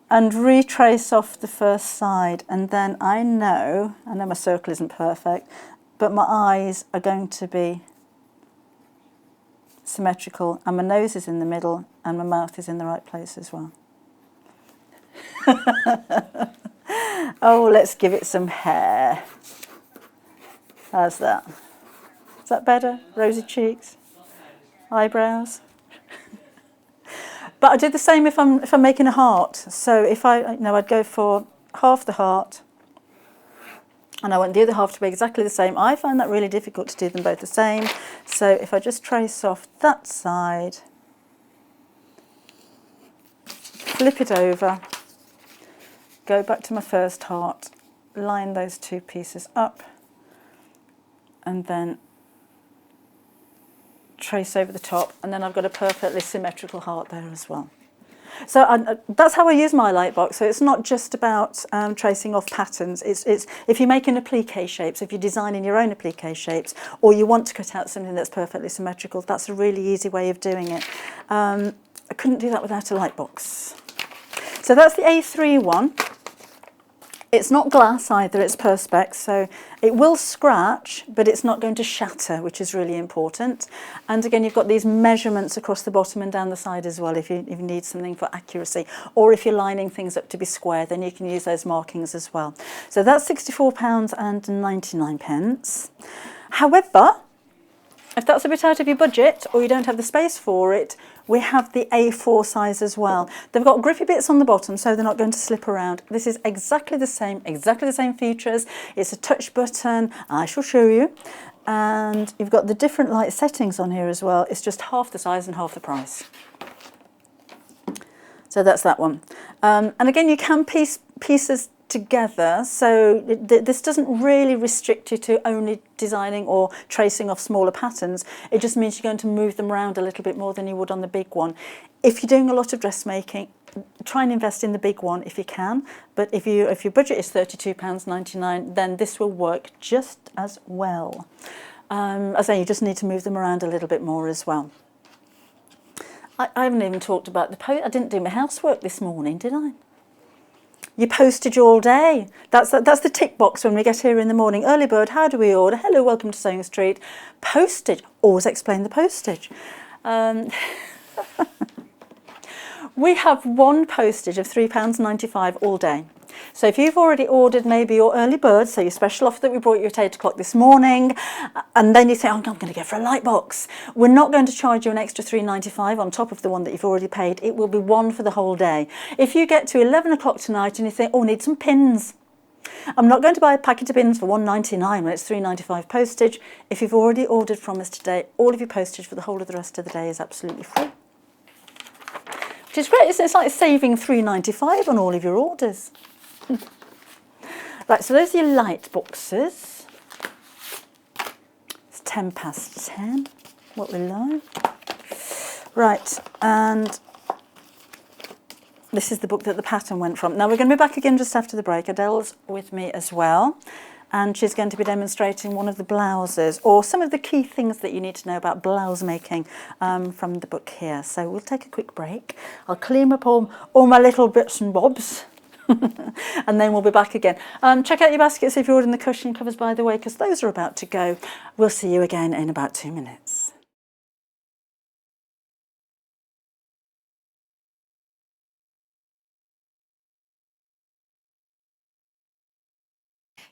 and retrace off the first side. And then I know my circle isn't perfect, but my eyes are going to be symmetrical, and my nose is in the middle and my mouth is in the right place as well. Oh, let's give it some hair. How's that? Is that better? Rosy cheeks? Eyebrows? But I do the same if I'm making a heart. So if I'd go for half the heart and I want the other half to be exactly the same. I find that really difficult to do them both the same. So if I just trace off that side, flip it over, go back to my first heart, line those two pieces up, and then trace over the top, and then I've got a perfectly symmetrical heart there as well. So that's how I use my light box. So it's not just about tracing off patterns. It's if you're making applique shapes, if you're designing your own applique shapes, or you want to cut out something that's perfectly symmetrical, that's a really easy way of doing it. I couldn't do that without a light box. So that's the A3 one. It's not glass either, it's Perspex, so it will scratch, but it's not going to shatter, which is really important. And again, you've got these measurements across the bottom and down the side as well if you need something for accuracy. Or if you're lining things up to be square, then you can use those markings as well. So that's £64.99. However, if that's a bit out of your budget or you don't have the space for it, we have the A4 size as well. They've got grippy bits on the bottom, so they're not going to slip around. This is exactly the same features. It's a touch button. I shall show you. And you've got the different light settings on here as well. It's just half the size and half the price. So that's that one. And again, you can piece pieces together, so this doesn't really restrict you to only designing or tracing off smaller patterns. It just means you're going to move them around a little bit more than you would on the big one. If you're doing a lot of dressmaking, try and invest in the big one if you can, but if your budget is £32.99, then this will work just as well. As I say, you just need to move them around a little bit more as well. I haven't even talked about the post. I didn't do my housework this morning, did I? Your postage all day. That's the tick box when we get here in the morning. Early bird, how do we order? Hello, welcome to Sewing Street. Postage, always explain the postage. We have one postage of £3.95 all day. So if you've already ordered maybe your early bird, so your special offer that we brought you at 8 o'clock this morning, and then you say, oh, I'm going to go for a light box, we're not going to charge you an extra $3.95 on top of the one that you've already paid. It will be one for the whole day. If you get to 11 o'clock tonight and you think, oh, I need some pins, I'm not going to buy a packet of pins for $1.99 when it's $3.95 postage. If you've already ordered from us today, all of your postage for the whole of the rest of the day is absolutely free. Which is great. It's like saving $3.95 on all of your orders. Right, so those are your light boxes. It's 10 past 10, what we like. Right, and this is the book that the pattern went from. Now we're going to be back again just after the break. Adelle's with me as well, and she's going to be demonstrating one of the blouses, or some of the key things that you need to know about blouse making from the book here. So we'll take a quick break. I'll clean up all my little bits and bobs. And then we'll be back again. Check out your baskets if you're ordering the cushion covers, by the way, because those are about to go. We'll see you again in about 2 minutes.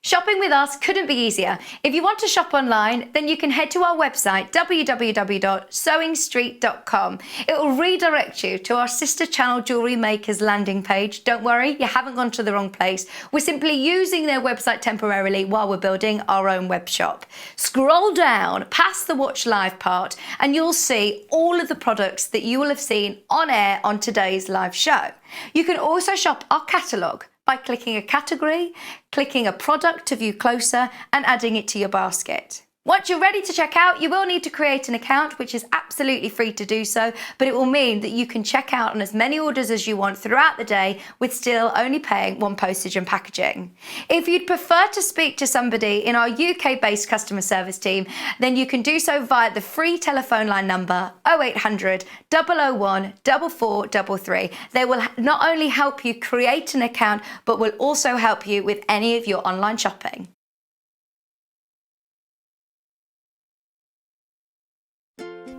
Shopping with us couldn't be easier. If you want to shop online, then you can head to our website, www.sewingstreet.com. It will redirect you to our sister channel Jewellery Makers landing page. Don't worry, you haven't gone to the wrong place. We're simply using their website temporarily while we're building our own web shop. Scroll down past the Watch Live part and you'll see all of the products that you will have seen on air on today's live show. You can also shop our catalogue by clicking a category, clicking a product to view closer, and adding it to your basket. Once you're ready to check out, you will need to create an account, which is absolutely free to do so, but it will mean that you can check out on as many orders as you want throughout the day with still only paying one postage and packaging. If you'd prefer to speak to somebody in our UK-based customer service team, then you can do so via the free telephone line number 0800 001 4433. They will not only help you create an account, but will also help you with any of your online shopping.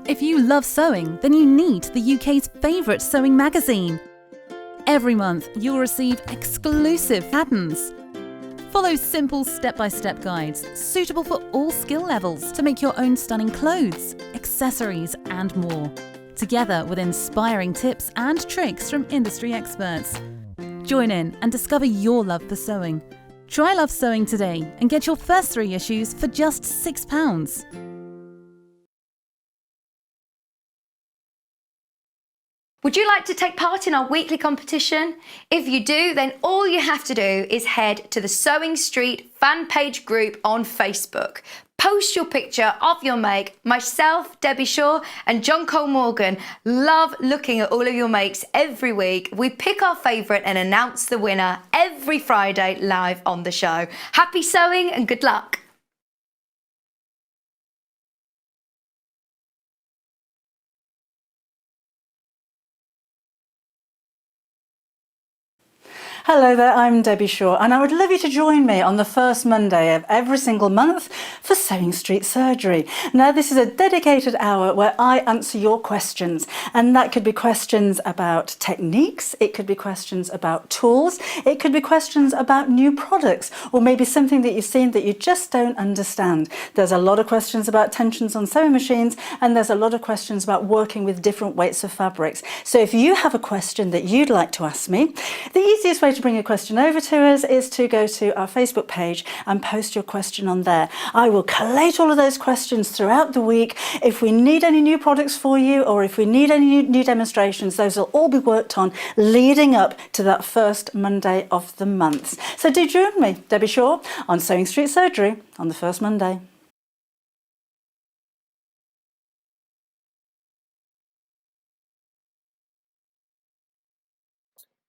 If you love sewing, then you need the UK's favourite sewing magazine. Every month, you'll receive exclusive patterns. Follow simple step-by-step guides suitable for all skill levels to make your own stunning clothes, accessories and more, together with inspiring tips and tricks from industry experts. Join in and discover your love for sewing. Try Love Sewing today and get your first 3 issues for just £6. Would you like to take part in our weekly competition? If you do, then all you have to do is head to the Sewing Street fan page group on Facebook. Post your picture of your make. Myself, Debbie Shaw and John Cole Morgan love looking at all of your makes every week. We pick our favourite and announce the winner every Friday live on the show. Happy sewing and good luck. Hello there, I'm Debbie Shaw, and I would love you to join me on the first Monday of every single month for Sewing Street Surgery. Now, this is a dedicated hour where I answer your questions, and that could be questions about techniques, it could be questions about tools, it could be questions about new products, or maybe something that you've seen that you just don't understand. There's a lot of questions about tensions on sewing machines, and there's a lot of questions about working with different weights of fabrics. So if you have a question that you'd like to ask me, the easiest way to bring a question over to us is to go to our Facebook page and post your question on there. I will collate all of those questions throughout the week. If we need any new products for you, or if we need any new demonstrations, those will all be worked on leading up to that first Monday of the month. So do join me, Debbie Shaw, on Sewing Street Surgery on the first Monday.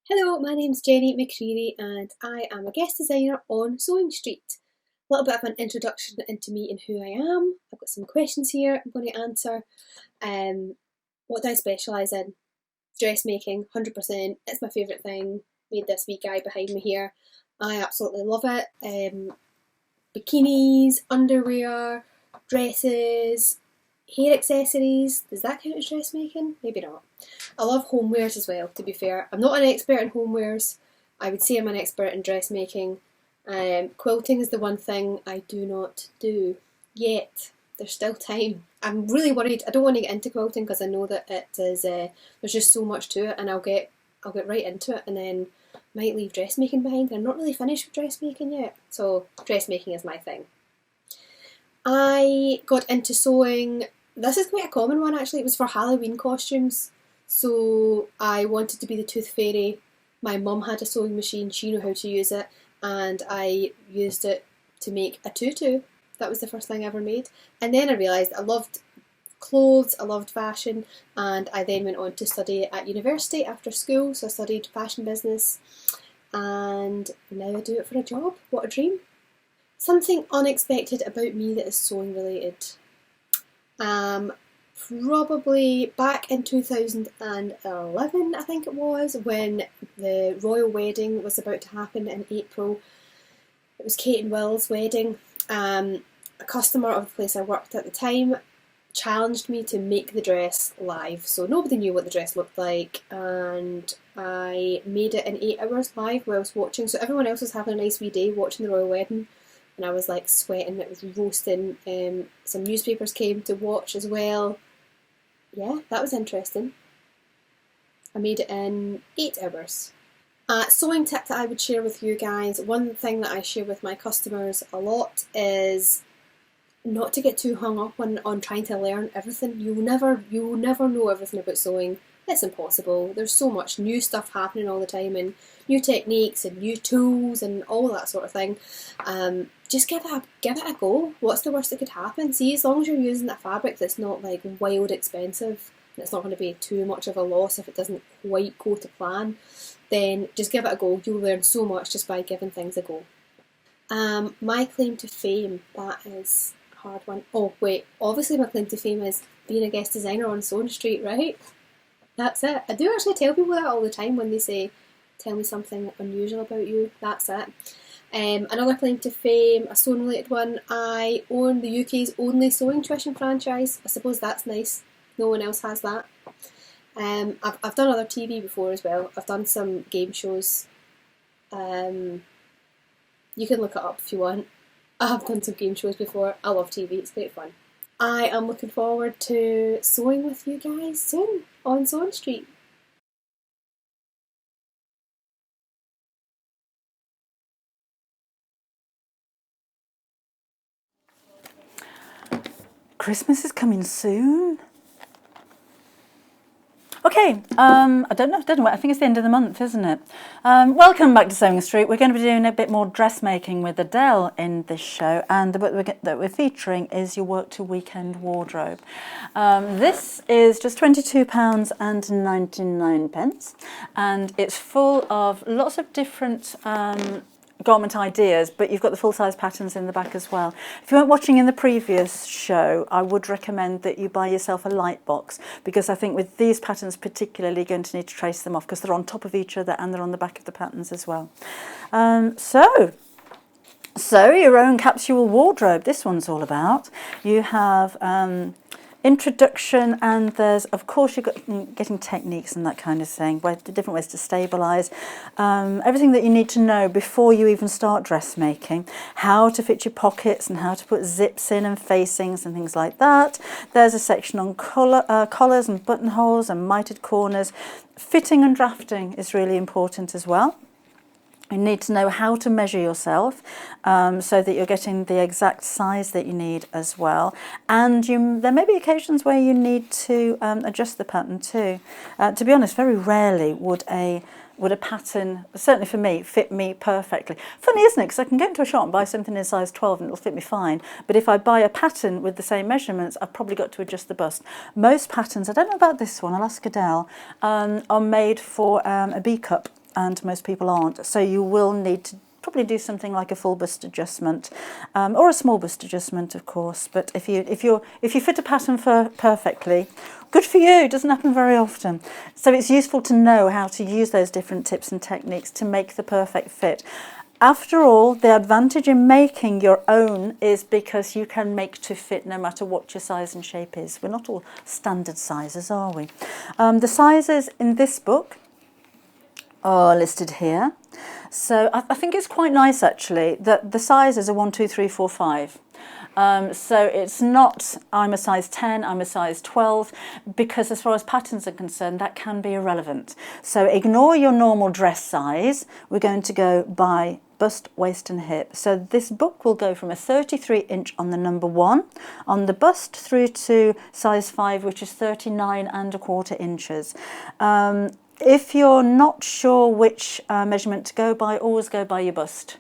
Hello, my name's Jenny McCreary and I am a guest designer on Sewing Street. A little bit of an introduction into me and who I am. I've got some questions here I'm going to answer. What do I specialise in? Dressmaking, 100%. It's my favourite thing. Made this wee guy behind me here. I absolutely love it. Bikinis, underwear, dresses, hair accessories. Does that count as dressmaking? Maybe not. I love homewares as well, to be fair. I'm not an expert in homewares, I would say I'm an expert in dressmaking. Quilting is the one thing I do not do yet. There's still time. I'm really worried. I don't want to get into quilting because I know that it is. There's just so much to it, and I'll get right into it, and then might leave dressmaking behind. I'm not really finished with dressmaking yet, so dressmaking is my thing. I got into sewing. This is quite a common one actually. It was for Halloween costumes. So I wanted to be the Tooth Fairy. My mum had a sewing machine, she knew how to use it, and I used it to make a tutu. That was the first thing I ever made. And then I realised I loved clothes, I loved fashion, and I then went on to study at university after school. So I studied fashion business, and now I do it for a job. What a dream. Something unexpected about me that is sewing related. Probably back in 2011, I think it was, when the royal wedding was about to happen in April. It was Kate and Will's wedding. A customer of the place I worked at the time challenged me to make the dress live. So nobody knew what the dress looked like, and I made it in 8 hours live whilst watching. So everyone else was having a nice wee day watching the royal wedding, and I was like sweating, it was roasting. Some newspapers came to watch as well. Yeah, that was interesting. I made it in 8 hours. Sewing tip that I would share with you guys, one thing that I share with my customers a lot is not to get too hung up on trying to learn everything. You will never know everything about sewing. It's impossible. There's so much new stuff happening all the time, and new techniques and new tools and all that sort of thing. Just give it a go. What's the worst that could happen? See, as long as you're using a fabric that's not like wild expensive, and it's not going to be too much of a loss if it doesn't quite go to plan, then just give it a go. You'll learn so much just by giving things a go. My claim to fame, that is a hard one. Oh wait, obviously my claim to fame is being a guest designer on Sewing Street, right? That's it. I do actually tell people that all the time when they say, tell me something unusual about you. That's it. Another claim to fame, a sewing related one, I own the UK's only sewing tuition franchise. I suppose that's nice. No one else has that. I've done other TV before as well. I've done some game shows. You can look it up if you want. I have done some game shows before. I love TV, it's great fun. I am looking forward to sewing with you guys soon on Sewing Street. Christmas is coming soon. Okay, I don't know, I think it's the end of the month, isn't it? Welcome back to Sewing Street. We're going to be doing a bit more dressmaking with Adelle in this show, and the book that we're featuring is Your Work to Weekend Wardrobe. This is just £22.99, and it's full of lots of different garment ideas, but you've got the full-size patterns in the back as well. If you weren't watching in the previous show, I would recommend that you buy yourself a light box, because I think with these patterns particularly, you're going to need to trace them off because they're on top of each other and they're on the back of the patterns as well. So your own capsule wardrobe, this one's all about. You have introduction, and there's, of course, you've got getting techniques and that kind of thing, different ways to stabilise, everything that you need to know before you even start dressmaking, how to fit your pockets and how to put zips in and facings and things like that. There's a section on collars and buttonholes and mitered corners. Fitting and drafting is really important as well. You need to know how to measure yourself so that you're getting the exact size that you need as well. And there may be occasions where you need to adjust the pattern too. To be honest, very rarely would a pattern, certainly for me, fit me perfectly. Funny, isn't it? Because I can go into a shop and buy something in size 12 and it'll fit me fine. But if I buy a pattern with the same measurements, I've probably got to adjust the bust. Most patterns, I don't know about this one, I'll ask Adelle, are made for a B cup, and most people aren't. So you will need to probably do something like a full bust adjustment, or a small bust adjustment, of course. But if you fit a pattern perfectly, good for you. It doesn't happen very often. So it's useful to know how to use those different tips and techniques to make the perfect fit. After all, the advantage in making your own is because you can make to fit no matter what your size and shape is. We're not all standard sizes, are we? The sizes in this book are listed here. So I think it's quite nice actually that the sizes are 1, 2, 3, 4, 5. So it's not I'm a size 10, I'm a size 12, because as far as patterns are concerned, that can be irrelevant. So ignore your normal dress size. We're going to go by bust, waist and hip. So this book will go from a 33 inch on the number 1 on the bust through to size 5, which is 39¼ inches. If you're not sure which measurement to go by, always go by your bust,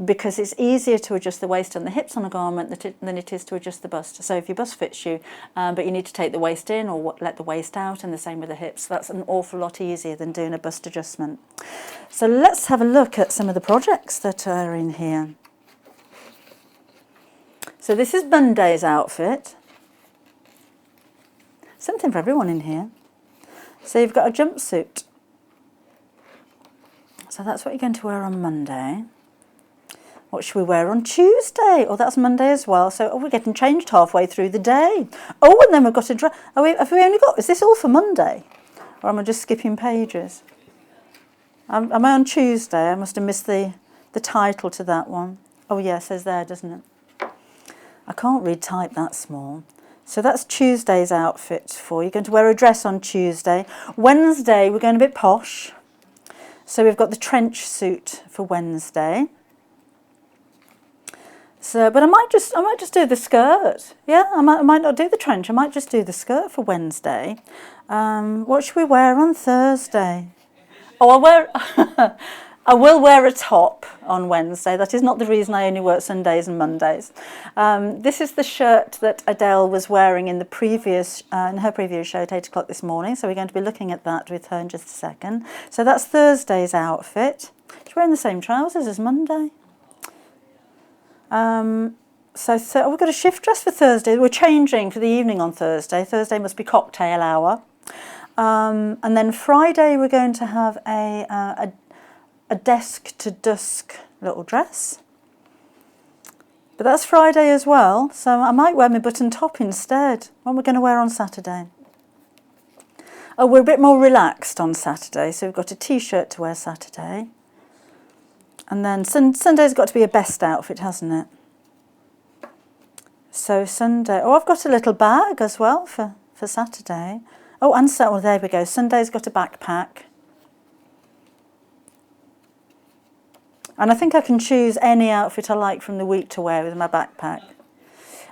because it's easier to adjust the waist and the hips on a garment than it is to adjust the bust. So if your bust fits you, but you need to take the waist in or let the waist out, and the same with the hips, that's an awful lot easier than doing a bust adjustment. So let's have a look at some of the projects that are in here. So this is Monday's outfit. Something for everyone in here. So you've got a jumpsuit. So that's what you're going to wear on Monday. What should we wear on Tuesday? Oh, that's Monday as well. So we're getting changed halfway through the day. Oh, and then we've got a dress. Have we only got, is this all for Monday? Or am I just skipping pages? Am I on Tuesday? I must have missed the title to that one. Oh yeah, it says there, doesn't it? I can't read type that small. So that's Tuesday's outfit for you. You're going to wear a dress on Tuesday. Wednesday, we're going a bit posh. So we've got the trench suit for Wednesday. So, but I might just do the skirt. Yeah, I might not do the trench. I might just do the skirt for Wednesday. What should we wear on Thursday? Oh, I will wear a top on Wednesday. That is not the reason I only work Sundays and Mondays. This is the shirt that Adele was wearing in her previous show at 8 o'clock this morning. So we're going to be looking at that with her in just a second. So that's Thursday's outfit. She's wearing the same trousers as Monday. So we've got a shift dress for Thursday. We're changing for the evening on Thursday. Thursday must be cocktail hour. And then Friday we're going to have a desk to dusk little dress. But that's Friday as well, so I might wear my button top instead. What are we going to wear on Saturday? Oh, we're a bit more relaxed on Saturday, so we've got a t-shirt to wear Saturday. And then Sunday's got to be a best outfit, hasn't it? So Sunday, oh, I've got a little bag as well for Saturday. Oh, and so, well, there we go. Sunday's got a backpack. And I think I can choose any outfit I like from the week to wear with my backpack.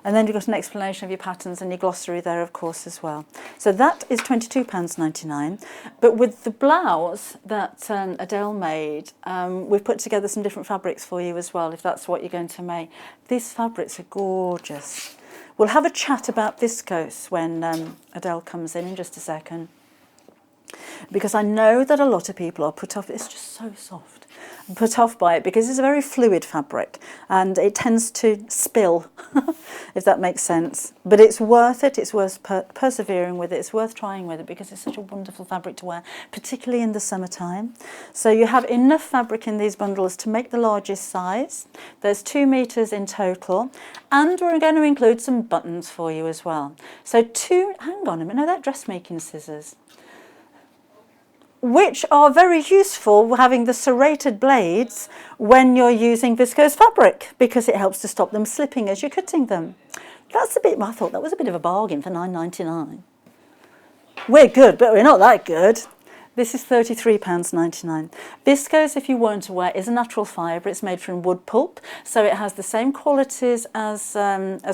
And then you've got an explanation of your patterns and your glossary there, of course, as well. So that is £22.99. But with the blouse that Adele made, we've put together some different fabrics for you as well, if that's what you're going to make. These fabrics are gorgeous. We'll have a chat about viscose when Adele comes in just a second. Because I know that a lot of people are put off. It's just so soft. Put off by it because it's a very fluid fabric and it tends to spill, if that makes sense. But it's worth it. It's worth persevering with it. It's worth trying with it because it's such a wonderful fabric to wear, particularly in the summertime. So you have enough fabric in these bundles to make the largest size. There's 2 meters in total, and we're going to include some buttons for you as well. So hang on a minute, no, they're dressmaking scissors, which are very useful having the serrated blades when you're using viscose fabric because it helps to stop them slipping as you're cutting them. That's a bit, I thought that was a bit of a bargain for £9.99. We're good, but we're not that good. This is £33.99. Viscose, if you weren't aware, is a natural fibre. It's made from wood pulp, so it has the same qualities as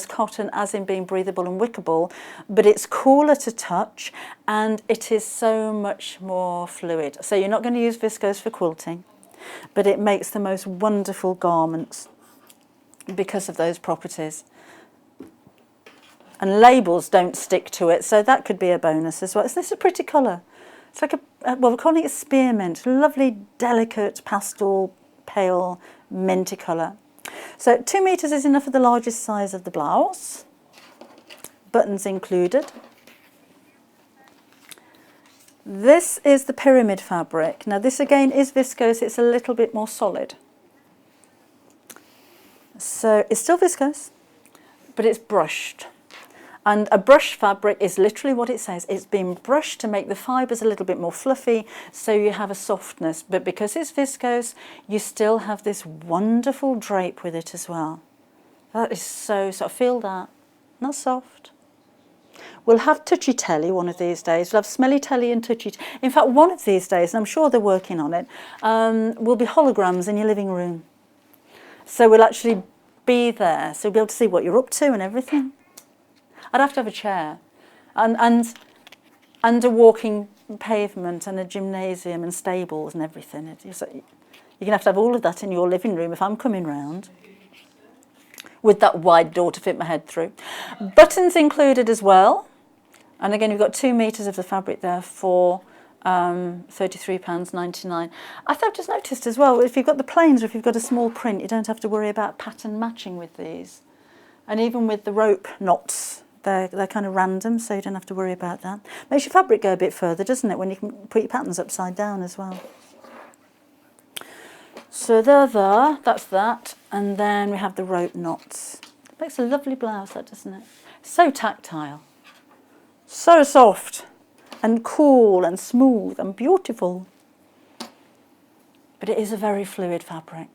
cotton, as in being breathable and wickable, but it's cooler to touch and it is so much more fluid. So you're not going to use viscose for quilting, but it makes the most wonderful garments because of those properties. And labels don't stick to it, so that could be a bonus as well. Isn't this a pretty colour? It's like well, we're calling it spearmint, lovely, delicate, pastel, pale, minty colour. So 2 meters is enough for the largest size of the blouse. Buttons included. This is the pyramid fabric. Now this again is viscose, it's a little bit more solid. So it's still viscose, but it's brushed. And a brush fabric is literally what it says. It's been brushed to make the fibres a little bit more fluffy, so you have a softness. But because it's viscose, you still have this wonderful drape with it as well. That is so soft. Feel that? Not soft. We'll have touchy telly one of these days. We'll have smelly telly and touchy. In fact, one of these days, and I'm sure they're working on it, will be holograms in your living room. So we'll actually be there. So you'll be able to see what you're up to and everything. I'd have to have a chair and a walking pavement and a gymnasium and stables and everything. You're going to have all of that in your living room if I'm coming round, with that wide door to fit my head through. Buttons included as well. And again, you've got 2 metres of the fabric there for £33.99. I've just noticed as well, if you've got the plains or if you've got a small print, you don't have to worry about pattern matching with these. And even with the rope knots, they're kind of random, so you don't have to worry about that. Makes your fabric go a bit further, doesn't it, when you can put your patterns upside down as well. So there, that's that. And then we have the rope knots. Makes a lovely blouse, that, doesn't it? So tactile. So soft and cool and smooth and beautiful. But it is a very fluid fabric.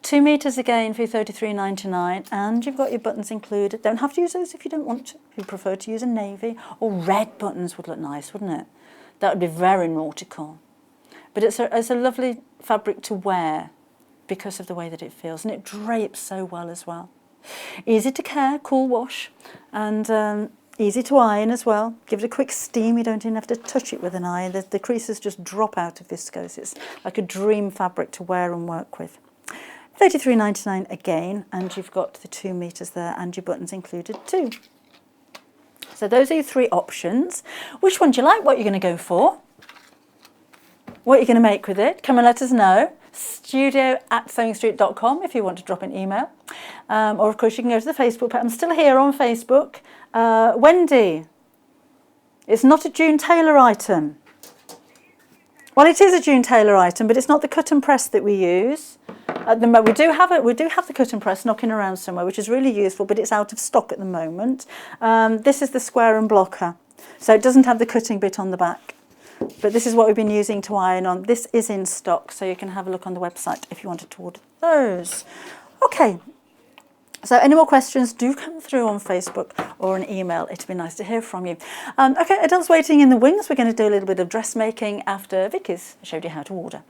2 metres again for £33.99, and you've got your buttons included. Don't have to use those if you don't want to. If you prefer to use a navy, or red buttons would look nice, wouldn't it? That would be very nautical. But it's a lovely fabric to wear because of the way that it feels, and it drapes so well as well. Easy to care, cool wash, and easy to iron as well. Give it a quick steam. You don't even have to touch it with an iron. The creases just drop out of viscose. It's like a dream fabric to wear and work with. £33.99 again, and you've got the 2 metres there and your buttons included too. So those are your 3 options. Which one do you like? What you're going to go for? What you're going to make with it? Come and let us know. studio@sewingstreet.com if you want to drop an email. Or of course you can go to the Facebook page. I'm still here on Facebook. Wendy, it's not a June Taylor item. Well, it is a June Taylor item, but it's not the cut and press that we use. At the moment, we do have the cut and press knocking around somewhere, which is really useful, but it's out of stock at the moment. This is the square and blocker, so it doesn't have the cutting bit on the back. But this is what we've been using to iron on. This is in stock, so you can have a look on the website if you wanted to order those. Okay. So any more questions, do come through on Facebook or an email. It'd be nice to hear from you. Okay, Adele's waiting in the wings. We're going to do a little bit of dressmaking after Vicky's showed you how to order.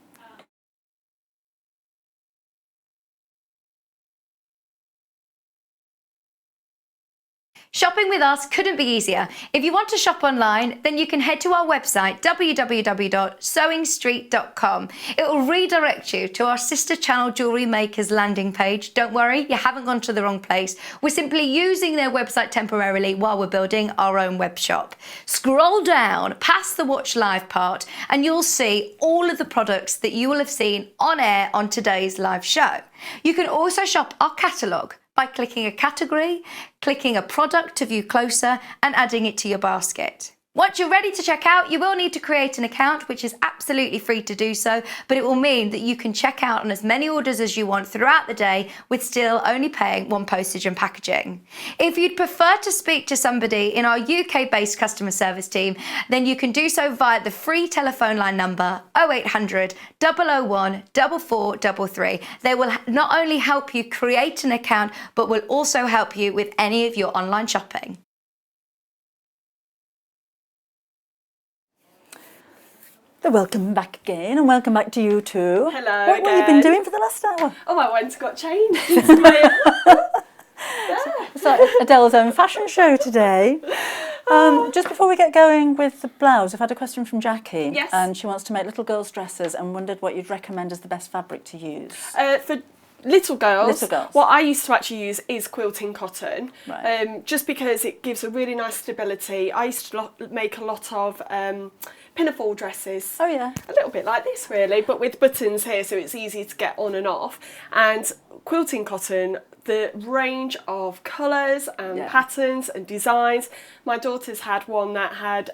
Shopping with us couldn't be easier. If you want to shop online, then you can head to our website, www.sewingstreet.com. It will redirect you to our sister channel Jewellery Makers landing page. Don't worry, you haven't gone to the wrong place. We're simply using their website temporarily while we're building our own web shop. Scroll down past the Watch Live part and you'll see all of the products that you will have seen on air on today's live show. You can also shop our catalogue by clicking a category, clicking a product to view closer, and adding it to your basket. Once you're ready to check out, you will need to create an account, which is absolutely free to do so, but it will mean that you can check out on as many orders as you want throughout the day with still only paying one postage and packaging. If you'd prefer to speak to somebody in our UK-based customer service team, then you can do so via the free telephone line number 0800 001 4433. They will not only help you create an account, but will also help you with any of your online shopping. Welcome back again, and welcome back to you too. Hello. What have you been doing for the last hour? Oh, I went and got changed. So Adele's own fashion show today. Just before we get going with the blouse, I've had a question from Jackie. Yes. And she wants to make little girls' dresses and wondered what you'd recommend as the best fabric to use. For little girls, What I used to actually use is quilting cotton, right. Just because it gives a really nice stability. I used to make a lot of Pinafore dresses. Oh yeah. A little bit like this really, but with buttons here so it's easy to get on and off. And quilting cotton, the range of colours and patterns and designs. My daughter's had one that had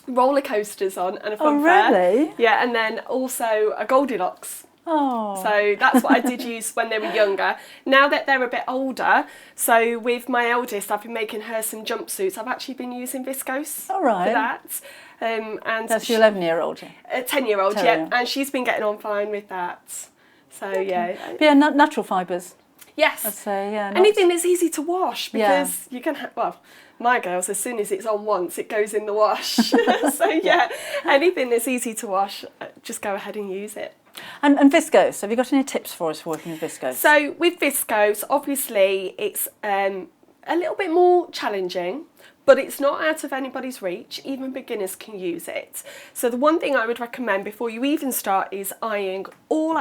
roller coasters on and a fun fair. Really? Yeah, and then also a Goldilocks Oh. So that's what I did use when they were younger. Now that they're a bit older, so with my eldest, I've been making her some jumpsuits. I've actually been using viscose All right. for that. And That's your 11-year-old? 10-year-old, yeah. And she's been getting on fine with that. So, yeah. But yeah, natural fibres. Yes. I'd say, yeah. Anything that's easy to wash, because you can have, well, my girls, as soon as it's on once, it goes in the wash. So, yeah, anything that's easy to wash, just go ahead and use it. And viscose, have you got any tips for us for working with viscose? So with viscose, obviously it's a little bit more challenging, but it's not out of anybody's reach. Even beginners can use it. So the one thing I would recommend before you even start is ironing all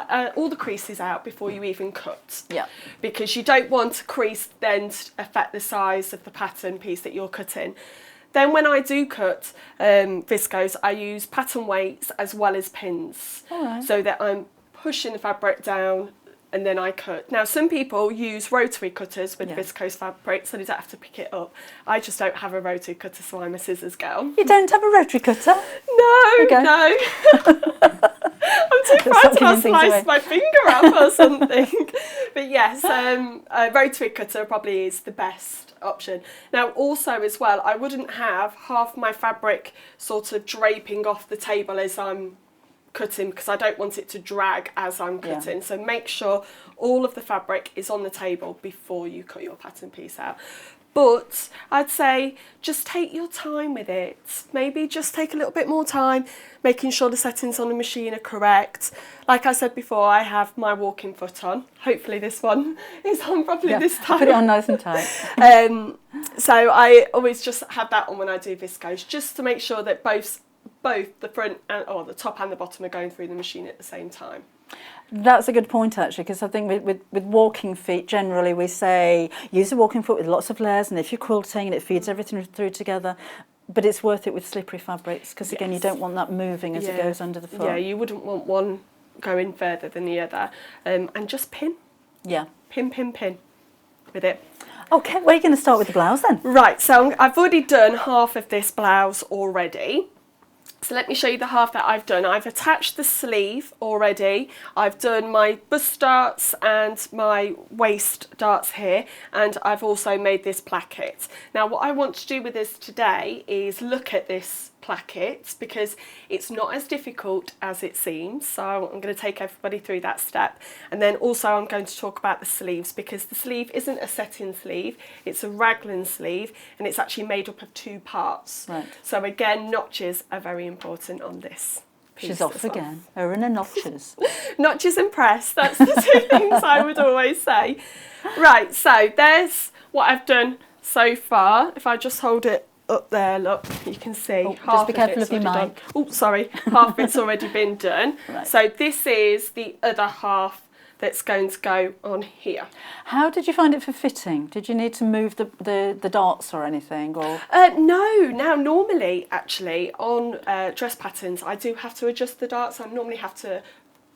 the creases out before you even cut. Yeah. Because you don't want a crease then to affect the size of the pattern piece that you're cutting. Then when I do cut viscose, I use pattern weights as well as pins. All right. So that I'm pushing the fabric down and then I cut. Now some people use rotary cutters with viscose fabric so they don't have to pick it up. I just don't have a rotary cutter, so I'm a scissors girl. You don't have a rotary cutter? No, no. I'm too proud to slice my finger up or something. But yes, a rotary cutter probably is the best option. Now also as well, I wouldn't have half my fabric sort of draping off the table as I'm cutting, because I don't want it to drag as I'm cutting. So make sure all of the fabric is on the table before you cut your pattern piece out. But I'd say just take your time with it. Maybe just take a little bit more time, making sure the settings on the machine are correct. Like I said before, I have my walking foot on. Hopefully this one is on properly this time. Put it on nice and tight. So I always just have that on when I do viscose, just to make sure that both the front or the top and the bottom are going through the machine at the same time. That's a good point actually, because I think with walking feet generally we say use a walking foot with lots of layers, and if you're quilting and it feeds everything through together, but it's worth it with slippery fabrics, because again you don't want that moving as it goes under the foot. Yeah, you wouldn't want one going further than the other. And just pin. Yeah. Pin with it. Okay, where are you going to start with the blouse then? Right, so I've already done half of this blouse already. So let me show you the half that I've done. I've attached the sleeve already. I've done my bust darts and my waist darts here, and I've also made this placket. Now what I want to do with this today is look at this placket, because it's not as difficult as it seems. So I'm going to take everybody through that step, and then also I'm going to talk about the sleeves, because the sleeve isn't a set-in sleeve, it's a raglan sleeve, and it's actually made up of two parts. Right. So again, notches are very important on this piece. She's off again. Her and her notches. Notches and press, that's the two things I would always say. Right, so there's what I've done so far. If I just hold it up there, look, you can see half just be careful of of your mic. Oh, sorry, half of it's already been done. Right. So this is the other half that's going to go on here. How did you find it for fitting? Did you need to move the darts or anything? Or No, now normally actually on dress patterns I do have to adjust the darts. I normally have to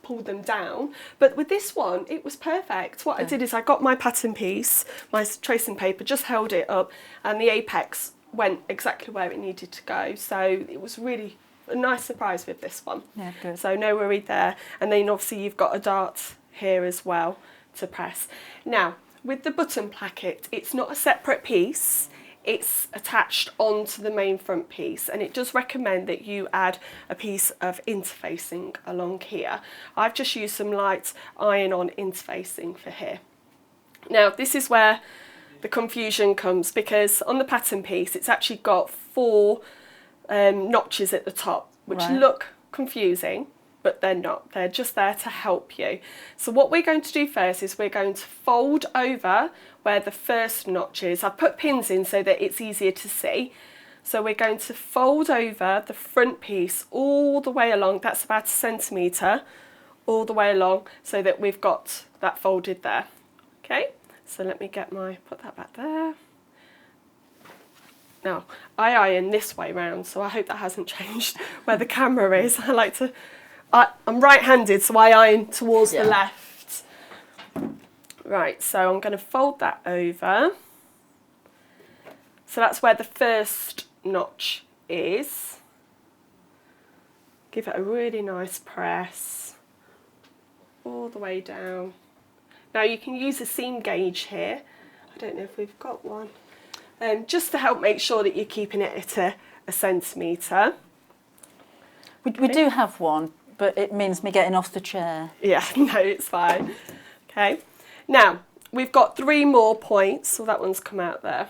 pull them down, but with this one it was perfect. What I did is I got my pattern piece, my tracing paper, just held it up, and the apex went exactly where it needed to go. So it was really a nice surprise with this one. Yeah, good. So no worry there. And then obviously you've got a dart here as well to press. Now with the button placket, it's not a separate piece, it's attached onto the main front piece, and it does recommend that you add a piece of interfacing along here. I've just used some light iron-on interfacing for here. Now this is where the confusion comes, because on the pattern piece it's actually got 4 notches at the top, which look confusing, but they're not. They're just there to help you. So what we're going to do first is we're going to fold over where the first notch is. I've put pins in so that it's easier to see. So we're going to fold over the front piece all the way along, that's about 1 centimetre, all the way along, so that we've got that folded there. Okay, so let me get put that back there. Now, I iron this way round, so I hope that hasn't changed where the camera is. I like to, I'm right-handed, so I iron towards the left. Right, so I'm going to fold that over. So that's where the first notch is. Give it a really nice press all the way down. Now you can use a seam gauge here. I don't know if we've got one. Just to help make sure that you're keeping it at a centimetre. We do have one, but it means me getting off the chair. Yeah, no, it's fine. Okay, now we've got 3 more points, so that one's come out there.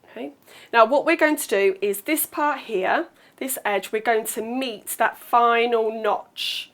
Okay, now what we're going to do is this part here, this edge, we're going to meet that final notch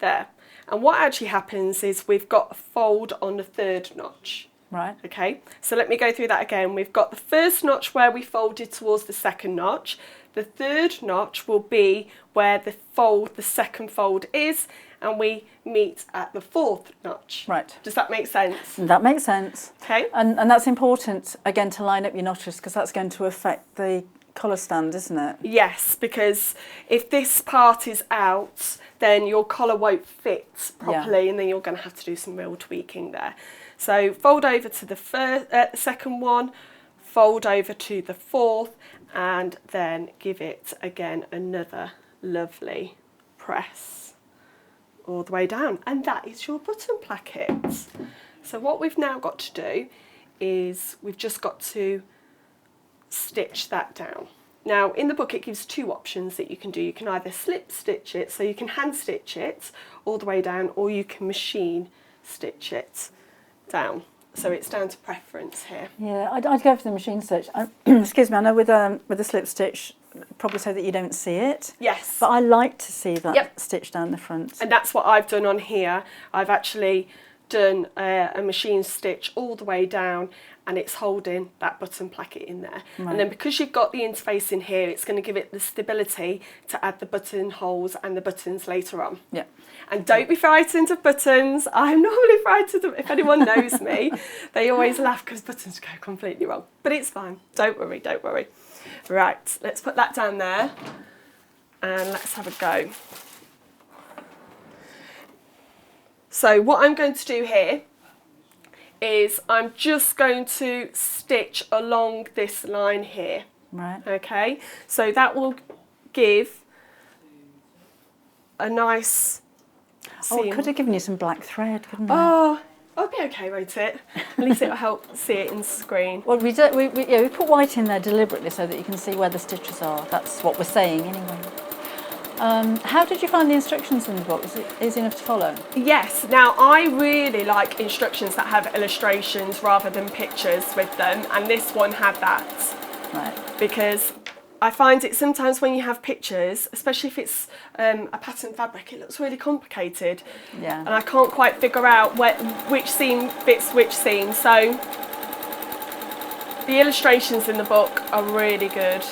there. And what actually happens is we've got a fold on the 3rd notch. Right. Okay, so let me go through that again. We've got the 1st notch where we folded towards the 2nd notch. The 3rd notch will be where the 2nd fold is, and we meet at the 4th notch. Right. Does that make sense? That makes sense. Okay. And that's important, again, to line up your notches, because that's going to affect the colour stand, isn't it? Yes, because if this part is out, then your collar won't fit properly, and then you're going to have to do some real tweaking there. So fold over to the second one, fold over to the 4th, and then give it again another lovely press all the way down, and that is your button placket. So what we've now got to do is we've just got to stitch that down. Now in the book it gives 2 options that you can do. You can either slip stitch it, so you can hand stitch it all the way down, or you can machine stitch it down. So it's down to preference here. Yeah, I'd go for the machine stitch. Excuse me, I know with the slip stitch, probably so that you don't see it. Yes. But I like to see that stitch down the front. And that's what I've done on here. I've actually done a machine stitch all the way down, and it's holding that button placket in there. Right. And then because you've got the interface in here, it's going to give it the stability to add the buttonholes and the buttons later on. Yeah. And don't be frightened of buttons. I'm normally frightened of, if anyone knows me, they always laugh because buttons go completely wrong. But it's fine. Don't worry, don't worry. Right, let's put that down there and let's have a go. So what I'm going to do here is I'm just going to stitch along this line here. Right. Okay, so that will give a nice seam. Oh, it could have given you some black thread, couldn't it? Oh, it'll be okay, won't it? At least it'll help see it in the screen. Well, we put white in there deliberately so that you can see where the stitches are. That's what we're saying anyway. How did you find the instructions in the book? Was it easy enough to follow? Yes, now I really like instructions that have illustrations rather than pictures with them, and this one had that. Right. Because I find it sometimes when you have pictures, especially if it's a pattern fabric, it looks really complicated. Yeah. And I can't quite figure out which seam fits which seam. So the illustrations in the book are really good.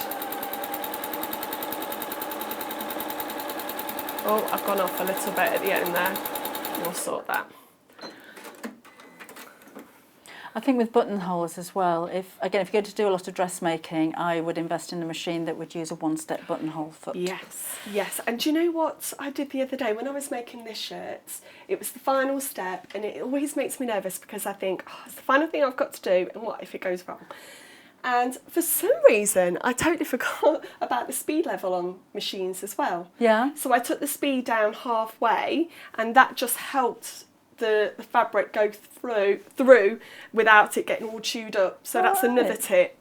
Oh, I've gone off a little bit at the end there. We'll sort that. I think with buttonholes as well, if you're going to do a lot of dressmaking, I would invest in a machine that would use a one-step buttonhole foot. Yes, yes. And do you know what I did the other day when I was making this shirt? It was the final step, and it always makes me nervous because I think, oh, it's the final thing I've got to do, and what if it goes wrong? And for some reason, I totally forgot about the speed level on machines as well. Yeah. So I took the speed down halfway, and that just helped the fabric go through without it getting all chewed up. So that's another tip.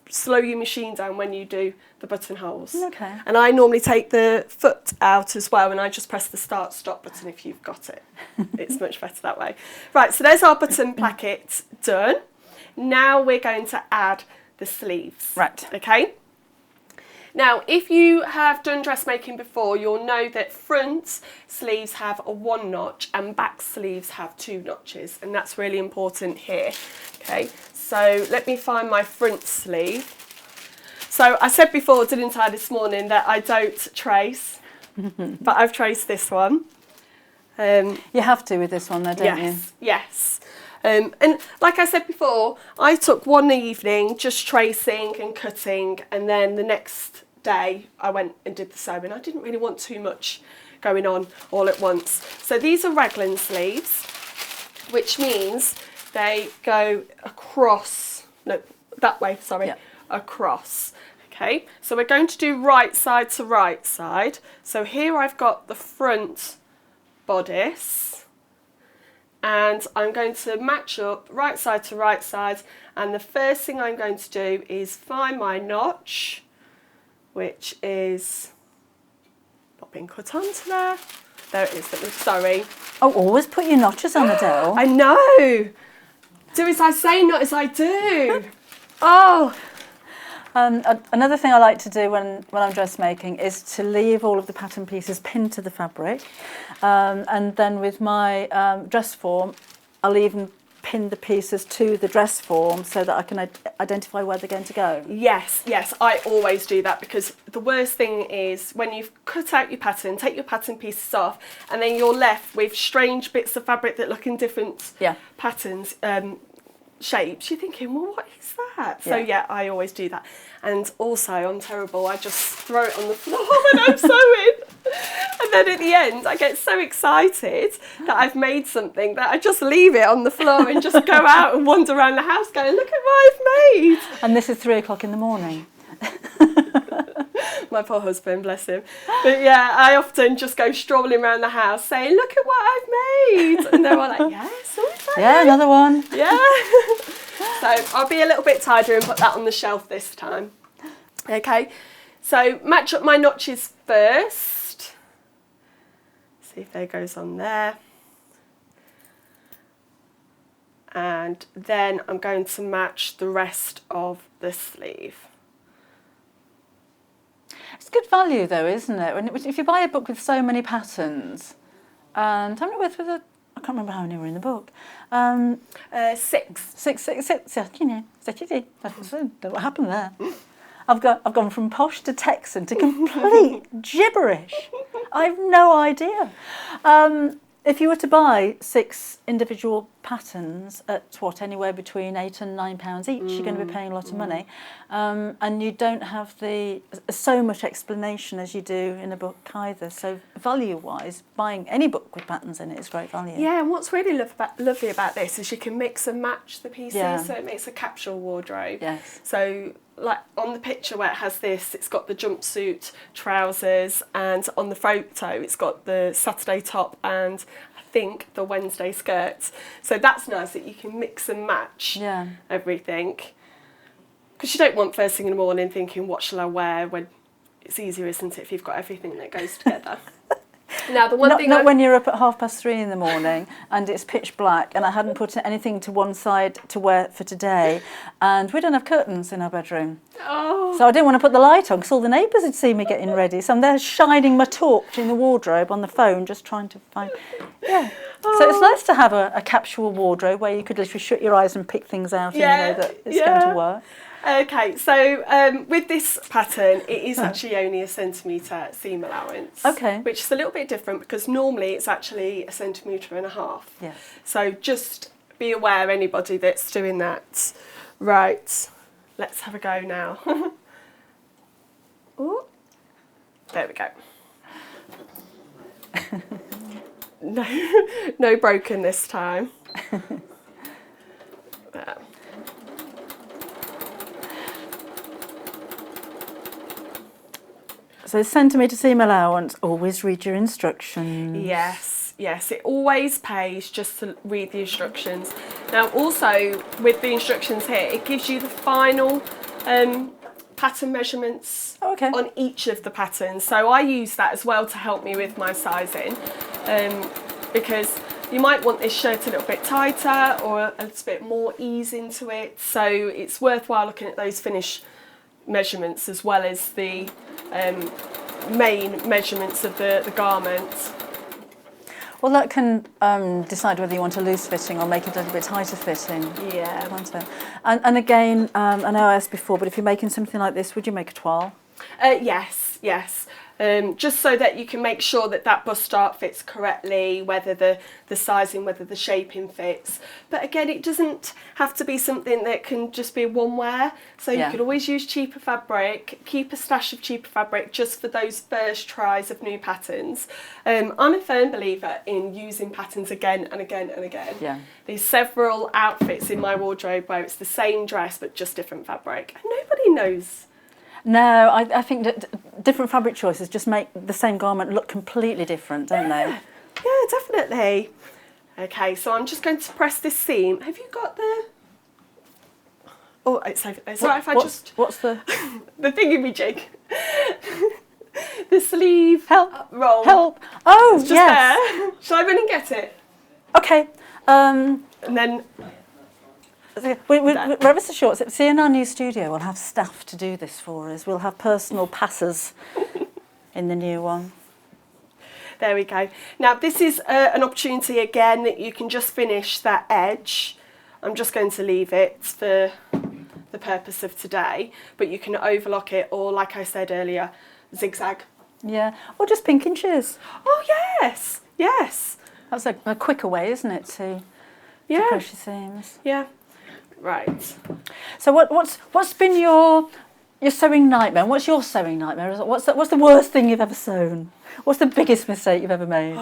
Slow your machine down when you do the buttonholes. Okay. And I normally take the foot out as well, and I just press the start stop button if you've got it. It's much better that way. Right, so there's our button placket done. Now we're going to add the sleeves. Right. Okay. Now, if you have done dressmaking before, you'll know that front sleeves have a 1 notch and back sleeves have 2 notches, and that's really important here. Okay, so let me find my front sleeve. So I said before, didn't I, this morning, that I don't trace, but I've traced this one. You have to with this one though, don't you? Yes. And like I said before, I took one evening just tracing and cutting, and then the next day I went and did the sewing. I didn't really want too much going on all at once. So these are raglan sleeves, which means they go across, no, that way, sorry, across. Okay, so we're going to do right side to right side. So here I've got the front bodice, and I'm going to match up right side to right side, and the first thing I'm going to do is find my notch, which is not been cut onto there. There it is, sorry. Oh, always put your notches on, Adele. I know. Do as I say, not as I do. Oh. Another thing I like to do when I'm dressmaking is to leave all of the pattern pieces pinned to the fabric. And then with my dress form, I'll even pin the pieces to the dress form so that I can identify where they're going to go. Yes, I always do that, because the worst thing is when you've cut out your pattern, take your pattern pieces off, and then you're left with strange bits of fabric that look in different patterns, shapes. You're thinking, well, what is that? So yeah, I always do that. And also, I'm terrible, I just throw it on the floor when I'm sewing. And then at the end, I get so excited that I've made something that I just leave it on the floor and just go out and wander around the house going, look at what I've made. And this is 3 o'clock in the morning. My poor husband, bless him. But yeah, I often just go strolling around the house saying, look at what I've made. And they're all like, yes, yeah, another one. Yeah. So I'll be a little bit tidier and put that on the shelf this time. Okay, so match up my notches first. See if there goes on there. And then I'm going to match the rest of the sleeve. It's good value though, isn't it? If you buy a book with so many patterns, and how many worth was it? I can't remember how many were in the book. 6. Six. Yeah, you know, what happened there? I've gone from posh to Texan to complete gibberish. I have no idea. If you were to buy 6 individual patterns at anywhere between £8 and £9 each, you're going to be paying a lot of money, and you don't have so much explanation as you do in a book either. So value-wise, buying any book with patterns in it is great value. Yeah, and what's really lovely about this is you can mix and match the pieces, so it makes a capsule wardrobe. Yes. So like on the picture where it has this, it's got the jumpsuit, trousers, and on the photo it's got the Saturday top and I think the Wednesday skirts. So that's nice that you can mix and match everything. Because you don't want first thing in the morning thinking, what shall I wear, when it's easier, isn't it, if you've got everything that goes together. Now, the one thing not when you're up at 3:30 in the morning and it's pitch black and I hadn't put anything to one side to wear for today, and we don't have curtains in our bedroom. Oh. So I didn't want to put the light on because all the neighbours would see me getting ready. So I'm there shining my torch in the wardrobe on the phone, just trying to find. Yeah. So it's nice to have a capsule wardrobe where you could literally shut your eyes and pick things out and you know that it's going to work. Okay, so with this pattern, it is actually only 1 centimetre seam allowance. Okay. Which is a little bit different because normally it's actually 1.5 centimetres. Yes. So just be aware, anybody that's doing that. Right, let's have a go now. Ooh. There we go. No broken this time. There. So centimetre seam allowance, always read your instructions. Yes, it always pays just to read the instructions. Now also with the instructions here, it gives you the final pattern measurements on each of the patterns. So I use that as well to help me with my sizing, because you might want this shirt a little bit tighter or a little bit more ease into it. So it's worthwhile looking at those finish measurements as well as the main measurements of the garment. Well, that can decide whether you want a loose fitting or make it a little bit tighter fitting. Yeah. Can't it? And again, I know I asked before, but if you're making something like this, would you make a toile? Yes. Just so that you can make sure that that bust dart fits correctly, whether the sizing, whether the shaping fits. But again, it doesn't have to be something that can just be one wear. So you could always use cheaper fabric, keep a stash of cheaper fabric just for those first tries of new patterns. I'm a firm believer in using patterns again and again and again. Yeah. There's several outfits in my wardrobe where it's the same dress but just different fabric. And nobody knows. No, I think that different fabric choices just make the same garment look completely different, don't they? Yeah, definitely. Okay, so I'm just going to press this seam. Have you got the... Oh, it's all right if I just... What's the... the thingy-me-jig. The sleeve roll. Help! Oh, it's just yes. there. Shall I run and get it? Okay. And then... We're ever so short. See, in our new studio, we'll have staff to do this for us. We'll have personal passers in the new one. There we go. Now, this is an opportunity, again, that you can just finish that edge. I'm just going to leave it for the purpose of today, but you can overlock it or, like I said earlier, zigzag. Yeah, or just pink inches. Oh, yes, yes. That's a quicker way, isn't it, to push your seams? Yeah. Right. So what's been your sewing nightmare? What's your sewing nightmare? What's the worst thing you've ever sewn? What's the biggest mistake you've ever made?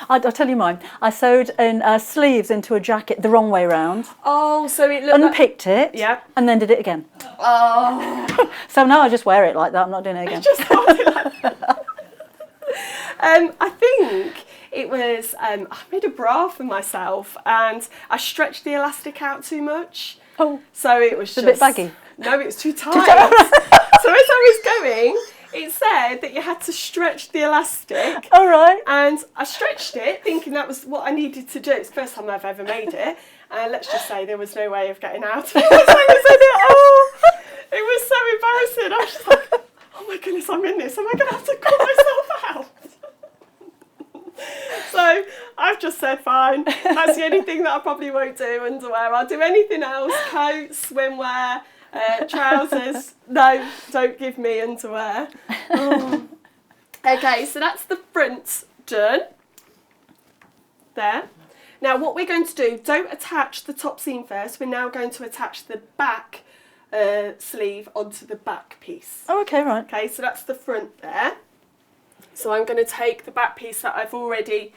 I'll tell you mine. I sewed sleeves into a jacket the wrong way round. Oh, so it looked unpicked it. Yeah. And then did it again. Oh. So now I just wear it like that. I'm not doing it again. Just hold it like that. I think it was, I made a bra for myself and I stretched the elastic out too much. Oh. So it was a bit baggy. No, it was too tight. So as I was going, it said that you had to stretch the elastic. All right. And I stretched it thinking that was what I needed to do. It's the first time I've ever made it. And let's just say there was no way of getting out of it. It was so embarrassing. I was just like, oh my goodness, I'm in this. Am I going to have to cut myself out? So I've just said fine. That's the only thing that I probably won't do, underwear. I'll do anything else, coats, swimwear, trousers. No, don't give me underwear. Oh. Okay, so that's the front done. There. Now what we're going to do, don't attach the top seam first. We're now going to attach the back sleeve onto the back piece. Oh, okay, right. Okay, so that's the front there. So I'm going to take the back piece that I've already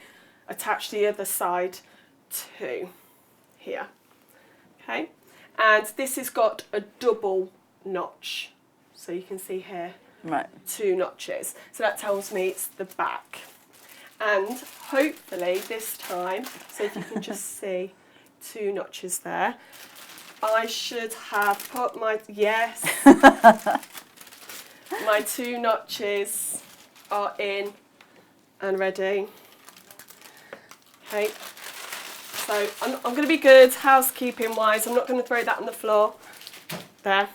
attached the other side to here. Okay, and this has got a double notch. So you can see here, right, 2 notches. So that tells me it's the back. And hopefully this time, so if you can just see 2 notches there, I should have put my, yes, my 2 notches are in and ready. Okay, so I'm going to be good housekeeping wise. I'm not going to throw that on the floor. There.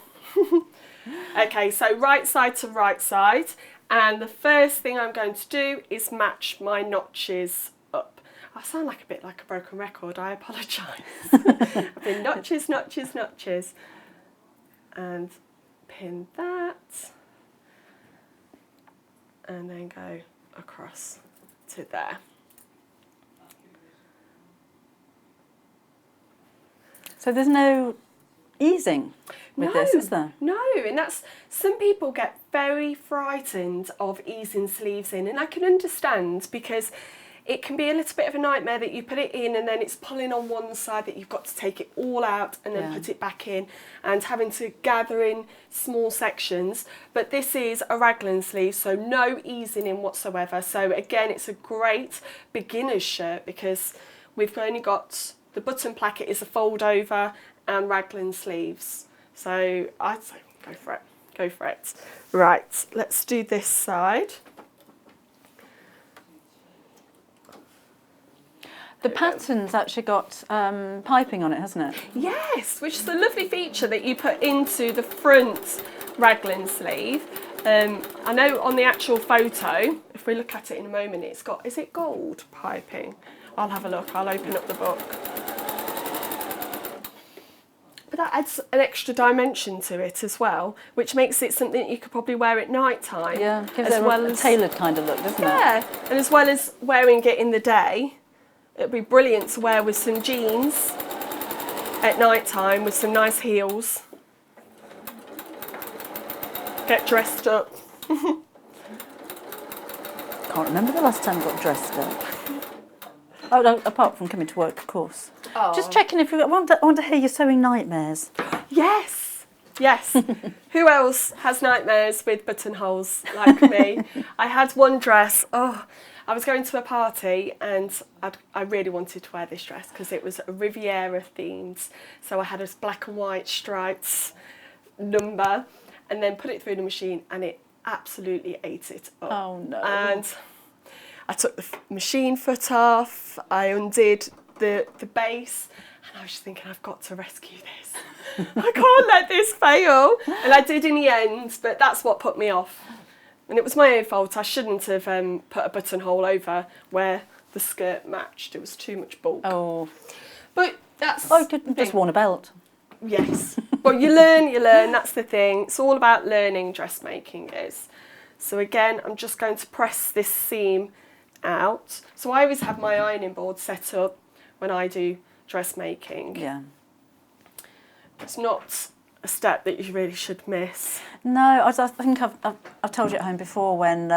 Okay, so right side to right side, and the first thing I'm going to do is match my notches up. I sound like a bit like a broken record, I apologise. I've been notches, notches, notches, and pin that, and then go across to there. So there's no easing with this, is there? No, and that's, some people get very frightened of easing sleeves in, and I can understand, because it can be a little bit of a nightmare that you put it in and then it's pulling on one side, that you've got to take it all out and then put it back in, and having to gather in small sections. But this is a raglan sleeve, so no easing in whatsoever. So again, it's a great beginner's shirt because we've only got the button placket is a fold over and raglan sleeves. So I'd say go for it, go for it. Right, let's do this side. The pattern's actually got piping on it, hasn't it? Yes, which is a lovely feature that you put into the front raglan sleeve. I know on the actual photo, if we look at it in a moment, it's got, is it gold piping? I'll have a look, I'll open up the book. But that adds an extra dimension to it as well, which makes it something you could probably wear at night time. Yeah, gives it a tailored kind of look, doesn't it? Yeah, and as well as wearing it in the day, it'd be brilliant to wear with some jeans at night time with some nice heels. Get dressed up. Can't remember the last time I got dressed up. Oh, no, apart from coming to work, of course. Oh. Just checking if you want to hear your sewing nightmares. Yes. Yes. Who else has nightmares with buttonholes like me? I had one dress. Oh, I was going to a party and I really wanted to wear this dress because it was Riviera themed. So I had a black and white stripes number and then put it through the machine and it absolutely ate it up. Oh no. And I took the machine foot off, I undid the base, and I was just thinking, I've got to rescue this. I can't let this fail. And I did in the end, but that's what put me off. And it was my own fault. I shouldn't have put a buttonhole over where the skirt matched. It was too much bulk. Oh. But that's... Oh, you could have just worn a belt. Yes. Well, you learn, that's the thing. It's all about learning, dressmaking is. So again, I'm just going to press this seam out. So I always have my ironing board set up when I do dressmaking. Yeah. It's not a step that you really should miss. No, I think I've told you at home before when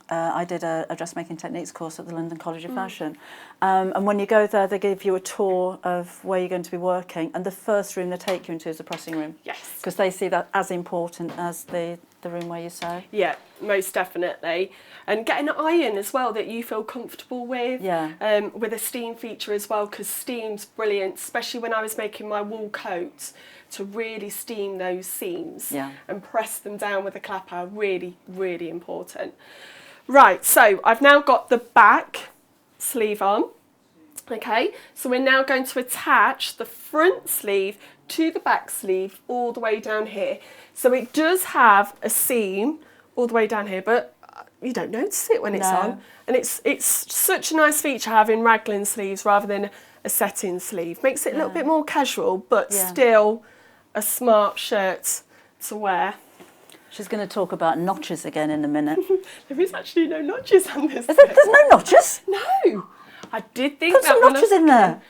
I did a dressmaking techniques course at the London College of Fashion. And when you go there, they give you a tour of where you're going to be working. And the first room they take you into is the pressing room. Yes. Because they see that as important as the room where you sew. Yeah, most definitely. And get an iron as well that you feel comfortable with. Yeah. With a steam feature as well, because steam's brilliant, especially when I was making my wool coats, to really steam those seams and press them down with a clapper. Really, really important. Right, so I've now got the back sleeve on. Okay, so we're now going to attach the front sleeve to the back sleeve all the way down here. So it does have a seam all the way down here, but you don't notice it when it's on. And it's such a nice feature having raglan sleeves rather than a set-in sleeve. Makes it a little bit more casual, but still a smart shirt to wear. She's going to talk about notches again in a minute. There is actually no notches on this. There's no notches? No. I did think Put some notches in there.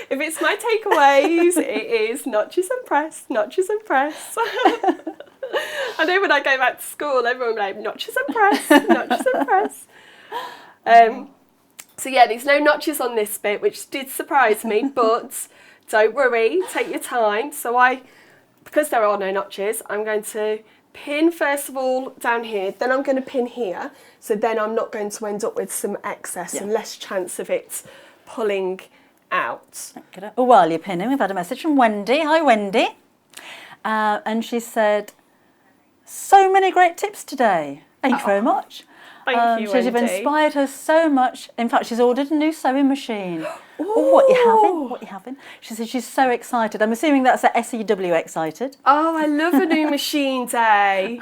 If it's my takeaways, it is notches and press, notches and press. I know when I go back to school, everyone will be like, notches and press, notches and press. So yeah, there's no notches on this bit, which did surprise me, but don't worry, take your time. So because there are no notches, I'm going to pin first of all down here, then I'm going to pin here, so then I'm not going to end up with some excess and less chance of it pulling out. Well, while you're pinning, we've had a message from Wendy. Hi, Wendy. And she said, so many great tips today. Thank you very much. Thank you, Wendy. You've inspired her so much. In fact, she's ordered a new sewing machine. Oh, what you having? What you having? She said she's so excited. I'm assuming that's a SEW excited. Oh, I love a new machine day.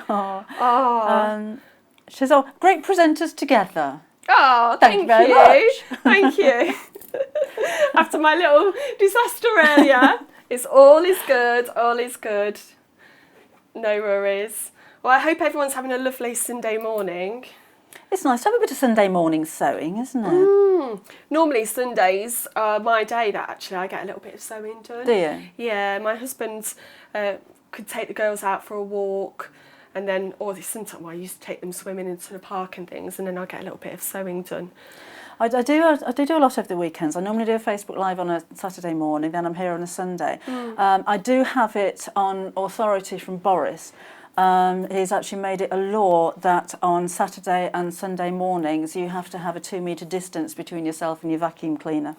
She says, oh, great presenters together. Oh, thank you very much. Thank you. After my little disaster earlier, it's all is good, all is good. No worries. Well, I hope everyone's having a lovely Sunday morning. It's nice to have a bit of Sunday morning sewing, isn't it? Normally Sundays are my day that actually I get a little bit of sewing done. Do you? Yeah, my husband could take the girls out for a walk, and then, or sometimes I used to take them swimming into the park and things, and then I get a little bit of sewing done. I do a lot over the weekends. I normally do a Facebook Live on a Saturday morning, then I'm here on a Sunday. I do have it on authority from Boris. He's actually made it a law that on Saturday and Sunday mornings you have to have a 2 metre distance between yourself and your vacuum cleaner.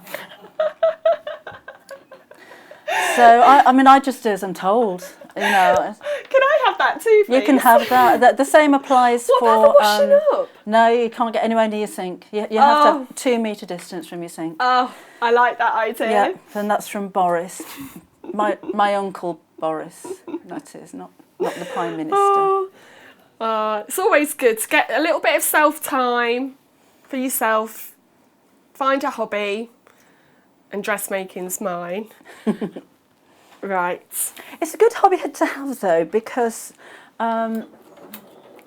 So, I just do as I'm told, you know. Can I have that too, please? You can have that. The same applies what for... about the washing up? No, you can't get anywhere near your sink. You have to have 2 metre distance from your sink. Oh, I like that idea. Yeah, and that's from Boris. My uncle Boris, that is, not the Prime Minister. It's always good to get a little bit of self-time for yourself. Find a hobby, and dressmaking's mine. Right. It's a good hobby to have though, because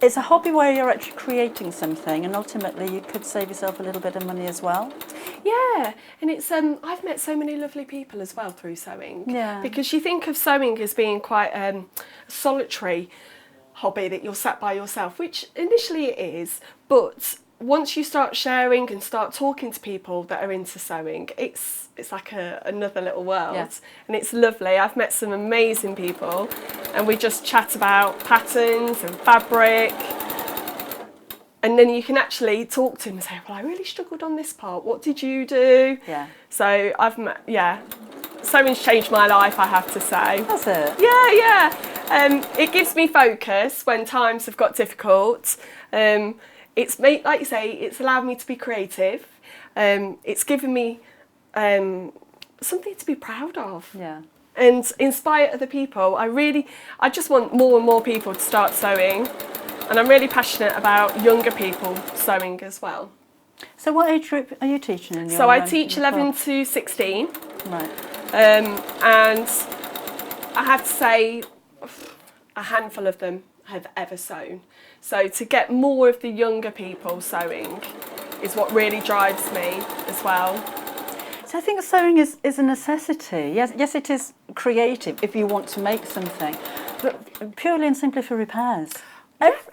it's a hobby where you're actually creating something, and ultimately you could save yourself a little bit of money as well. Yeah, and it's I've met so many lovely people as well through sewing. Yeah. Because you think of sewing as being quite a solitary hobby that you're sat by yourself, which initially it is, but once you start sharing and start talking to people that are into sewing, it's like another little world, and it's lovely. I've met some amazing people, and we just chat about patterns and fabric, and then you can actually talk to them and say, well, I really struggled on this part, what did you do? Yeah. So I've met, sewing's changed my life, I have to say. Has it? Yeah. It gives me focus when times have got difficult. It's made, like you say, it's allowed me to be creative. It's given me something to be proud of. Yeah. And inspire other people. I just want more and more people to start sewing. And I'm really passionate about younger people sewing as well. So what age group are you teaching in your So I teach 11 to 16. Right. And I have to say a handful of them have ever sewn. So to get more of the younger people sewing is what really drives me as well. So I think sewing is a necessity. Yes, it is creative if you want to make something, but purely and simply for repairs.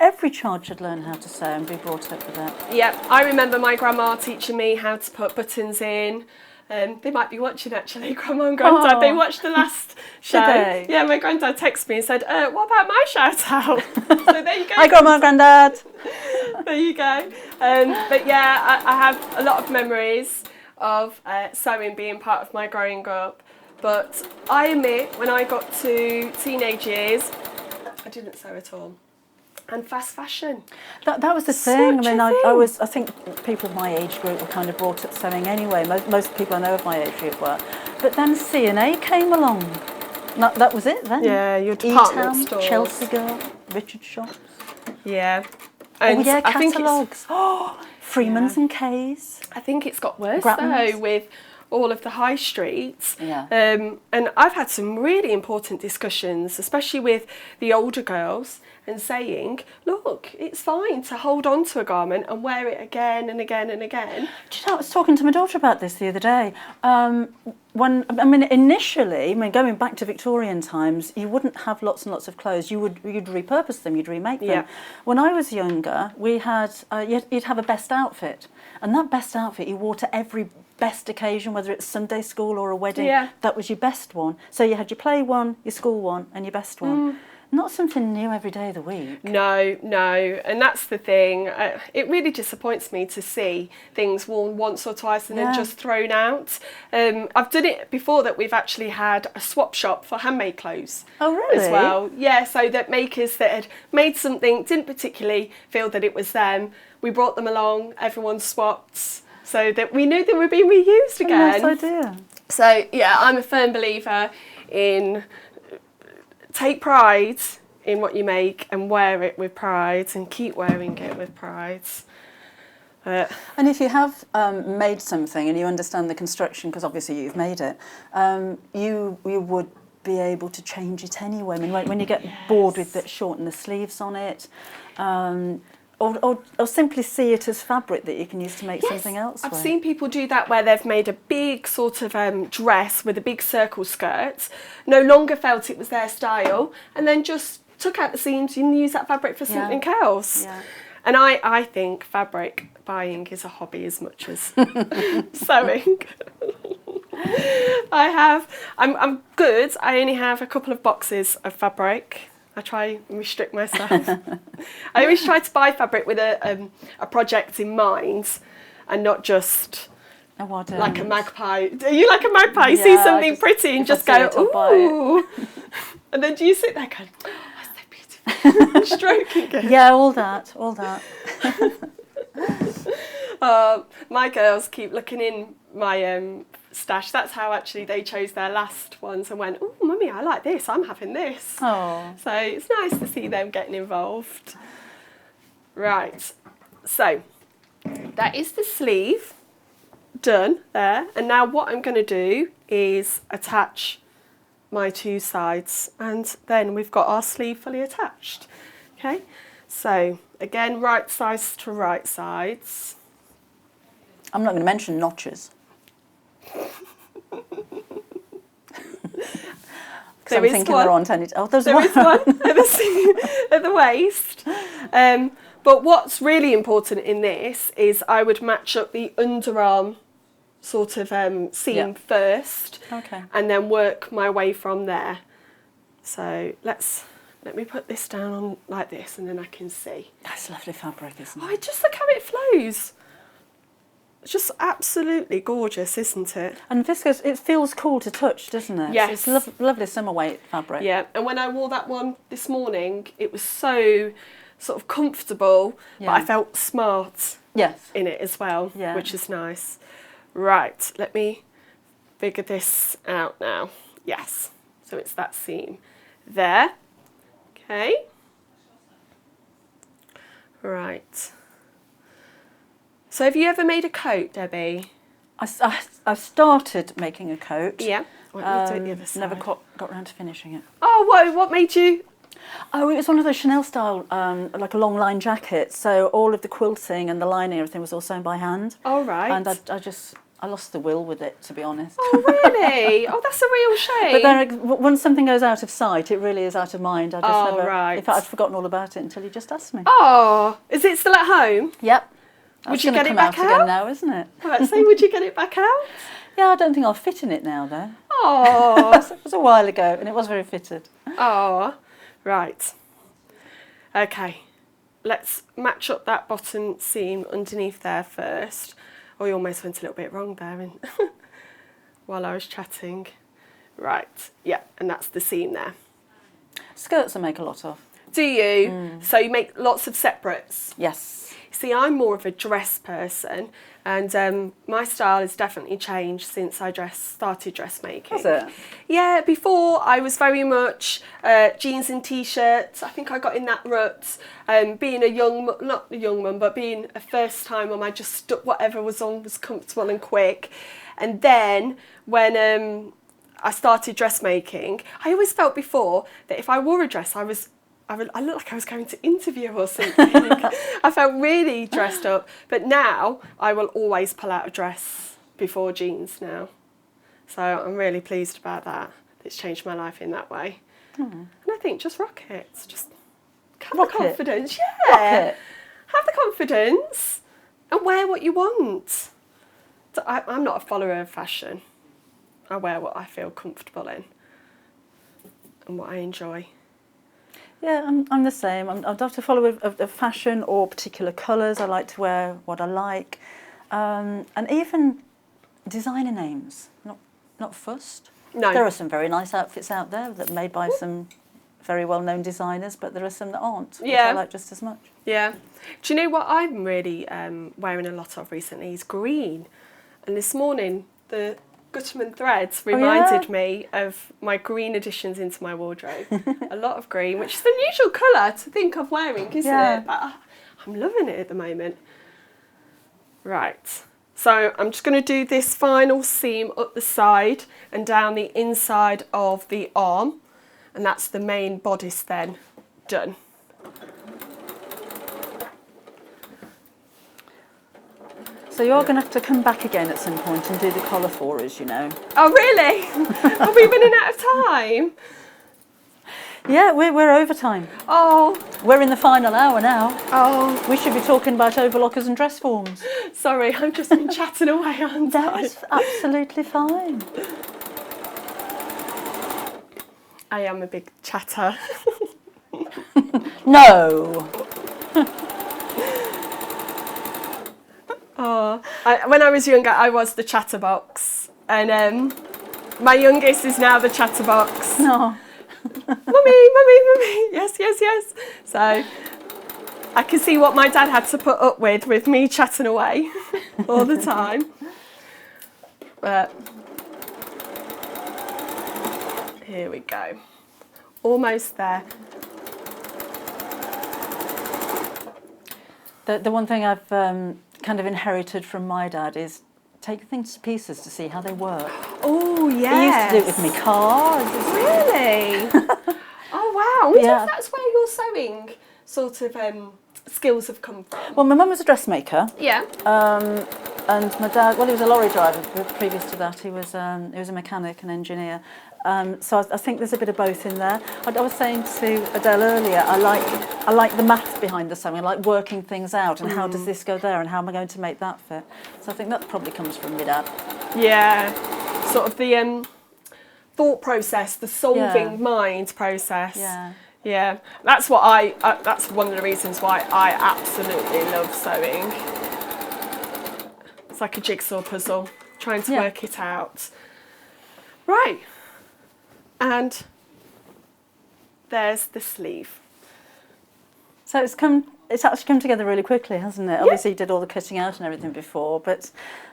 Every child should learn how to sew and be brought up with that. Yeah, I remember my grandma teaching me how to put buttons in. They might be watching actually, Grandma and Granddad. Oh. They watched the last show. Did they? Yeah, my granddad texted me and said, what about my shout out? So there you go. Hi, Grandma and Granddad. There you go. But yeah, I have a lot of memories of sewing being part of my growing up. But I admit, when I got to teenage years, I didn't sew at all. And fast fashion. That was the thing. I think people of my age group were kind of brought up sewing anyway. Most people I know of my age group were. But then C&A came along. That was it then. Yeah, your department E-Town, stores. Chelsea Girl, Richard Shops. Yeah. And catalogues. I think Freeman's and Kay's. I think it's got worse Grattan's. though with all of the high streets. Yeah. And I've had some really important discussions, especially with the older girls, and saying, look, it's fine to hold on to a garment and wear it again and again and again. Do you know, I was talking to my daughter about this the other day. Initially, going back to Victorian times, you wouldn't have lots and lots of clothes. You'd repurpose them, you'd remake them. Yeah. When I was younger, we had you'd have a best outfit, and that best outfit you wore to every best occasion, whether it's Sunday school or a wedding. Yeah. That was your best one. So you had your play one, your school one, and your best one. Not something new every day of the week. No, and that's the thing. It really disappoints me to see things worn once or twice and then just thrown out. I've done it before that we've actually had a swap shop for handmade clothes. Oh, really? As well. Yeah, so that makers that had made something, didn't particularly feel that it was them, we brought them along, everyone swapped, so that we knew they were being reused again. Nice idea. So, yeah, I'm a firm believer in take pride in what you make and wear it with pride and keep wearing it with pride. And if you have made something and you understand the construction, because obviously you've made it, you would be able to change it anyway. I mean, when you get bored with it, shorten the sleeves on it, or simply see it as fabric that you can use to make something else I've with. seen people do that where they've made a big sort of dress with a big circle skirt, no longer felt it was their style, and then just took out the seams and used that fabric for something else. Yeah. And I think fabric buying is a hobby as much as sewing. I'm good. I only have a couple of boxes of fabric. I try and restrict myself. I always try to buy fabric with a project in mind and not just like a magpie. Are you like a magpie? You see something pretty and just go, ooh. And then do you sit there going, oh, that's so beautiful. Stroking it. Yeah, all that. My girls keep looking in my stash. That's how actually they chose their last ones and went, oh, mummy, I like this, I'm having this. Oh. So it's nice to see them getting involved. Right, so that is the sleeve done there. And now what I'm going to do is attach my two sides, and then we've got our sleeve fully attached. Okay, so again, right sides to right sides. I'm not going to mention notches. There I'm is thinking one. there aren't any. Oh, There is one at the waist. But what's really important in this is I would match up the underarm sort of seam first, and then work my way from there. So let me put this down on like this, and then I can see. That's lovely fabric, isn't it? Oh, just look how it flows. It's just absolutely gorgeous, isn't it? And viscose, it feels cool to touch, doesn't it? Yes. It's lovely summer weight fabric. Yeah, and when I wore that one this morning, it was so sort of comfortable, but I felt smart in it as well, which is nice. Right, let me figure this out now. Yes, so it's that seam there. Okay. Right. So have you ever made a coat, Debbie? I started making a coat. Yeah. Let me do it the other side. Never got around to finishing it. Oh, what made you? Oh, it was one of those Chanel style, like a long line jacket. So all of the quilting and the lining, everything was all sewn by hand. Oh, right. And I lost the will with it, to be honest. Oh, really? Oh, that's a real shame. But then once something goes out of sight, it really is out of mind. I just never. Right. In fact, I'd forgotten all about it until you just asked me. Oh, is it still at home? Yep. Would you get it come back out again now, isn't it? Let's say, would you get it back out? Yeah, I don't think I'll fit in it now, though. Oh, it was a while ago, and it was very fitted. Oh, right. Okay, let's match up that bottom seam underneath there first. Oh, you almost went a little bit wrong there while I was chatting. Right, yeah, and that's the seam there. Skirts I make a lot of. Do you? So you make lots of separates? Yes. See, I'm more of a dress person, and my style has definitely changed since I started dressmaking. Has it? Yeah, before I was very much jeans and t-shirts. I think I got in that rut. Being not a young mum, but being a first-time mum, I just stuck whatever was on was comfortable and quick. And then when I started dressmaking, I always felt before that if I wore a dress, I looked like I was going to interview or something. I felt really dressed up. But now I will always pull out a dress before jeans now. So I'm really pleased about that. It's changed my life in that way. And I think just rock it. Just have the confidence. Yeah. Rock it. Have the confidence and wear what you want. So I'm not a follower of fashion. I wear what I feel comfortable in and what I enjoy. Yeah, I'm the same. I don't have to follow a fashion or particular colours. I like to wear what I like. And even designer names, not fussed. No. There are some very nice outfits out there that are made by some very well-known designers, but there are some that aren't, which I like just as much. Yeah. Do you know what I'm really wearing a lot of recently is green. And this morning, the Gutterman threads reminded me of my green additions into my wardrobe. A lot of green, which is an unusual colour to think of wearing, isn't it? But I'm loving it at the moment. Right, so I'm just going to do this final seam up the side and down the inside of the arm, and that's the main bodice then done. So you're going to have to come back again at some point and do the collar for us, you know. Oh, really? Are we running out of time? Yeah, we're overtime. Oh. We're in the final hour now. Oh. We should be talking about overlockers and dress forms. Sorry, I've just been chatting away, aren't I? That's absolutely fine. I am a big chatter. No. Oh, when I was younger, I was the chatterbox, and my youngest is now the chatterbox. No. Mummy, yes. So I can see what my dad had to put up with me chatting away all the time. But here we go. Almost there. The one thing I've kind of inherited from my dad is take things to pieces to see how they work. Oh, yes. He used to do it with me car. Really? Oh, wow. I wonder if that's where your sewing sort of skills have come from. Well, my mum was a dressmaker. Yeah. And my dad, well, he was a lorry driver. Previous to that, he was a mechanic and engineer. So I think there's a bit of both in there. I was saying to Adele earlier, I like the maths behind the sewing. I like working things out and how does this go there and how am I going to make that fit. So I think that probably comes from my dad. Yeah, sort of the thought process, the solving mind process. Yeah, that's what that's one of the reasons why I absolutely love sewing. It's like a jigsaw puzzle, trying to work it out. Right, and there's the sleeve. So it's actually come together really quickly, hasn't it? Obviously you did all the cutting out and everything before, but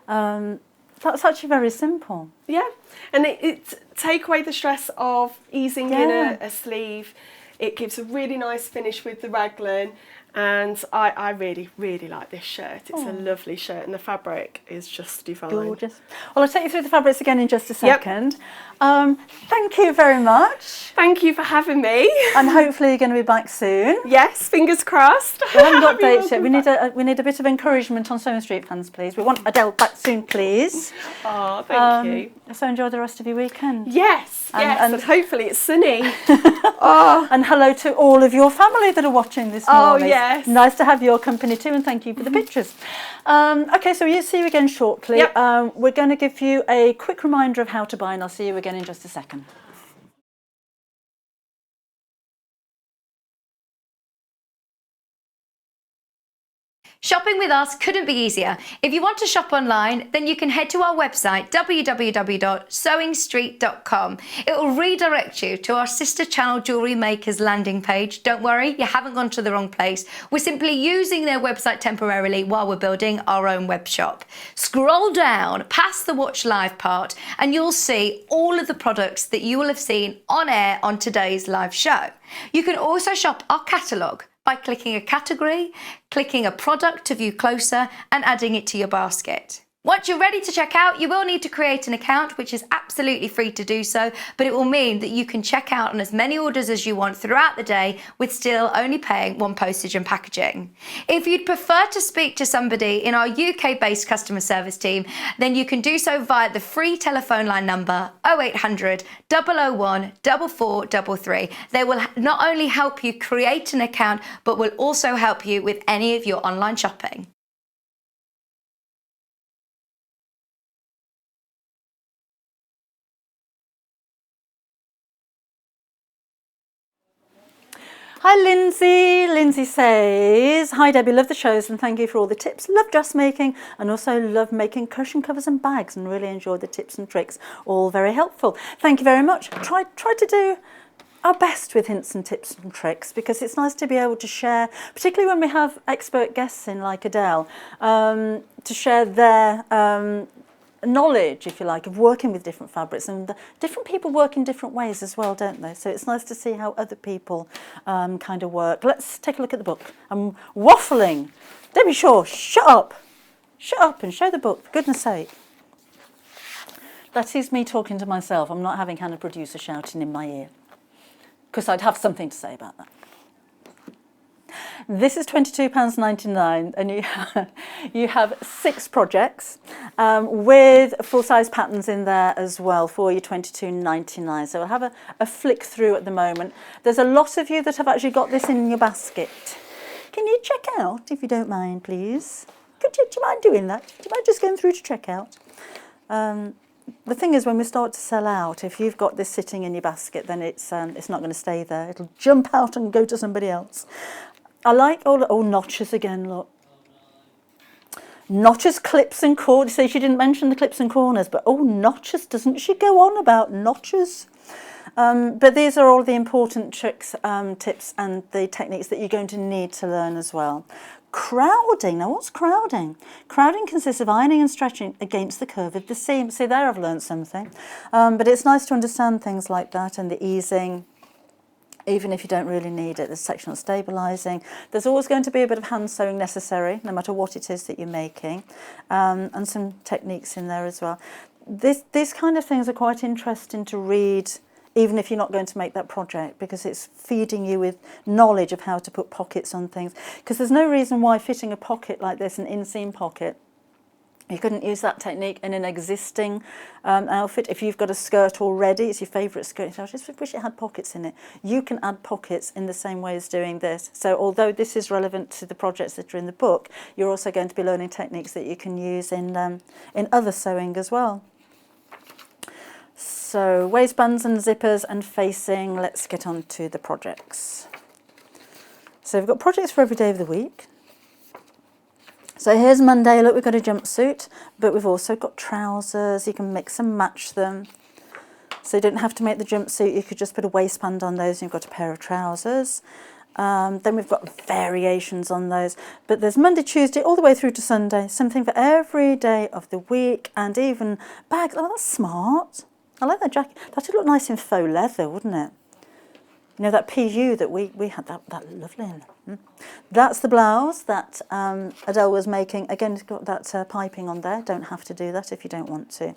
that's actually very simple. Yeah, and it take away the stress of easing in a sleeve. It gives a really nice finish with the raglan, and I really, really like this shirt. It's a lovely shirt and the fabric is just divine. Gorgeous. Well, I'll take you through the fabrics again in just a second. Thank you very much. Thank you for having me. And hopefully you're going to be back soon. Yes, fingers crossed. We haven't got dates yet. We need a bit of encouragement on Sewing Street fans, please. We want Adele back soon, please. Oh, thank you. So enjoy the rest of your weekend. Yes, and hopefully it's sunny. And hello to all of your family that are watching this morning. Oh, yes. Nice to have your company too, and thank you for the pictures. Okay, so we'll see you again shortly. We're going to give you a quick reminder of how to buy, and I'll see you again in just a second. Shopping with us couldn't be easier. If you want to shop online, then you can head to our website, www.sewingstreet.com. It will redirect you to our sister channel Jewellery Makers landing page. Don't worry, you haven't gone to the wrong place. We're simply using their website temporarily while we're building our own web shop. Scroll down past the Watch Live part and you'll see all of the products that you will have seen on air on today's live show. You can also shop our catalogue by clicking a category, clicking a product to view closer, and adding it to your basket. Once you're ready to check out, you will need to create an account, which is absolutely free to do so, but it will mean that you can check out on as many orders as you want throughout the day with still only paying one postage and packaging. If you'd prefer to speak to somebody in our UK-based customer service team, then you can do so via the free telephone line number 0800 001 4433. They will not only help you create an account, but will also help you with any of your online shopping. Hi Lindsay. Lindsay says, hi Debbie, love the shows and thank you for all the tips. Love dressmaking and also love making cushion covers and bags and really enjoy the tips and tricks. All very helpful. Thank you very much. Try to do our best with hints and tips and tricks because it's nice to be able to share, particularly when we have expert guests in like Adele, to share their knowledge, if you like, of working with different fabrics, and different people work in different ways as well, don't they? So it's nice to see how other people kind of work. Let's take a look at the book. I'm waffling. Debbie Shaw, shut up and show the book, for goodness sake. That is me talking to myself. I'm not having Hannah producer shouting in my ear because I'd have something to say about that. This is £22.99 and you have 6 projects with full-size patterns in there as well for you, £22.99. So we'll have a flick through at the moment. There's a lot of you that have actually got this in your basket. Can you check out, if you don't mind, please? Do you mind doing that? Do you mind just going through to check out? The thing is, when we start to sell out, if you've got this sitting in your basket, then it's not going to stay there. It'll jump out and go to somebody else. I like all notches again, look. Notches, clips and corners. See, she didn't mention the clips and corners, but notches, doesn't she go on about notches? But these are all the important tricks, tips and the techniques that you're going to need to learn as well. Crowding. Now, what's crowding? Crowding consists of ironing and stretching against the curve of the seam. See, there I've learned something. But it's nice to understand things like that and the easing, even if you don't really need it. There's sectional stabilising. There's always going to be a bit of hand sewing necessary, no matter what it is that you're making, and some techniques in there as well. These kind of things are quite interesting to read, even if you're not going to make that project, because it's feeding you with knowledge of how to put pockets on things. Because there's no reason why fitting a pocket like this, an inseam pocket, You couldn't use that technique in an existing outfit. If you've got a skirt already, it's your favourite skirt, I just wish it had pockets in it. You can add pockets in the same way as doing this. So although this is relevant to the projects that are in the book, you're also going to be learning techniques that you can use in other sewing as well. So waistbands and zippers and facing, let's get on to the projects. So we've got projects for every day of the week. So here's Monday, look, we've got a jumpsuit, but we've also got trousers. You can mix and match them. So you don't have to make the jumpsuit, you could just put a waistband on those and you've got a pair of trousers. Then we've got variations on those. But there's Monday, Tuesday, all the way through to Sunday. Something for every day of the week, and even bags. Oh, that's smart. I like that jacket. That would look nice in faux leather, wouldn't it? You know, that PU that we had, that lovely. That's the blouse that Adelle was making. Again, it's got that piping on there. Don't have to do that if you don't want to.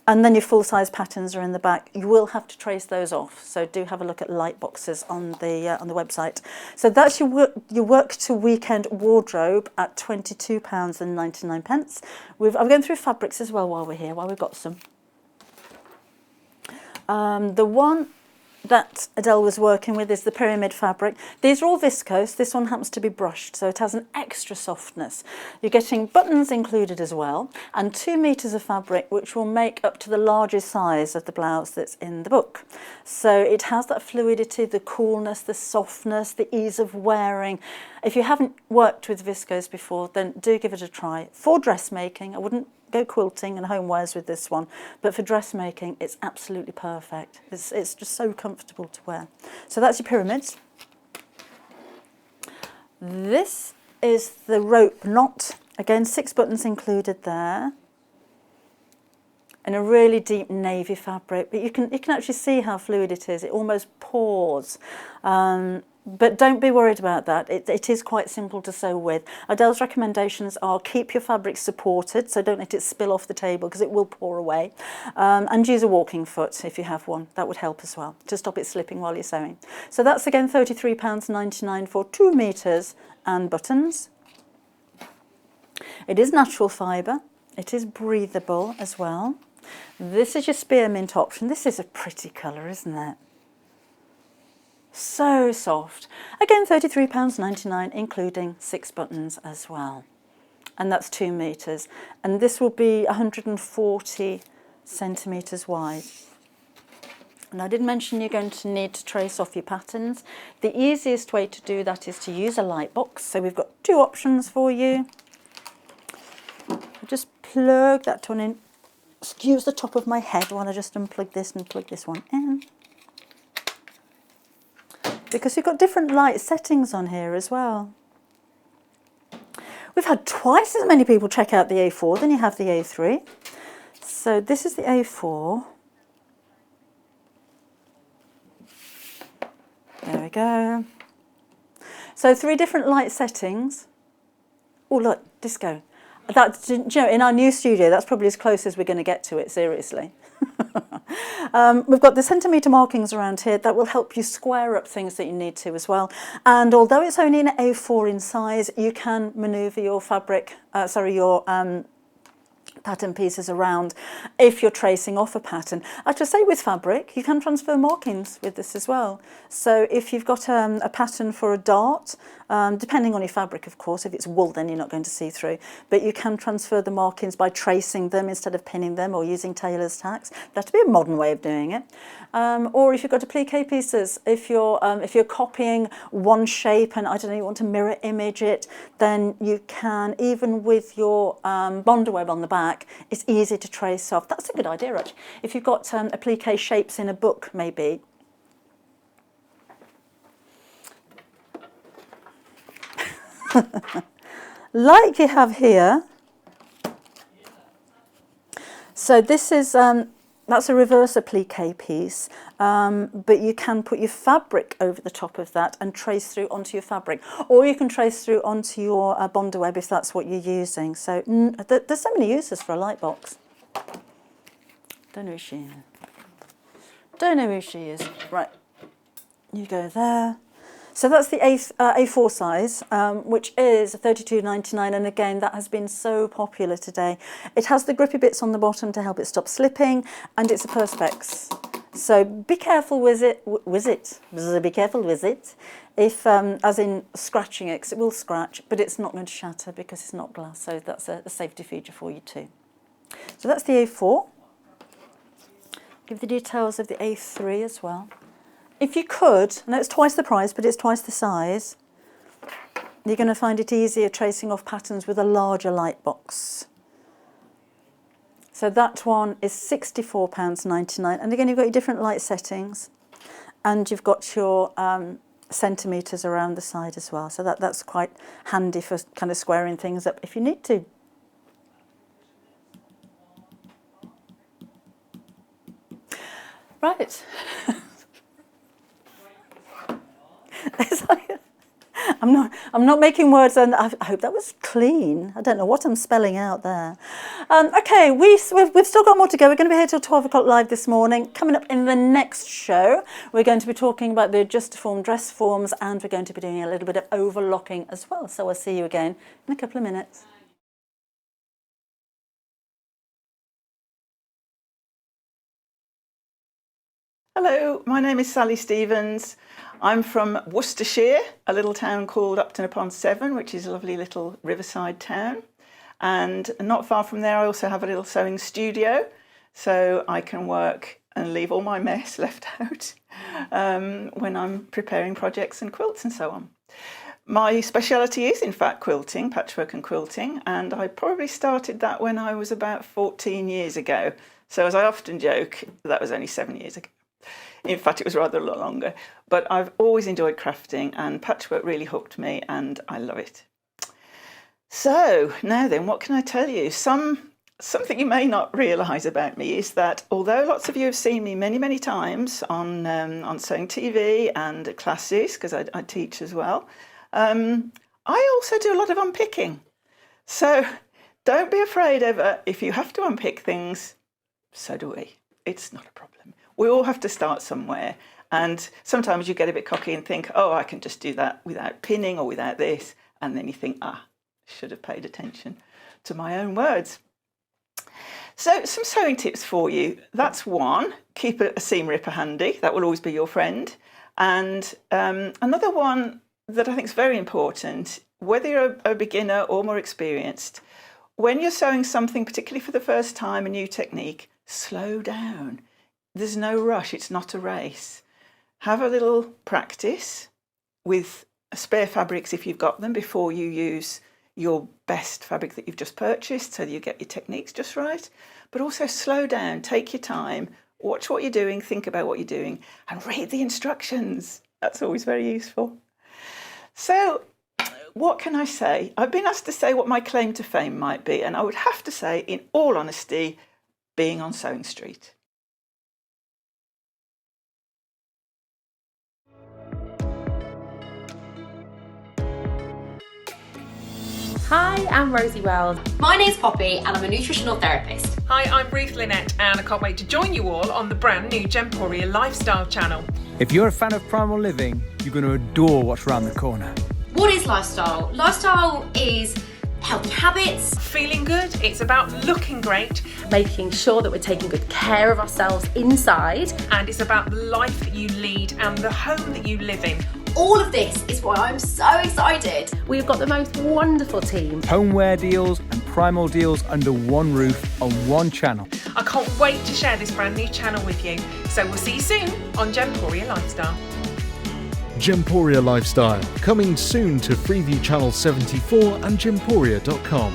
And then your full-size patterns are in the back. You will have to trace those off, so do have a look at light boxes on the website. So that's your work to weekend wardrobe at £22.99. I'm going through fabrics as well while we're here, while we've got some. The one that Adelle was working with is the pyramid fabric. These are all viscose. This one happens to be brushed, so it has an extra softness. You're getting buttons included as well, and 2 meters of fabric, which will make up to the largest size of the blouse that's in the book. So it has that fluidity, the coolness, the softness, the ease of wearing. If you haven't worked with viscose before, then do give it a try. For dressmaking, I wouldn't go quilting and homewares with this one, but for dressmaking it's absolutely perfect. It's just so comfortable to wear. So that's your pyramids. This is the rope knot. Again, 6 buttons included there, in a really deep navy fabric, but you can actually see how fluid it is. It almost pours. But don't be worried about that. It is quite simple to sew with. Adelle's recommendations are keep your fabric supported, so don't let it spill off the table because it will pour away. And use a walking foot if you have one. That would help as well, to stop it slipping while you're sewing. So that's again £33.99 for 2 meters and buttons. It is natural fibre. It is breathable as well. This is your spearmint option. This is a pretty colour, isn't it? So soft. Again, £33.99, including 6 buttons as well. And that's 2 meters. And this will be 140 centimeters wide. And I did mention you're going to need to trace off your patterns. The easiest way to do that is to use a light box. So we've got 2 options for you. I'll just plug that one in. Excuse the top of my head while I just unplug this and plug this one in. Because we've got different light settings on here as well. We've had twice as many people check out the A4 than you have the A3. So this is the A4. There we go. So 3 different light settings. Oh look, disco. That, you know, in our new studio, that's probably as close as we're going to get to it, seriously. We've got the centimetre markings around here that will help you square up things that you need to as well. And although it's only an A4 in size, you can manoeuvre your fabric, pattern pieces around if you're tracing off a pattern. I have to say, with fabric, you can transfer markings with this as well. So if you've got a pattern for a dart, depending on your fabric, of course, if it's wool, then you're not going to see through, but you can transfer the markings by tracing them instead of pinning them or using tailor's tacks. That'd be a modern way of doing it. Or if you've got applique pieces, if you're copying one shape and I don't know, you want to mirror image it, then you can, even with your Bonder web on the back, it's easy to trace off. That's a good idea, actually. If you've got applique shapes in a book, maybe. Like you have here. So this is that's a reverse applique piece, but you can put your fabric over the top of that and trace through onto your fabric, or you can trace through onto your Bonder web if that's what you're using. So there's so many uses for a light box. Don't know who she is. Don't know who she is. Right, you go there. So that's the A4 size, which is £32.99, and again that has been so popular today. It has the grippy bits on the bottom to help it stop slipping, and it's a perspex. So be careful with it. Be careful with it. If, as in scratching it, 'cause it will scratch, but it's not going to shatter because it's not glass. So that's a safety feature for you too. So that's the A4. Give the details of the A3 as well. If you could, I know it's twice the price, but it's twice the size, you're going to find it easier tracing off patterns with a larger light box. So that one is £64.99. And again, you've got your different light settings, and you've got your centimetres around the side as well. So that's quite handy for kind of squaring things up if you need to. Right. I'm not making words, and I hope that was clean. I don't know what I'm spelling out there. Okay, we've still got more to go. We're going to be here till 12 o'clock live this morning. Coming up in the next show, we're going to be talking about the Adjustoform dress forms, and we're going to be doing a little bit of overlocking as well. So I'll see you again in a couple of minutes. Hello, my name is Sally Stevens. I'm from Worcestershire, a little town called Upton-upon-Severn, which is a lovely little riverside town. And not far from there, I also have a little sewing studio, so I can work and leave all my mess left out when I'm preparing projects and quilts and so on. My speciality is, in fact, quilting, patchwork and quilting, and I probably started that when I was about 14 years ago. So as I often joke, that was only 7 years ago. In fact, it was rather a lot longer. But I've always enjoyed crafting, and patchwork really hooked me, and I love it. So now then, what can I tell you? Something you may not realise about me is that although lots of you have seen me many, many times on Sewing TV and at classes, because I teach as well, I also do a lot of unpicking. So don't be afraid ever. If you have to unpick things, so do we. It's not a problem. We all have to start somewhere, and sometimes you get a bit cocky and think, oh, I can just do that without pinning or without this, and then you think, should have paid attention to my own words. So some sewing tips for you. That's one, keep a seam ripper handy. That will always be your friend. And another one that I think is very important, whether you're a beginner or more experienced, when you're sewing something, particularly for the first time, a new technique, slow down. There's no rush, it's not a race. Have a little practice with spare fabrics if you've got them before you use your best fabric that you've just purchased so that you get your techniques just right. But also slow down, take your time, watch what you're doing, think about what you're doing, and read the instructions. That's always very useful. So what can I say? I've been asked to say what my claim to fame might be, and I would have to say, in all honesty, being on Sewing Street. Hi, I'm Rosie Wells. My name's Poppy and I'm a nutritional therapist. Hi, I'm Ruth Lynette and I can't wait to join you all on the brand new Gemporia Lifestyle channel. If you're a fan of primal living, you're going to adore what's around the corner. What is lifestyle? Lifestyle is healthy habits. Feeling good, it's about looking great. Making sure that we're taking good care of ourselves inside. And it's about the life that you lead and the home that you live in. All of this is why I'm so excited. We've got the most wonderful team. Homeware deals and primal deals under one roof on one channel. I can't wait to share this brand new channel with you. So we'll see you soon on Gemporia Lifestyle. Gemporia Lifestyle, coming soon to Freeview Channel 74 and Gemporia.com.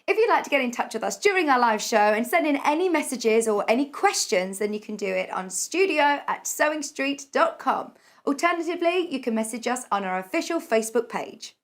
If you'd like to get in touch with us during our live show and send in any messages or any questions, then you can do it on studio@sewingstreet.com. Alternatively, you can message us on our official Facebook page.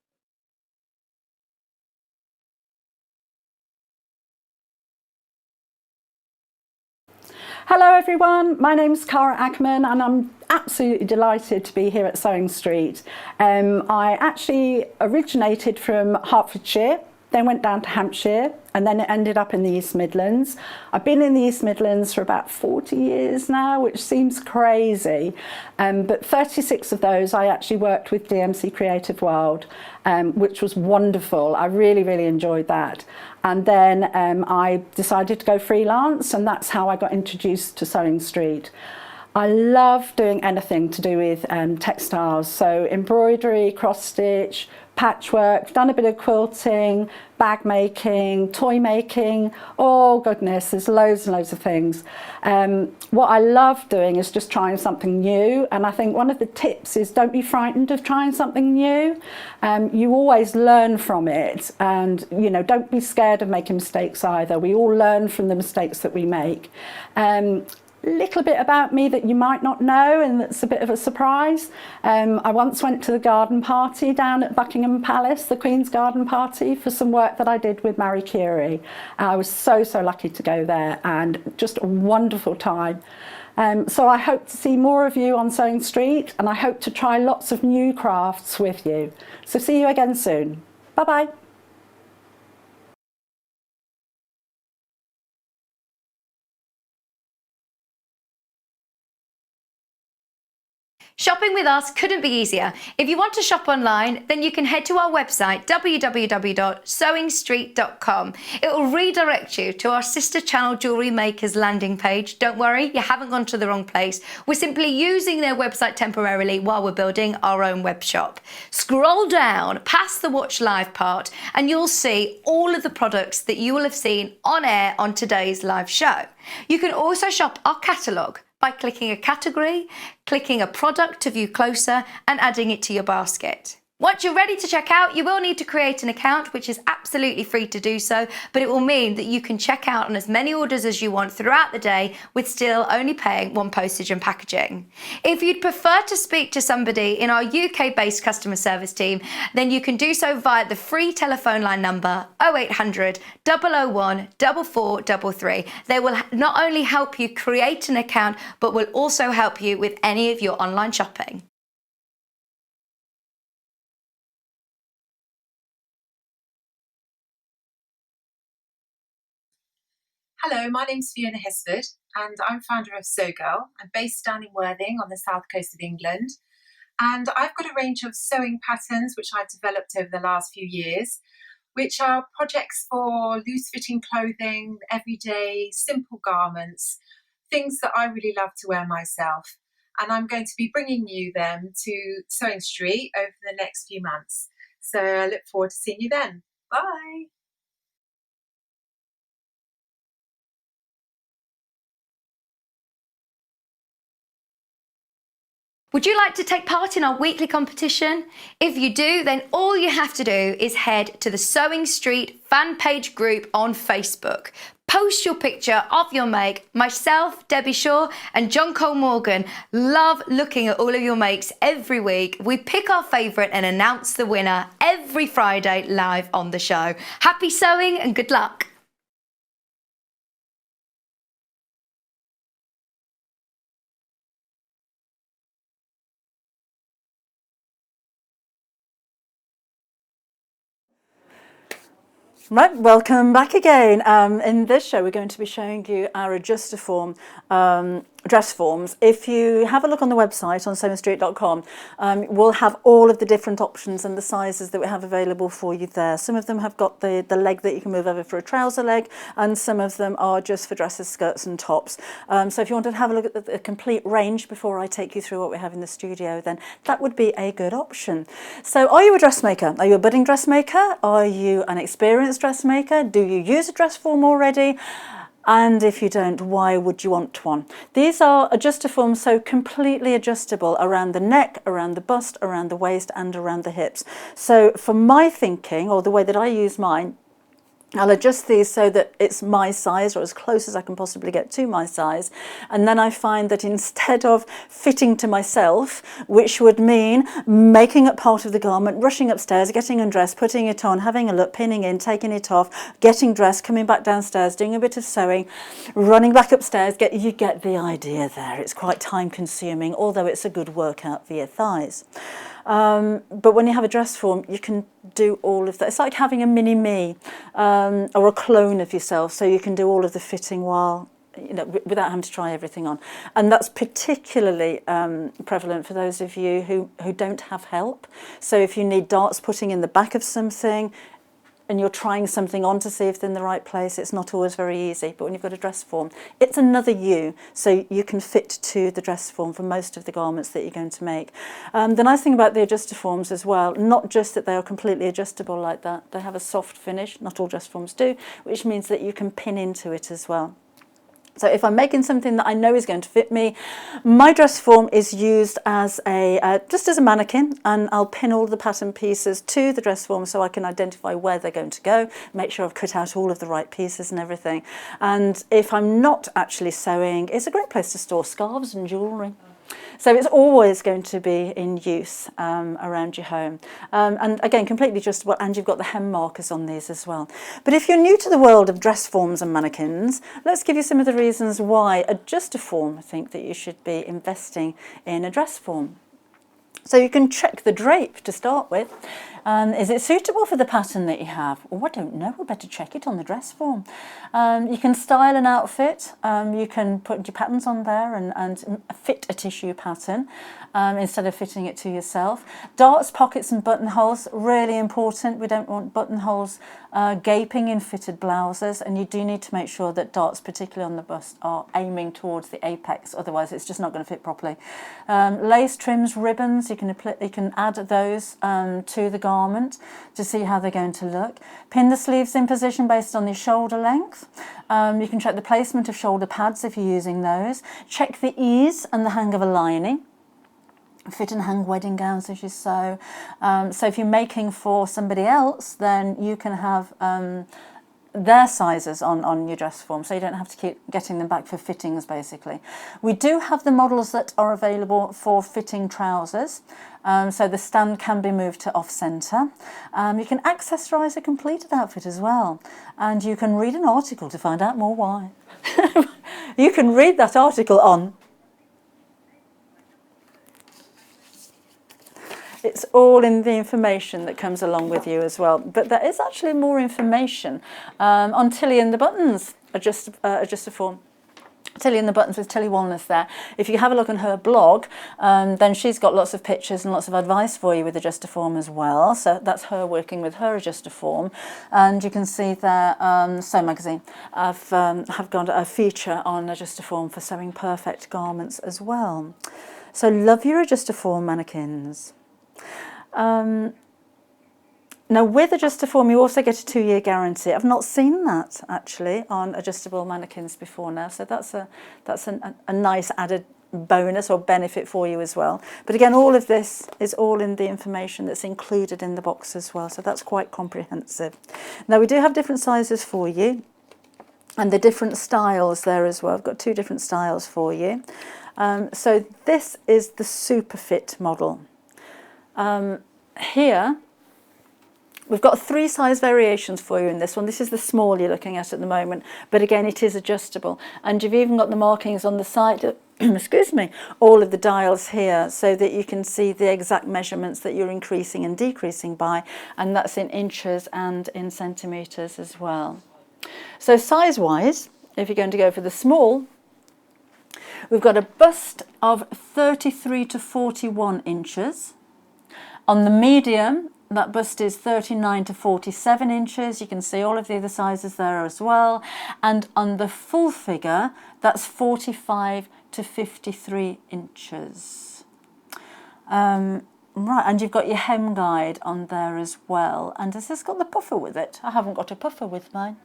Hello everyone, my name's Cara Ackerman and I'm absolutely delighted to be here at Sewing Street. I actually originated from Hertfordshire then went down to Hampshire, and then it ended up in the East Midlands. I've been in the East Midlands for about 40 years now, which seems crazy, but 36 of those I actually worked with DMC Creative World, which was wonderful. I really, really enjoyed that. And then I decided to go freelance, and that's how I got introduced to Sewing Street. I love doing anything to do with textiles, so embroidery, cross stitch, patchwork, done a bit of quilting, bag making, toy making, oh goodness, there's loads and loads of things. What I love doing is just trying something new, and I think one of the tips is don't be frightened of trying something new. You always learn from it, and you know, don't be scared of making mistakes either. We all learn from the mistakes that we make. Little bit about me that you might not know, and that's a bit of a surprise. I once went to the garden party down at Buckingham Palace, the Queen's garden party, for some work that I did with Marie Curie. I was so lucky to go there, and just a wonderful time. So I hope to see more of you on Sewing Street, and I hope to try lots of new crafts with you. So see you again soon. Bye bye. Shopping with us couldn't be easier. If you want to shop online, then you can head to our website, www.sewingstreet.com. It will redirect you to our sister channel Jewellery Makers landing page. Don't worry, you haven't gone to the wrong place. We're simply using their website temporarily while we're building our own web shop. Scroll down past the Watch Live part, and you'll see all of the products that you will have seen on air on today's live show. You can also shop our catalogue by clicking a category, clicking a product to view closer, and adding it to your basket. Once you're ready to check out, you will need to create an account, which is absolutely free to do so, but it will mean that you can check out on as many orders as you want throughout the day with still only paying one postage and packaging. If you'd prefer to speak to somebody in our UK-based customer service team, then you can do so via the free telephone line number 0800 001 4433. They will not only help you create an account, but will also help you with any of your online shopping. Hello, my name's Fiona Hesford and I'm founder of Sew Girl. I'm based down in Worthing on the south coast of England, and I've got a range of sewing patterns which I've developed over the last few years, which are projects for loose-fitting clothing, everyday, simple garments, things that I really love to wear myself. And I'm going to be bringing you them to Sewing Street over the next few months. So I look forward to seeing you then. Bye! Would you like to take part in our weekly competition? If you do, then all you have to do is head to the Sewing Street fan page group on Facebook. Post your picture of your make. Myself, Debbie Shaw and John Cole Morgan love looking at all of your makes every week. We pick our favourite and announce the winner every Friday live on the show. Happy sewing and good luck. Right, welcome back again. In this show, we're going to be showing you our Adjustoform dress forms. If you have a look on the website on sewingstreet.com, we'll have all of the different options and the sizes that we have available for you there. Some of them have got the leg that you can move over for a trouser leg, and some of them are just for dresses, skirts and tops. So if you wanted to have a look at the complete range before I take you through what we have in the studio, then that would be a good option. So are you a dressmaker? Are you a budding dressmaker? Are you an experienced dressmaker? Do you use a dress form already? And if you don't, why would you want one? These are Adjustoforms, so completely adjustable around the neck, around the bust, around the waist and around the hips. So for my thinking, or the way that I use mine, I'll adjust these so that it's my size, or as close as I can possibly get to my size. And then I find that instead of fitting to myself, which would mean making up part of the garment, rushing upstairs, getting undressed, putting it on, having a look, pinning in, taking it off, getting dressed, coming back downstairs, doing a bit of sewing, running back upstairs, you get the idea there. It's quite time consuming, although it's a good workout for your thighs. But when you have a dress form, you can do all of that. It's like having a mini me or a clone of yourself, so you can do all of the fitting while, you know, without having to try everything on. And that's particularly prevalent for those of you who don't have help. So if you need darts putting in the back of something and you're trying something on to see if they're in the right place, it's not always very easy. But when you've got a dress form, it's another you, so you can fit to the dress form for most of the garments that you're going to make. The nice thing about the Adjustoforms as well, not just that they are completely adjustable like that, they have a soft finish, not all dress forms do, which means that you can pin into it as well. So if I'm making something that I know is going to fit me, my dress form is used as just as a mannequin, and I'll pin all the pattern pieces to the dress form so I can identify where they're going to go, make sure I've cut out all of the right pieces and everything. And if I'm not actually sewing, it's a great place to store scarves and jewellery. So it's always going to be in use around your home. And again, completely adjustable, and you've got the hem markers on these as well. But if you're new to the world of dress forms and mannequins, let's give you some of the reasons why Adjustoform think that you should be investing in a dress form. So you can check the drape to start with. Is it suitable for the pattern that you have? Oh, I don't know, we better check it on the dress form. You can style an outfit, you can put your patterns on there and fit a tissue pattern instead of fitting it to yourself. Darts, pockets and buttonholes, really important. We don't want buttonholes gaping in fitted blouses, and you do need to make sure that darts, particularly on the bust, are aiming towards the apex, otherwise it's just not going to fit properly. Lace trims, ribbons, you can add those to the garment to see how they're going to look. Pin the sleeves in position based on your shoulder length. You can check the placement of shoulder pads if you're using those. Check the ease and the hang of a lining. Fit and hang wedding gowns as you sew. So if you're making for somebody else, then you can have their sizes on your dress form, so you don't have to keep getting them back for fittings, basically. We do have the models that are available for fitting trousers, so the stand can be moved to off-centre. You can accessorise a completed outfit as well, and you can read an article to find out more why. You can read that article on. It's all in the information that comes along with you as well. But there is actually more information on Tilly and the Buttons Adjustoform. Tilly and the Buttons with Tilly Walnuts there. If you have a look on her blog, then she's got lots of pictures and lots of advice for you with Adjustoform as well. So that's her working with her Adjustoform. And you can see there, Sew Magazine have got a feature on Adjustoform for sewing perfect garments as well. So love your Adjustoform mannequins. Now with Adjustoform you also get a 2-year guarantee. I've not seen that actually on adjustable mannequins before now, so that's a nice added bonus or benefit for you as well. But again, all of this is all in the information that's included in the box as well, so that's quite comprehensive. Now we do have different sizes for you and the different styles there as well. I've got 2 different styles for you. So this is the Super Fit model. Here we've got 3 size variations for you in this one. This is the small you're looking at the moment, but again it is adjustable, and you've even got the markings on the side excuse me, all of the dials here, so that you can see the exact measurements that you're increasing and decreasing by, and that's in inches and in centimetres as well. So size wise, if you're going to go for the small, we've got a bust of 33 to 41 inches. On the medium, that bust is 39 to 47 inches. You can see all of the other sizes there as well. And on the full figure, that's 45 to 53 inches. Right, and you've got your hem guide on there as well. And has this got the puffer with it? I haven't got a puffer with mine.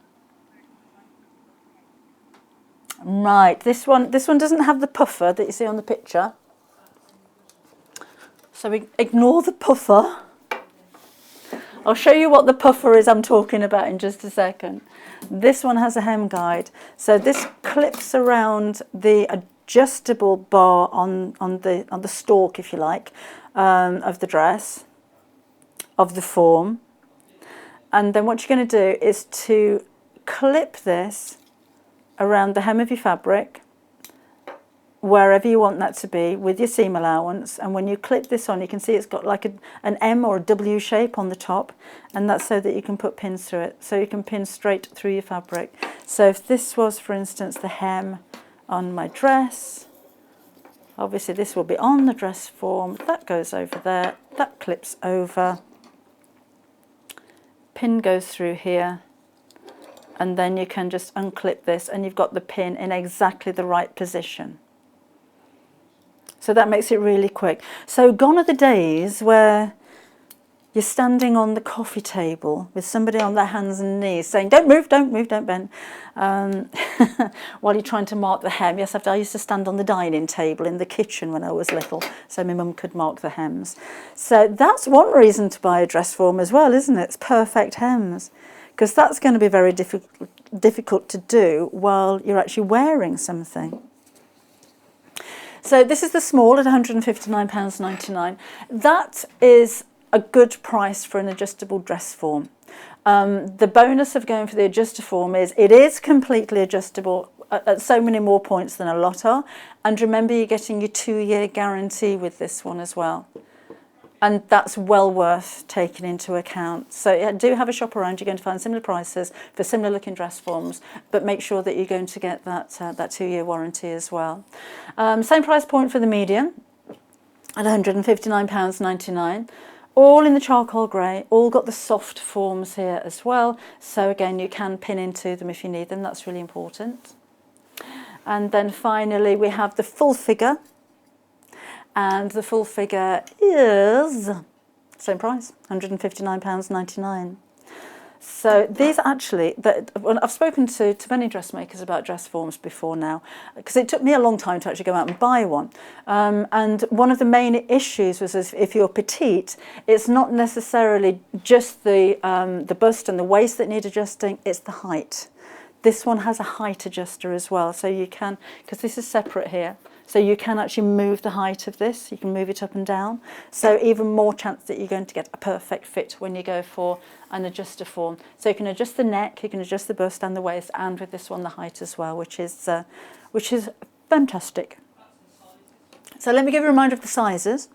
Right, this one doesn't have the puffer that you see on the picture. So we ignore the puffer. I'll show you what the puffer is I'm talking about in just a second. This one has a hem guide. So this clips around the adjustable bar on the stalk, if you like, of the dress, of the form. And then what you're going to do is to clip this around the hem of your fabric wherever you want that to be with your seam allowance, and when you clip this on, you can see it's got like an M or a W shape on the top, and that's so that you can put pins through it, so you can pin straight through your fabric. So if this was, for instance, the hem on my dress, obviously this will be on the dress form, that goes over there, that clips over, pin goes through here, and then you can just unclip this and you've got the pin in exactly the right position. So that makes it really quick. So gone are the days where you're standing on the coffee table with somebody on their hands and knees saying, don't move, don't move, don't bend, while you're trying to mark the hem. Yes, I used to stand on the dining table in the kitchen when I was little, so my mum could mark the hems. So that's one reason to buy a dress form as well, isn't it? It's perfect hems, because that's going to be very difficult to do while you're actually wearing something. So this is the small at £159.99. That is a good price for an adjustable dress form. The bonus of going for the Adjustoform is it is completely adjustable at so many more points than a lot are. And remember, you're getting your 2-year guarantee with this one as well. And that's well worth taking into account. So do have a shop around. You're going to find similar prices for similar looking dress forms, but make sure that you're going to get that 2-year warranty as well. Same price point for the medium at £159.99. All in the charcoal grey, all got the soft forms here as well. So again, you can pin into them if you need them. That's really important. And then finally, we have the full figure. And the full figure is same price, £159.99. So these actually, I've spoken to many dressmakers about dress forms before now, because it took me a long time to actually go out and buy one. And one of the main issues was if you're petite, it's not necessarily just the bust and the waist that need adjusting, it's the height. This one has a height adjuster as well, so you can, because this is separate here, so you can actually move the height of this, you can move it up and down. So even more chance that you're going to get a perfect fit when you go for an Adjustoform. So you can adjust the neck, you can adjust the bust and the waist, and with this one the height as well, which is fantastic. So let me give you a reminder of the sizes.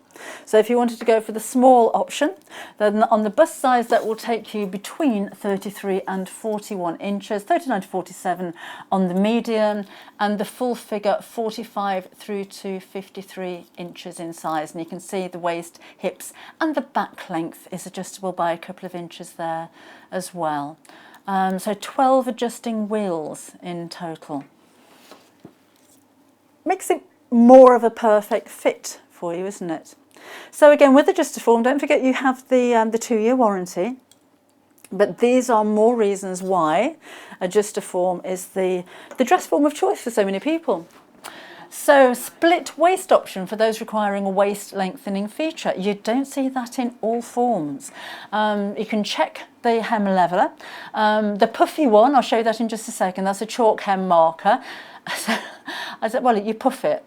So if you wanted to go for the small option, then on the bust size that will take you between 33 and 41 inches, 39 to 47 on the medium, and the full figure 45 through to 53 inches in size. And you can see the waist, hips and the back length is adjustable by a couple of inches there as well. So 12 adjusting wheels in total. Makes it more of a perfect fit for you, isn't it? So again, with Adjustoform, don't forget you have the 2-year warranty, but these are more reasons why Adjustoform is the dress form of choice for so many people. So split waist option for those requiring a waist lengthening feature. You don't see that in all forms. You can check the hem leveler. The puffy one, I'll show you that in just a second, that's a chalk hem marker. So I said, well, you puff it.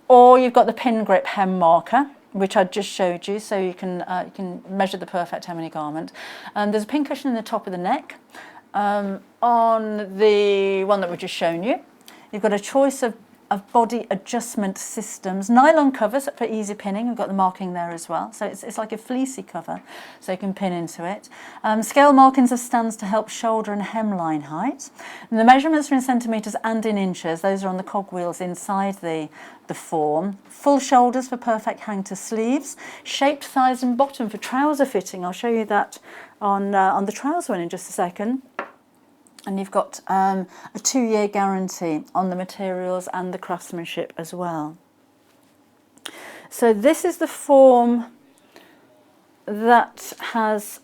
Or you've got the pin grip hem marker, which I just showed you, so you can measure the perfect hem in your garment. There's a pin cushion in the top of the neck. On the one that we've just shown you, you've got a choice of body adjustment systems. Nylon covers for easy pinning. We've got the marking there as well. So it's like a fleecy cover, so you can pin into it. Scale markings of stands to help shoulder and hemline height. And the measurements are in centimetres and in inches. Those are on the cogwheels inside the form. Full shoulders for perfect hang to sleeves. Shaped thighs and bottom for trouser fitting. I'll show you that on the trouser one in just a second. And you've got a 2-year guarantee on the materials and the craftsmanship as well. So this is the form that has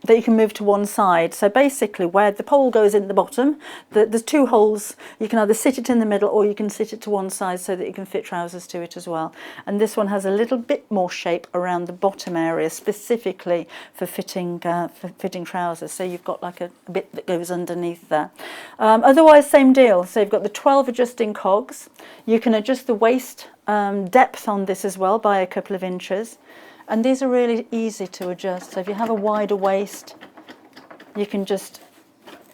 that you can move to one side. So basically where the pole goes in the bottom, there's 2 holes. You can either sit it in the middle or you can sit it to one side so that you can fit trousers to it as well. And this one has a little bit more shape around the bottom area, specifically for fitting trousers. So you've got like a bit that goes underneath there. Otherwise, same deal. So you've got the 12 adjusting cogs. You can adjust the waist depth on this as well by a couple of inches. And these are really easy to adjust. So if you have a wider waist, you can just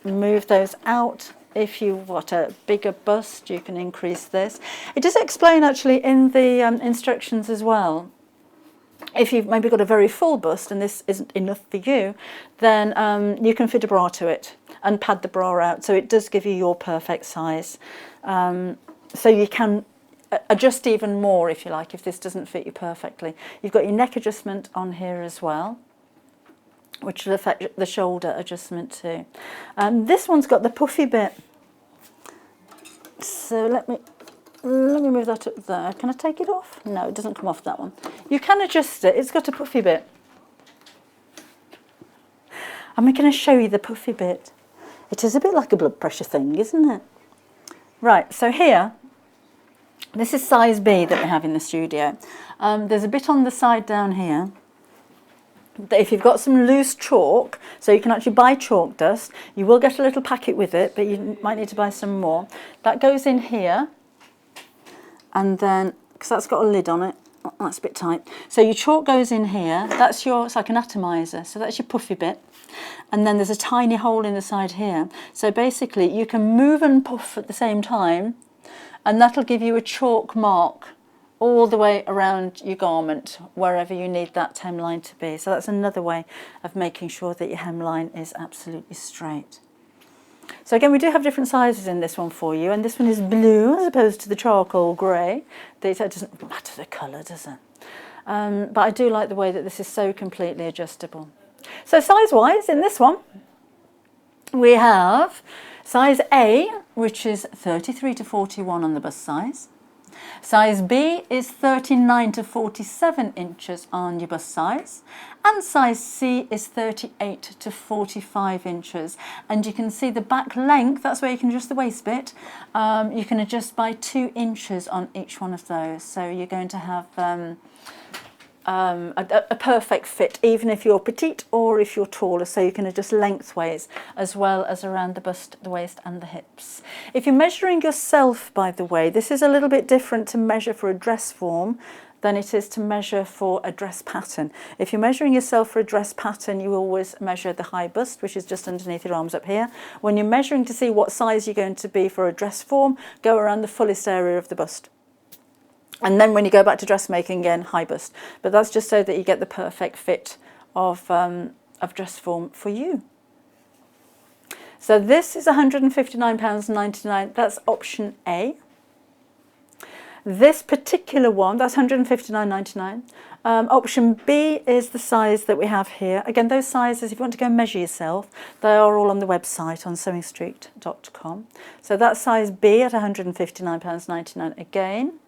move those out If you've got a bigger bust, you can increase this. It does explain actually in the instructions as well. If you've maybe got a very full bust and this isn't enough for you, then you can fit a bra to it and pad the bra out. So it does give you your perfect size. So you can adjust even more if you like, if this doesn't fit you perfectly. You've got your neck adjustment on here as well, which will affect the shoulder adjustment too. This one's got the puffy bit. So let me move that up there. Can I take it off? No, it doesn't come off that one. You can adjust it. It's got a puffy bit. I'm going to show you the puffy bit. It is a bit like a blood pressure thing, isn't it? Right, so here, this is size B that we have in the studio. There's a bit on the side down here that if you've got some loose chalk, so you can actually buy chalk dust, you will get a little packet with it, but you might need to buy some more. That goes in here, and then, because that's got a lid on it, that's a bit tight. So your chalk goes in here, it's like an atomizer, so that's your puffy bit. And then there's a tiny hole in the side here. So basically you can move and puff at the same time, and that'll give you a chalk mark all the way around your garment, wherever you need that hemline to be. So that's another way of making sure that your hemline is absolutely straight. So again, we do have different sizes in this one for you, and this one is blue as opposed to the charcoal grey. It doesn't matter the colour, does it? But I do like the way that this is so completely adjustable. So size-wise, in this one, we have size A, which is 33 to 41 on the bust size. Size B is 39 to 47 inches on your bust size, and size C is 38 to 45 inches. And you can see the back length, that's where you can adjust the waist bit. You can adjust by 2 inches on each one of those. So you're going to have a perfect fit, even if you're petite or if you're taller, so you can adjust lengthways as well as around the bust, the waist and the hips. If you're measuring yourself, by the way, this is a little bit different to measure for a dress form than it is to measure for a dress pattern. If you're measuring yourself for a dress pattern, you always measure the high bust, which is just underneath your arms up here. When you're measuring to see what size you're going to be for a dress form, go around the fullest area of the bust. And then when you go back to dressmaking again, high bust. But that's just so that you get the perfect fit of dress form for you. So this is £159.99. That's option A. This particular one, that's £159.99. Option B is the size that we have here. Again, those sizes, if you want to go and measure yourself, they are all on the website on sewingstreet.com. So that's size B at £159.99 again.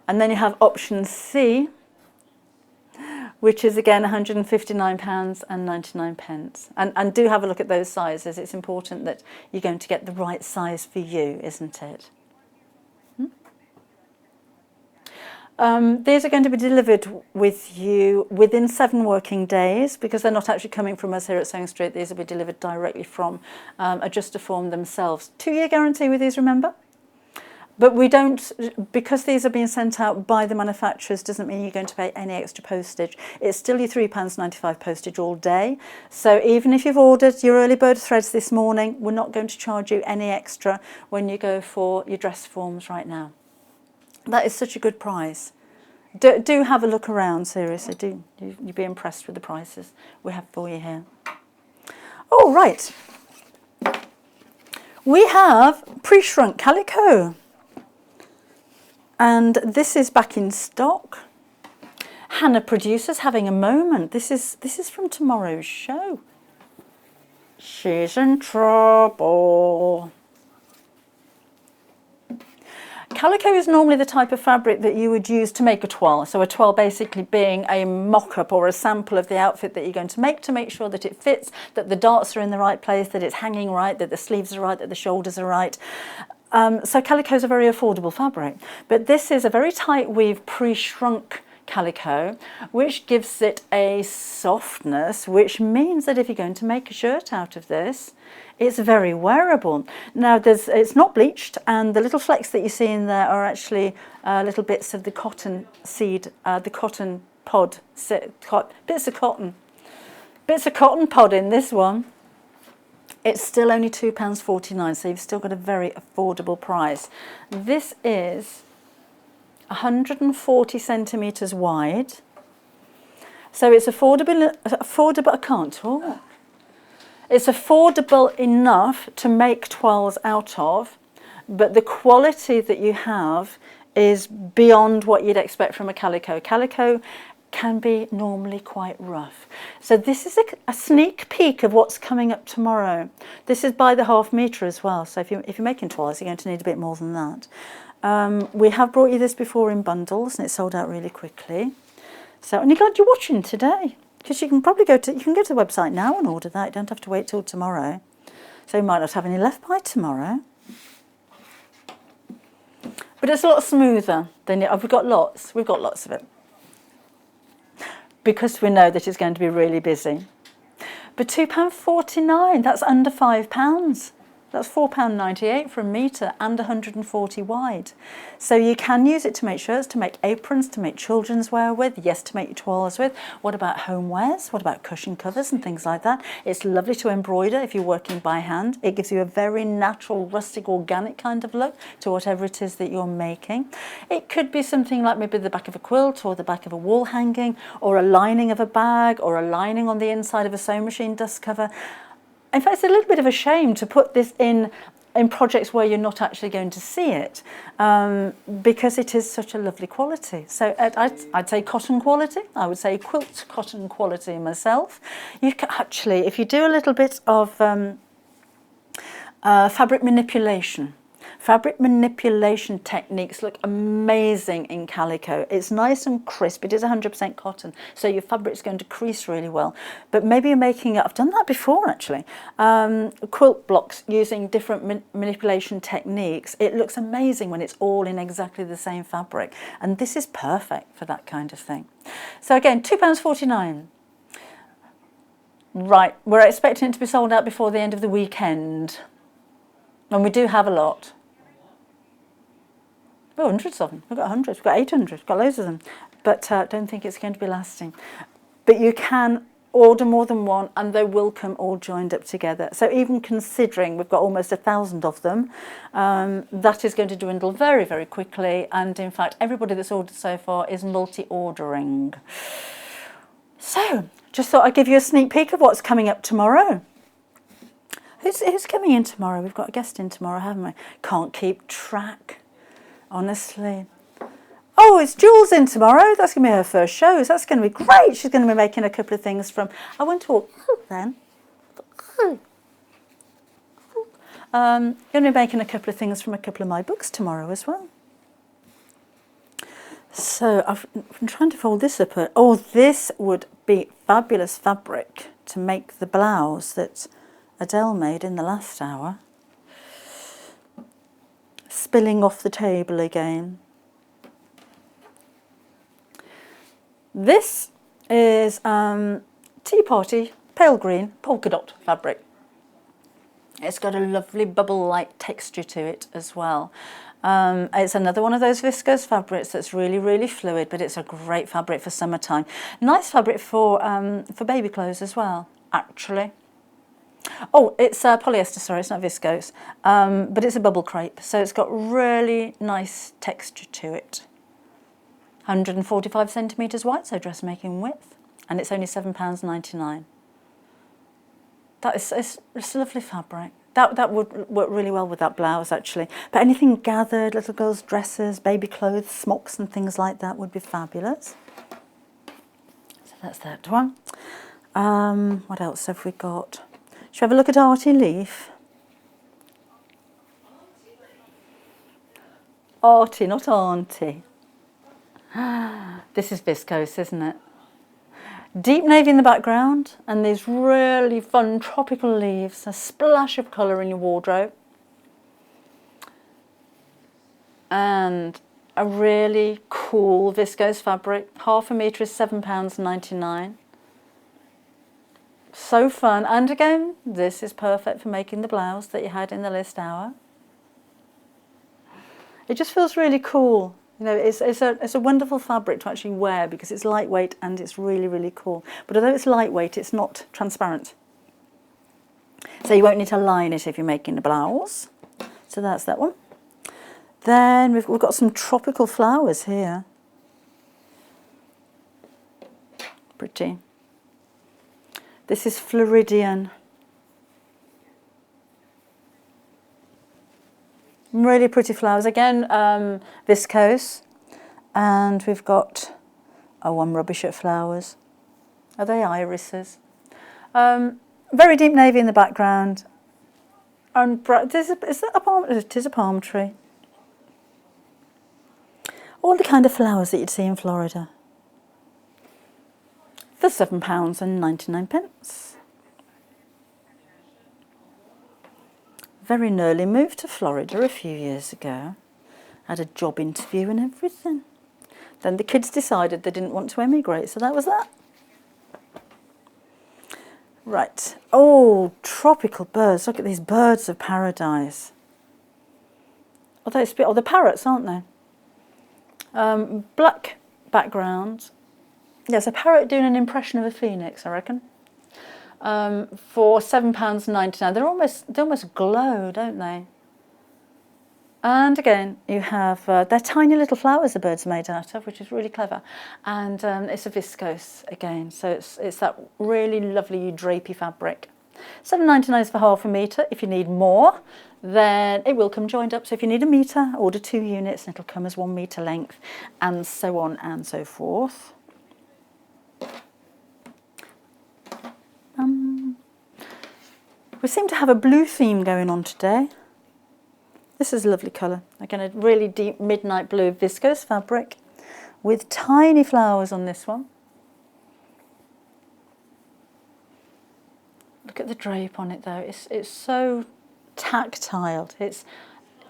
And then you have option C, which is again £159.99. And do have a look at those sizes. It's important that you're going to get the right size for you, isn't it? These are going to be delivered with you within 7 working days, because they're not actually coming from us here at Sewing Street. These will be delivered directly from Adjustoform themselves. 2-year guarantee with these, remember? But we don't, because these are being sent out by the manufacturers, doesn't mean you're going to pay any extra postage. It's still your £3.95 postage all day. So even if you've ordered your early bird threads this morning, we're not going to charge you any extra when you go for your dress forms right now. That is such a good price. Do have a look around, seriously. You'll be impressed with the prices we have for you here. All right. We have pre-shrunk calico. And this is back in stock. Hannah Producer's having a moment. This is from tomorrow's show. She's in trouble. Calico is normally the type of fabric that you would use to make a toile. So a toile basically being a mock-up or a sample of the outfit that you're going to make sure that it fits, that the darts are in the right place, that it's hanging right, that the sleeves are right, that the shoulders are right. So calico is a very affordable fabric, but this is a very tight weave pre-shrunk calico, which gives it a softness, which means that if you're going to make a shirt out of this, it's very wearable. Now it's not bleached, and the little flecks that you see in there are actually little bits of the cotton seed, the cotton pod, bits of cotton pod in this one. it's still only £2.49, so you've still got a very affordable price. This is 140 centimetres wide, so it's affordable. I can't talk. It's affordable enough to make toiles out of, but the quality that you have is beyond what you'd expect from a calico. Calico can be normally quite rough. So this is a sneak peek of what's coming up tomorrow. This is by the half metre as well, so if you're making toiles, you're going to need a bit more than that. We have brought you this before in bundles, and it sold out really quickly. So, and you're glad you're watching today, because you can probably go to the website now and order that. You don't have to wait till tomorrow. So you might not have any left by tomorrow. But it's a lot smoother than we've got lots of it, because we know that it's going to be really busy. But £2.49, that's under £5. That's £4.98 for a metre and 140 wide. So you can use it to make shirts, to make aprons, to make children's wear with, yes, to make your toiles with. What about homewares? What about cushion covers and things like that? It's lovely to embroider if you're working by hand. It gives you a very natural, rustic, organic kind of look to whatever it is that you're making. It could be something like maybe the back of a quilt or the back of a wall hanging, or a lining of a bag, or a lining on the inside of a sewing machine dust cover. In fact, it's a little bit of a shame to put this in projects where you're not actually going to see it, because it is such a lovely quality. So I'd say cotton quality. I would say quilt cotton quality myself. You can actually, if you do a little bit of fabric manipulation techniques look amazing in calico. It's nice and crisp. It is 100% cotton, so your fabric's going to crease really well. But maybe you're making I've done that before actually, quilt blocks using different manipulation techniques. It looks amazing when it's all in exactly the same fabric, and this is perfect for that kind of thing. So again, £2.49. Right, we're expecting it to be sold out before the end of the weekend, and we do have a lot. Oh, hundreds of them. We've got 100, we've got 800, we've got loads of them. But don't think it's going to be lasting. But you can order more than one, and they will come all joined up together. So even considering we've got almost 1,000 of them, that is going to dwindle very, very quickly. And in fact, everybody that's ordered so far is multi-ordering. So just thought I'd give you a sneak peek of what's coming up tomorrow. Who's coming in tomorrow? We've got a guest in tomorrow, haven't we? Can't keep track. Honestly. Oh, it's Jules in tomorrow. That's going to be her first show. So that's going to be great. She's going to be making a couple of things from... I won't talk then. Going to be making a couple of things from a couple of my books tomorrow as well. So I've been trying to fold this up. Oh, this would be fabulous fabric to make the blouse that Adele made in the last hour. Spilling off the table again. This is Tea Party pale green polka dot fabric. It's got a lovely bubble-like texture to it as well. It's another one of those viscose fabrics that's really, really fluid, but it's a great fabric for summertime. Nice fabric for baby clothes as well, actually. Oh, it's polyester, sorry, it's not viscose, but it's a bubble crepe, so it's got really nice texture to it. 145 centimetres wide, so dressmaking width, and it's only £7.99. It's a lovely fabric. That would work really well with that blouse, actually. But anything gathered, little girls' dresses, baby clothes, smocks and things like that would be fabulous. So that's that one. What else have we got? Shall we have a look at Artie Leaf? Artie, not Auntie. This is viscose, isn't it? Deep navy in the background, and these really fun tropical leaves, a splash of colour in your wardrobe. And a really cool viscose fabric. Half a metre is £7.99. So fun, and again, this is perfect for making the blouse that you had in the list hour. It just feels really cool. You know, it's a wonderful fabric to actually wear because it's lightweight and it's really, really cool. But although it's lightweight, it's not transparent. So So you won't need to line it if you're making a blouse. So that's that one. Then we've got some tropical flowers here. Pretty. This is Floridian. Really pretty flowers. Again, viscose. And we've got, oh, I'm rubbish at flowers. Are they irises? Very deep navy in the background. And is that a palm? It is a palm tree. All the kind of flowers that you'd see in Florida. For £7.99. Very nearly moved to Florida a few years ago. Had a job interview and everything. Then the kids decided they didn't want to emigrate, so that was that. Right. Oh, tropical birds. Look at these birds of paradise. Oh, they're parrots, aren't they? Black background. Yes, a parrot doing an impression of a phoenix, I reckon. For £7.99. They almost glow, don't they? And again, you have they're tiny little flowers the birds are made out of, which is really clever. And it's a viscose again, so it's that really lovely drapey fabric. £7.99 is for half a metre. If you need more, then it will come joined up. So if you need a metre, order 2 units and it'll come as 1 metre length, and so on and so forth. We seem to have a blue theme going on today. This is a lovely colour. Again, a really deep midnight blue viscose fabric with tiny flowers on this one. Look at the drape on it though. It's so tactile. It's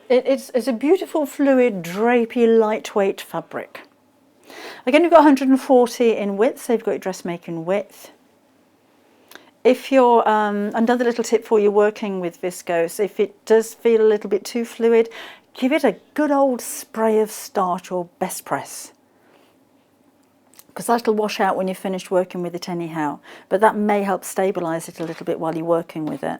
a beautiful, fluid, drapey, lightweight fabric. Again, you've got 140 in width, so you've got your dressmaking width. If you're, another little tip for you working with viscose, if it does feel a little bit too fluid, give it a good old spray of starch or best press. Because that'll wash out when you're finished working with it anyhow. But that may help stabilise it a little bit while you're working with it.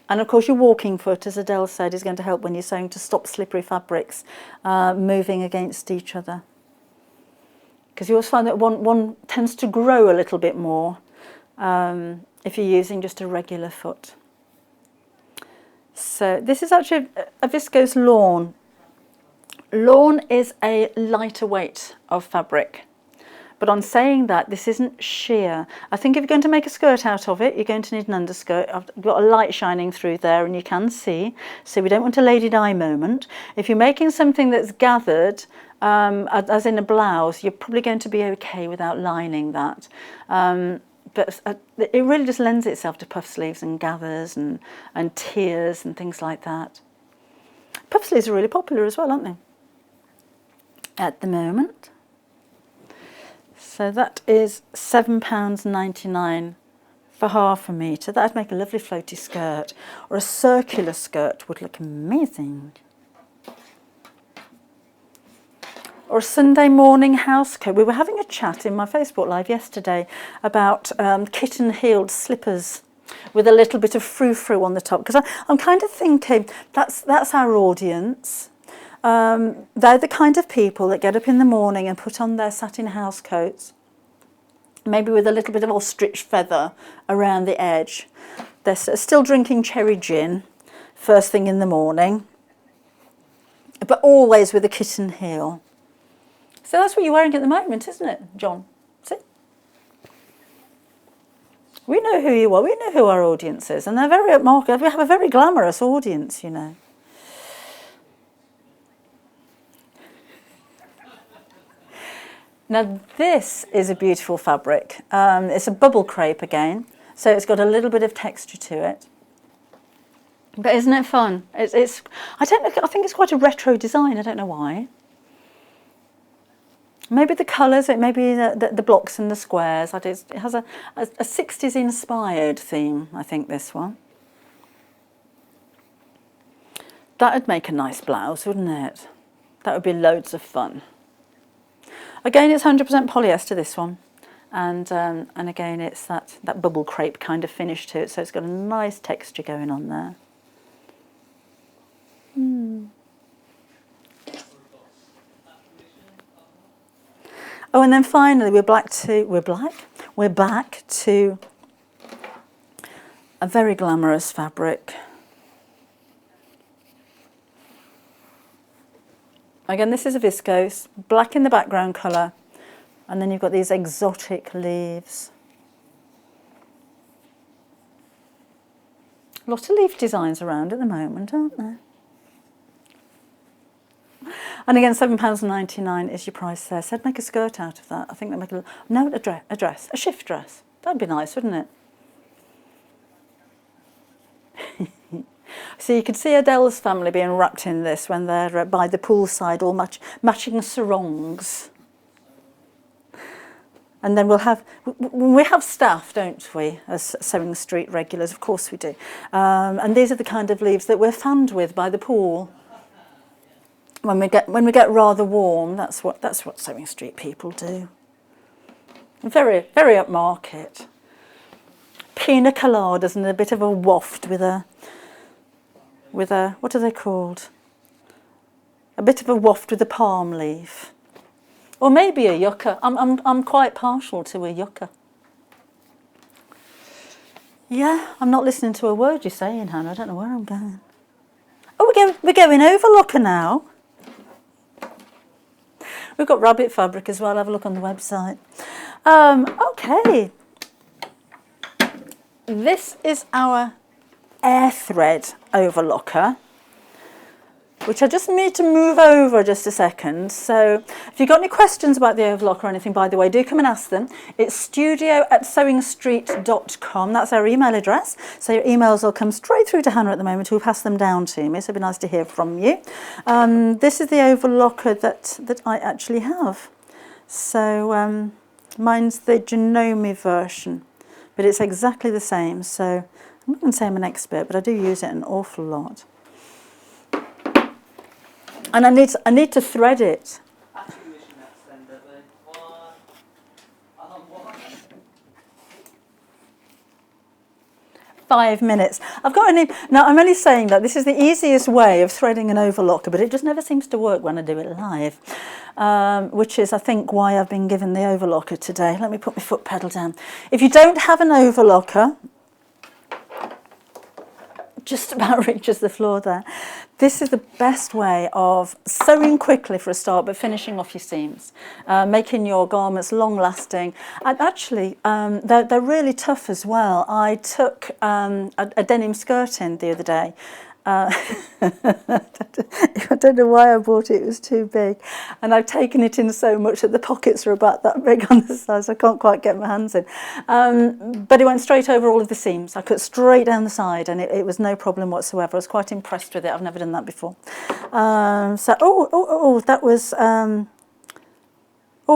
And of course your walking foot, as Adele said, is going to help when you're sewing to stop slippery fabrics moving against each other. Because you always find that one tends to grow a little bit more if you're using just a regular foot. So this is actually a viscose lawn. Lawn is a lighter weight of fabric. But on saying that, this isn't sheer. I think if you're going to make a skirt out of it, you're going to need an underskirt. I've got a light shining through there and you can see. So we don't want a lady di moment. If you're making something that's gathered, as in a blouse, you're probably going to be okay without lining that. But it really just lends itself to puff sleeves and gathers and tiers and things like that. Puff sleeves are really popular as well, aren't they? At the moment. So that is £7.99 for half a metre. That'd make a lovely floaty skirt, or a circular skirt would look amazing. Or a Sunday morning house coat. We were having a chat in my Facebook Live yesterday about kitten-heeled slippers with a little bit of frou-frou on the top, because I'm kind of thinking that's our audience. They're the kind of people that get up in the morning and put on their satin house coats, maybe with a little bit of ostrich feather around the edge. They're still drinking cherry gin first thing in the morning, but always with a kitten heel. So that's what you're wearing at the moment, isn't it, John? See? We know who you are, we know who our audience is, and they're very upmarket. We have a very glamorous audience, you know. Now this is a beautiful fabric. It's a bubble crepe again, so it's got a little bit of texture to it. But isn't it fun? I don't know, I think it's quite a retro design. I don't know why. Maybe the colours, maybe the blocks and the squares. It has a 60s inspired theme, I think, this one. That would make a nice blouse, wouldn't it? That would be loads of fun. Again, it's 100% polyester, this one. And again, it's that bubble crepe kind of finish to it, so it's got a nice texture going on there. Oh, and then finally, we're back to a very glamorous fabric. Again, this is a viscose, black in the background colour, and then you've got these exotic leaves. A lot of leaf designs around at the moment, aren't there? And again, £7.99 is your price there. So I'd make a skirt out of that. I think they'd make a shift dress. That'd be nice, wouldn't it? So you can see Adelle's family being wrapped in this when they're by the poolside, all matching sarongs. And then we have staff, don't we, as Sewing Street regulars? Of course we do. And these are the kind of leaves that we're fanned with by the pool. When we get rather warm, that's what Sewing Street people do. Very, very upmarket. Pina coladas and a bit of a waft with a what are they called? A bit of a waft with a palm leaf, or maybe a yucca. I'm quite partial to a yucca. Yeah, I'm not listening to a word you're saying, Hannah. I don't know where I'm going. Oh, we're going overlocker now. We've got rabbit fabric as well. Have a look on the website. Okay. This is our air thread overlocker, which I just need to move over just a second. So if you've got any questions about the overlocker or anything, by the way, do come and ask them. It's studio@sewingstreet.com. That's our email address. So your emails will come straight through to Hannah at the moment, who'll pass them down to me. So it'd be nice to hear from you. This is the overlocker that I actually have. So mine's the Janome version, but it's exactly the same. So I'm not going to say I'm an expert, but I do use it an awful lot. And I need to thread it. 5 minutes. Now I'm only saying that this is the easiest way of threading an overlocker, but it just never seems to work when I do it live, which is, I think, why I've been given the overlocker today. Let me put my foot pedal down. If you don't have an overlocker, just about reaches the floor there. This is the best way of sewing quickly for a start, but finishing off your seams, making your garments long lasting. And actually, they're really tough as well. I took a denim skirt in the other day. I don't know why I bought it, it was too big. And I've taken it in so much that the pockets are about that big on the side, so I can't quite get my hands in. But it went straight over all of the seams. I cut straight down the side and it was no problem whatsoever. I was quite impressed with it. I've never done that before. That was...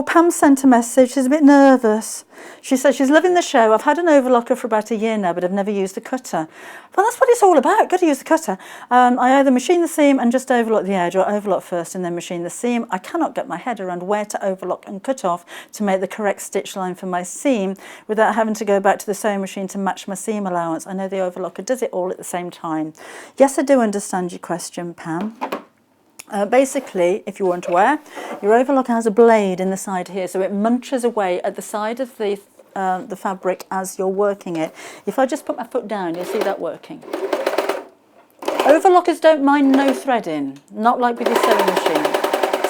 Pam sent a message. She's a bit nervous. She says she's loving the show. I've had an overlocker for about a year now, but I've never used the cutter. Well, that's what it's all about. Got to use the cutter. I either machine the seam and just overlock the edge, or overlock first and then machine the seam. I cannot get my head around where to overlock and cut off to make the correct stitch line for my seam without having to go back to the sewing machine to match my seam allowance. I know the overlocker does it all at the same time. Yes, I do understand your question, Pam. Basically, if you weren't aware, your overlocker has a blade in the side here, so it munches away at the side of the fabric as you're working it. If I just put my foot down, you'll see that working. Overlockers don't mind no threading, not like with your sewing machine.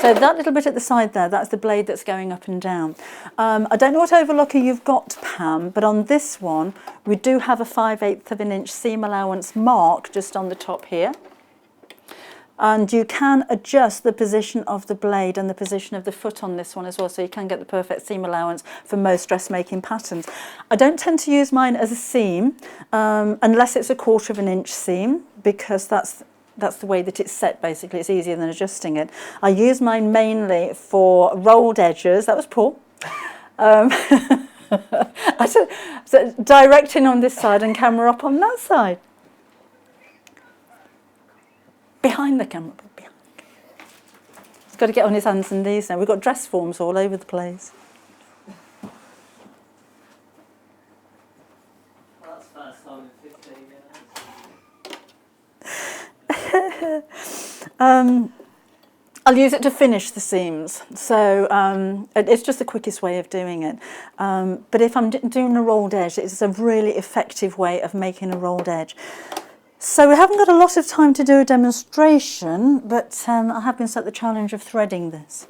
So that little bit at the side there, that's the blade that's going up and down. I don't know what overlocker you've got, Pam, but on this one, we do have a 5/8 of an inch seam allowance mark just on the top here. And you can adjust the position of the blade and the position of the foot on this one as well, so you can get the perfect seam allowance for most dressmaking patterns. I don't tend to use mine as a seam unless it's a 1/4 of an inch seam, because that's the way that it's set. Basically, it's easier than adjusting it. I use mine mainly for rolled edges. That was Paul. So directing on this side and camera up on that side. Behind the camera. He's got to get on his hands and knees now. We've got dress forms all over the place. I'll use it to finish the seams. So it's just the quickest way of doing it. But if I'm doing a rolled edge, it's a really effective way of making a rolled edge. So we haven't got a lot of time to do a demonstration, but I have been set the challenge of threading this.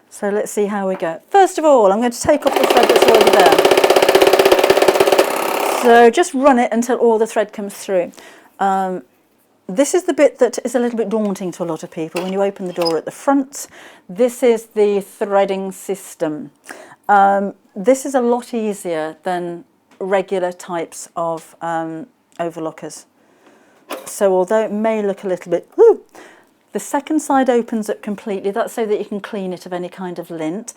So let's see how we go. First of all, I'm going to take off the thread that's already there. So just run it until all the thread comes through. This is the bit that is a little bit daunting to a lot of people. When you open the door at the front, this is the threading system. This is a lot easier than regular types of overlockers. So although it may look a little bit, the second side opens up completely. That's so that you can clean it of any kind of lint.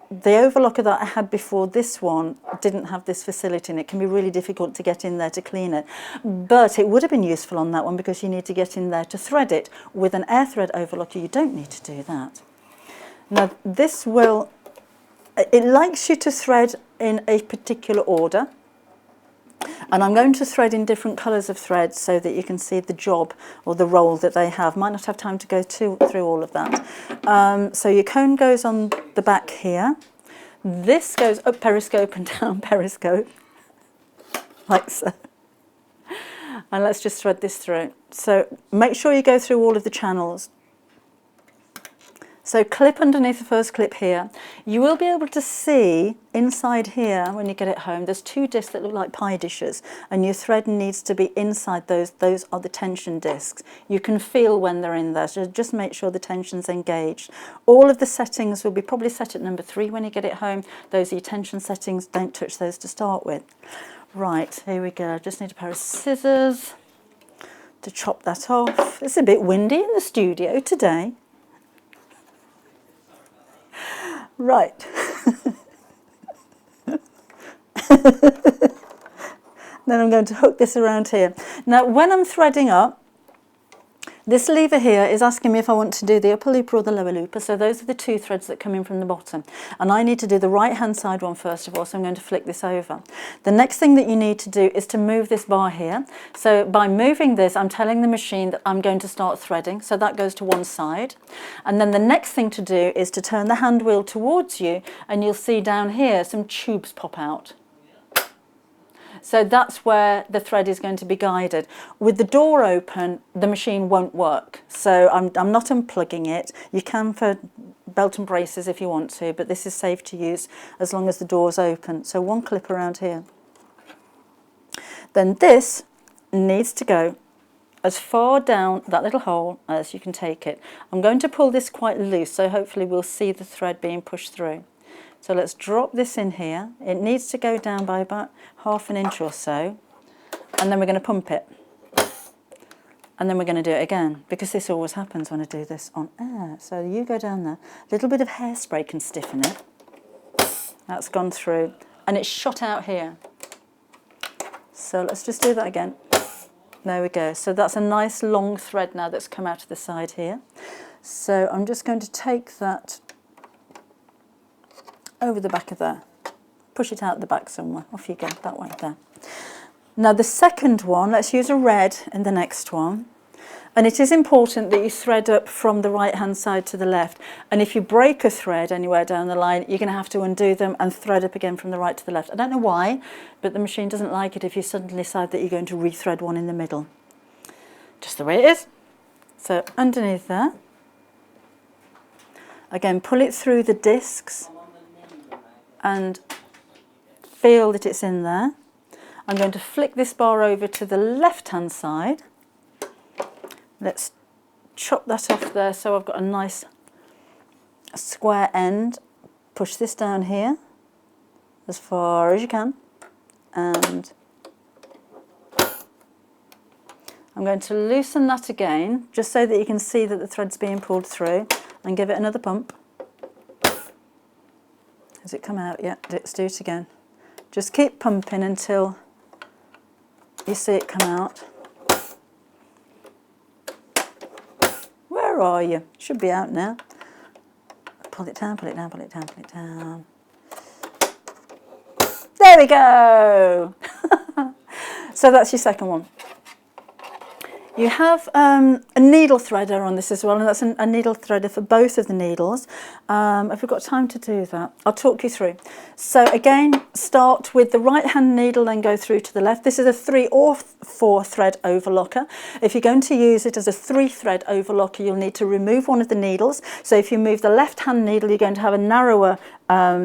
The overlocker that I had before this one didn't have this facility, and it can be really difficult to get in there to clean it. But it would have been useful on that one because you need to get in there to thread it. With an air thread overlocker, you don't need to do that. Now this will, it likes you to thread in a particular order. And I'm going to thread in different colours of thread so that you can see the job or the roll that they have. Might not have time to go through all of that. So your cone goes on the back here. This goes up periscope and down periscope, like so. And let's just thread this through. So make sure you go through all of the channels. So clip underneath the first clip here. You will be able to see inside here when you get it home, there's two discs that look like pie dishes, and your thread needs to be inside those. Those are the tension discs. You can feel when they're in there, so just make sure the tension's engaged. All of the settings will be probably set at number 3 when you get it home. Those are your tension settings, don't touch those to start with. Right, here we go. Just need a pair of scissors to chop that off. It's a bit windy in the studio today. Right. Then I'm going to hook this around here. Now, when I'm threading up, this lever here is asking me if I want to do the upper looper or the lower looper. So those are the two threads that come in from the bottom. And I need to do the right-hand side one first of all, so I'm going to flick this over. The next thing that you need to do is to move this bar here. So by moving this, I'm telling the machine that I'm going to start threading. So that goes to one side. And then the next thing to do is to turn the hand wheel towards you, and you'll see down here some tubes pop out. So that's where the thread is going to be guided. With the door open, the machine won't work. So I'm not unplugging it. You can for belt and braces if you want to, but this is safe to use as long as the door's open. So one clip around here. Then this needs to go as far down that little hole as you can take it. I'm going to pull this quite loose, so hopefully we'll see the thread being pushed through. So let's drop this in here. It needs to go down by about ½ an inch or so, and then we're going to pump it. And then we're going to do it again, because this always happens when I do this on air. So you go down there, a little bit of hairspray can stiffen it. That's gone through, and it's shot out here. So let's just do that again. There we go. So that's a nice long thread now that's come out of the side here. So I'm just going to take that over the back of there. Push it out the back somewhere. Off you go, that way, there. Now the second one, let's use a red in the next one. And it is important that you thread up from the right-hand side to the left. And if you break a thread anywhere down the line, you're going to have to undo them and thread up again from the right to the left. I don't know why, but the machine doesn't like it if you suddenly decide that you're going to rethread one in the middle. Just the way it is. So underneath there. Again, pull it through the discs and feel that it's in there. I'm going to flick this bar over to the left-hand side. Let's chop that off there so I've got a nice square end. Push this down here as far as you can, and I'm going to loosen that again just so that you can see that the thread's being pulled through, and give it another pump. Has it come out yet? Let's do it again. Just keep pumping until you see it come out. Where are you? Should be out now. Pull it down, pull it down, pull it down, pull it down. There we go! So that's your second one. You have a needle threader on this as well, and that's a needle threader for both of the needles. If we've got time to do that, I'll talk you through. So again, start with the right hand needle, then go through to the left. This is a 3 or 4 thread overlocker. If you're going to use it as a 3 thread overlocker, you'll need to remove one of the needles. So if you move the left hand needle, you're going to have a narrower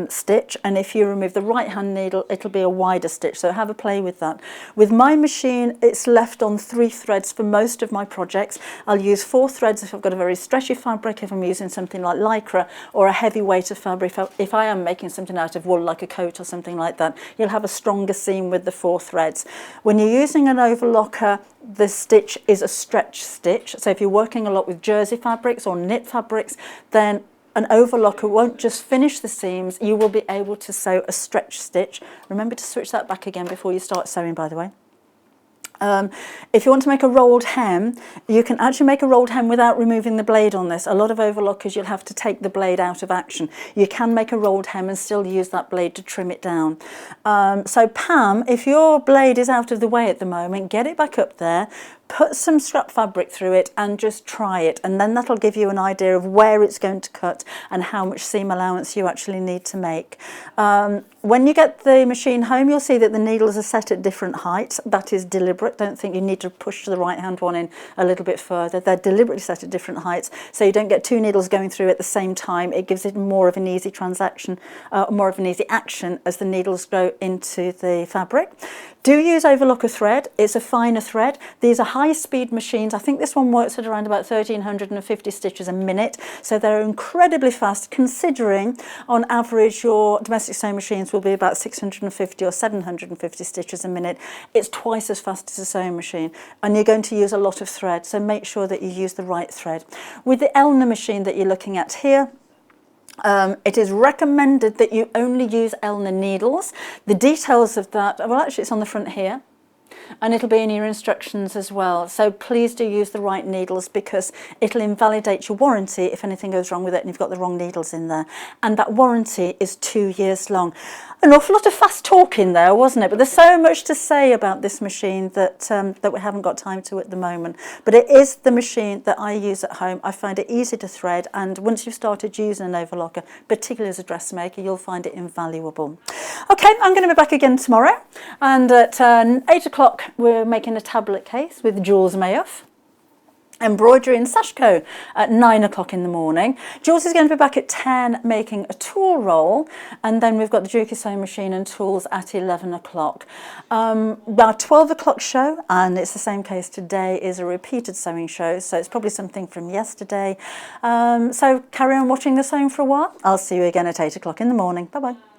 stitch, and if you remove the right hand needle, it'll be a wider stitch. So have a play with that. With my machine, it's left on 3 threads for most of my projects. I'll use 4 threads if I've got a very stretchy fabric, if I'm using something like lycra or a heavy weight of fabric. If I am making something out of wool like a coat or something like that, you'll have a stronger seam with the 4 threads. When you're using an overlocker, the stitch is a stretch stitch. So if you're working a lot with jersey fabrics or knit fabrics, then an overlocker won't just finish the seams, you will be able to sew a stretch stitch. Remember to switch that back again before you start sewing, by the way. If you want to make a rolled hem, you can actually make a rolled hem without removing the blade on this. A lot of overlockers, you'll have to take the blade out of action. You can make a rolled hem and still use that blade to trim it down. So Pam, if your blade is out of the way at the moment, get it back up there, put some scrap fabric through it and just try it, and then that'll give you an idea of where it's going to cut and how much seam allowance you actually need to make. When you get the machine home, you'll see that the needles are set at different heights. That is deliberate. Don't think you need to push the right hand one in a little bit further. They're deliberately set at different heights, so you don't get 2 needles going through at the same time. It gives it more of an easy transaction, more of an easy action as the needles go into the fabric. Do use overlocker thread. It's a finer thread. These are high-speed machines. I think this one works at around about 1,350 stitches a minute, so they're incredibly fast, considering on average your domestic sewing machines will be about 650 or 750 stitches a minute. It's twice as fast as a sewing machine, and you're going to use a lot of thread, so make sure that you use the right thread. With the Elna machine that you're looking at here, it is recommended that you only use Elna needles. The details of that, well, actually it's on the front here, and it'll be in your instructions as well. So please do use the right needles, because it'll invalidate your warranty if anything goes wrong with it and you've got the wrong needles in there. And that warranty is 2 years long. An awful lot of fast talking there, wasn't it? But there's so much to say about this machine that that we haven't got time to at the moment. But it is the machine that I use at home. I find it easy to thread, and once you've started using an overlocker, particularly as a dressmaker, you'll find it invaluable. Okay, I'm going to be back again tomorrow, and at 8 o'clock we're making a tablet case with Jules Mayoff. Embroidery and Sashco at 9 o'clock in the morning. Jules is going to be back at 10 making a tool roll, and then we've got the Juki sewing machine and tools at 11 o'clock. Our 12 o'clock show, and it's the same case today, is a repeated sewing show, so it's probably something from yesterday. So carry on watching the sewing for a while. I'll see you again at 8 o'clock in the morning. Bye bye.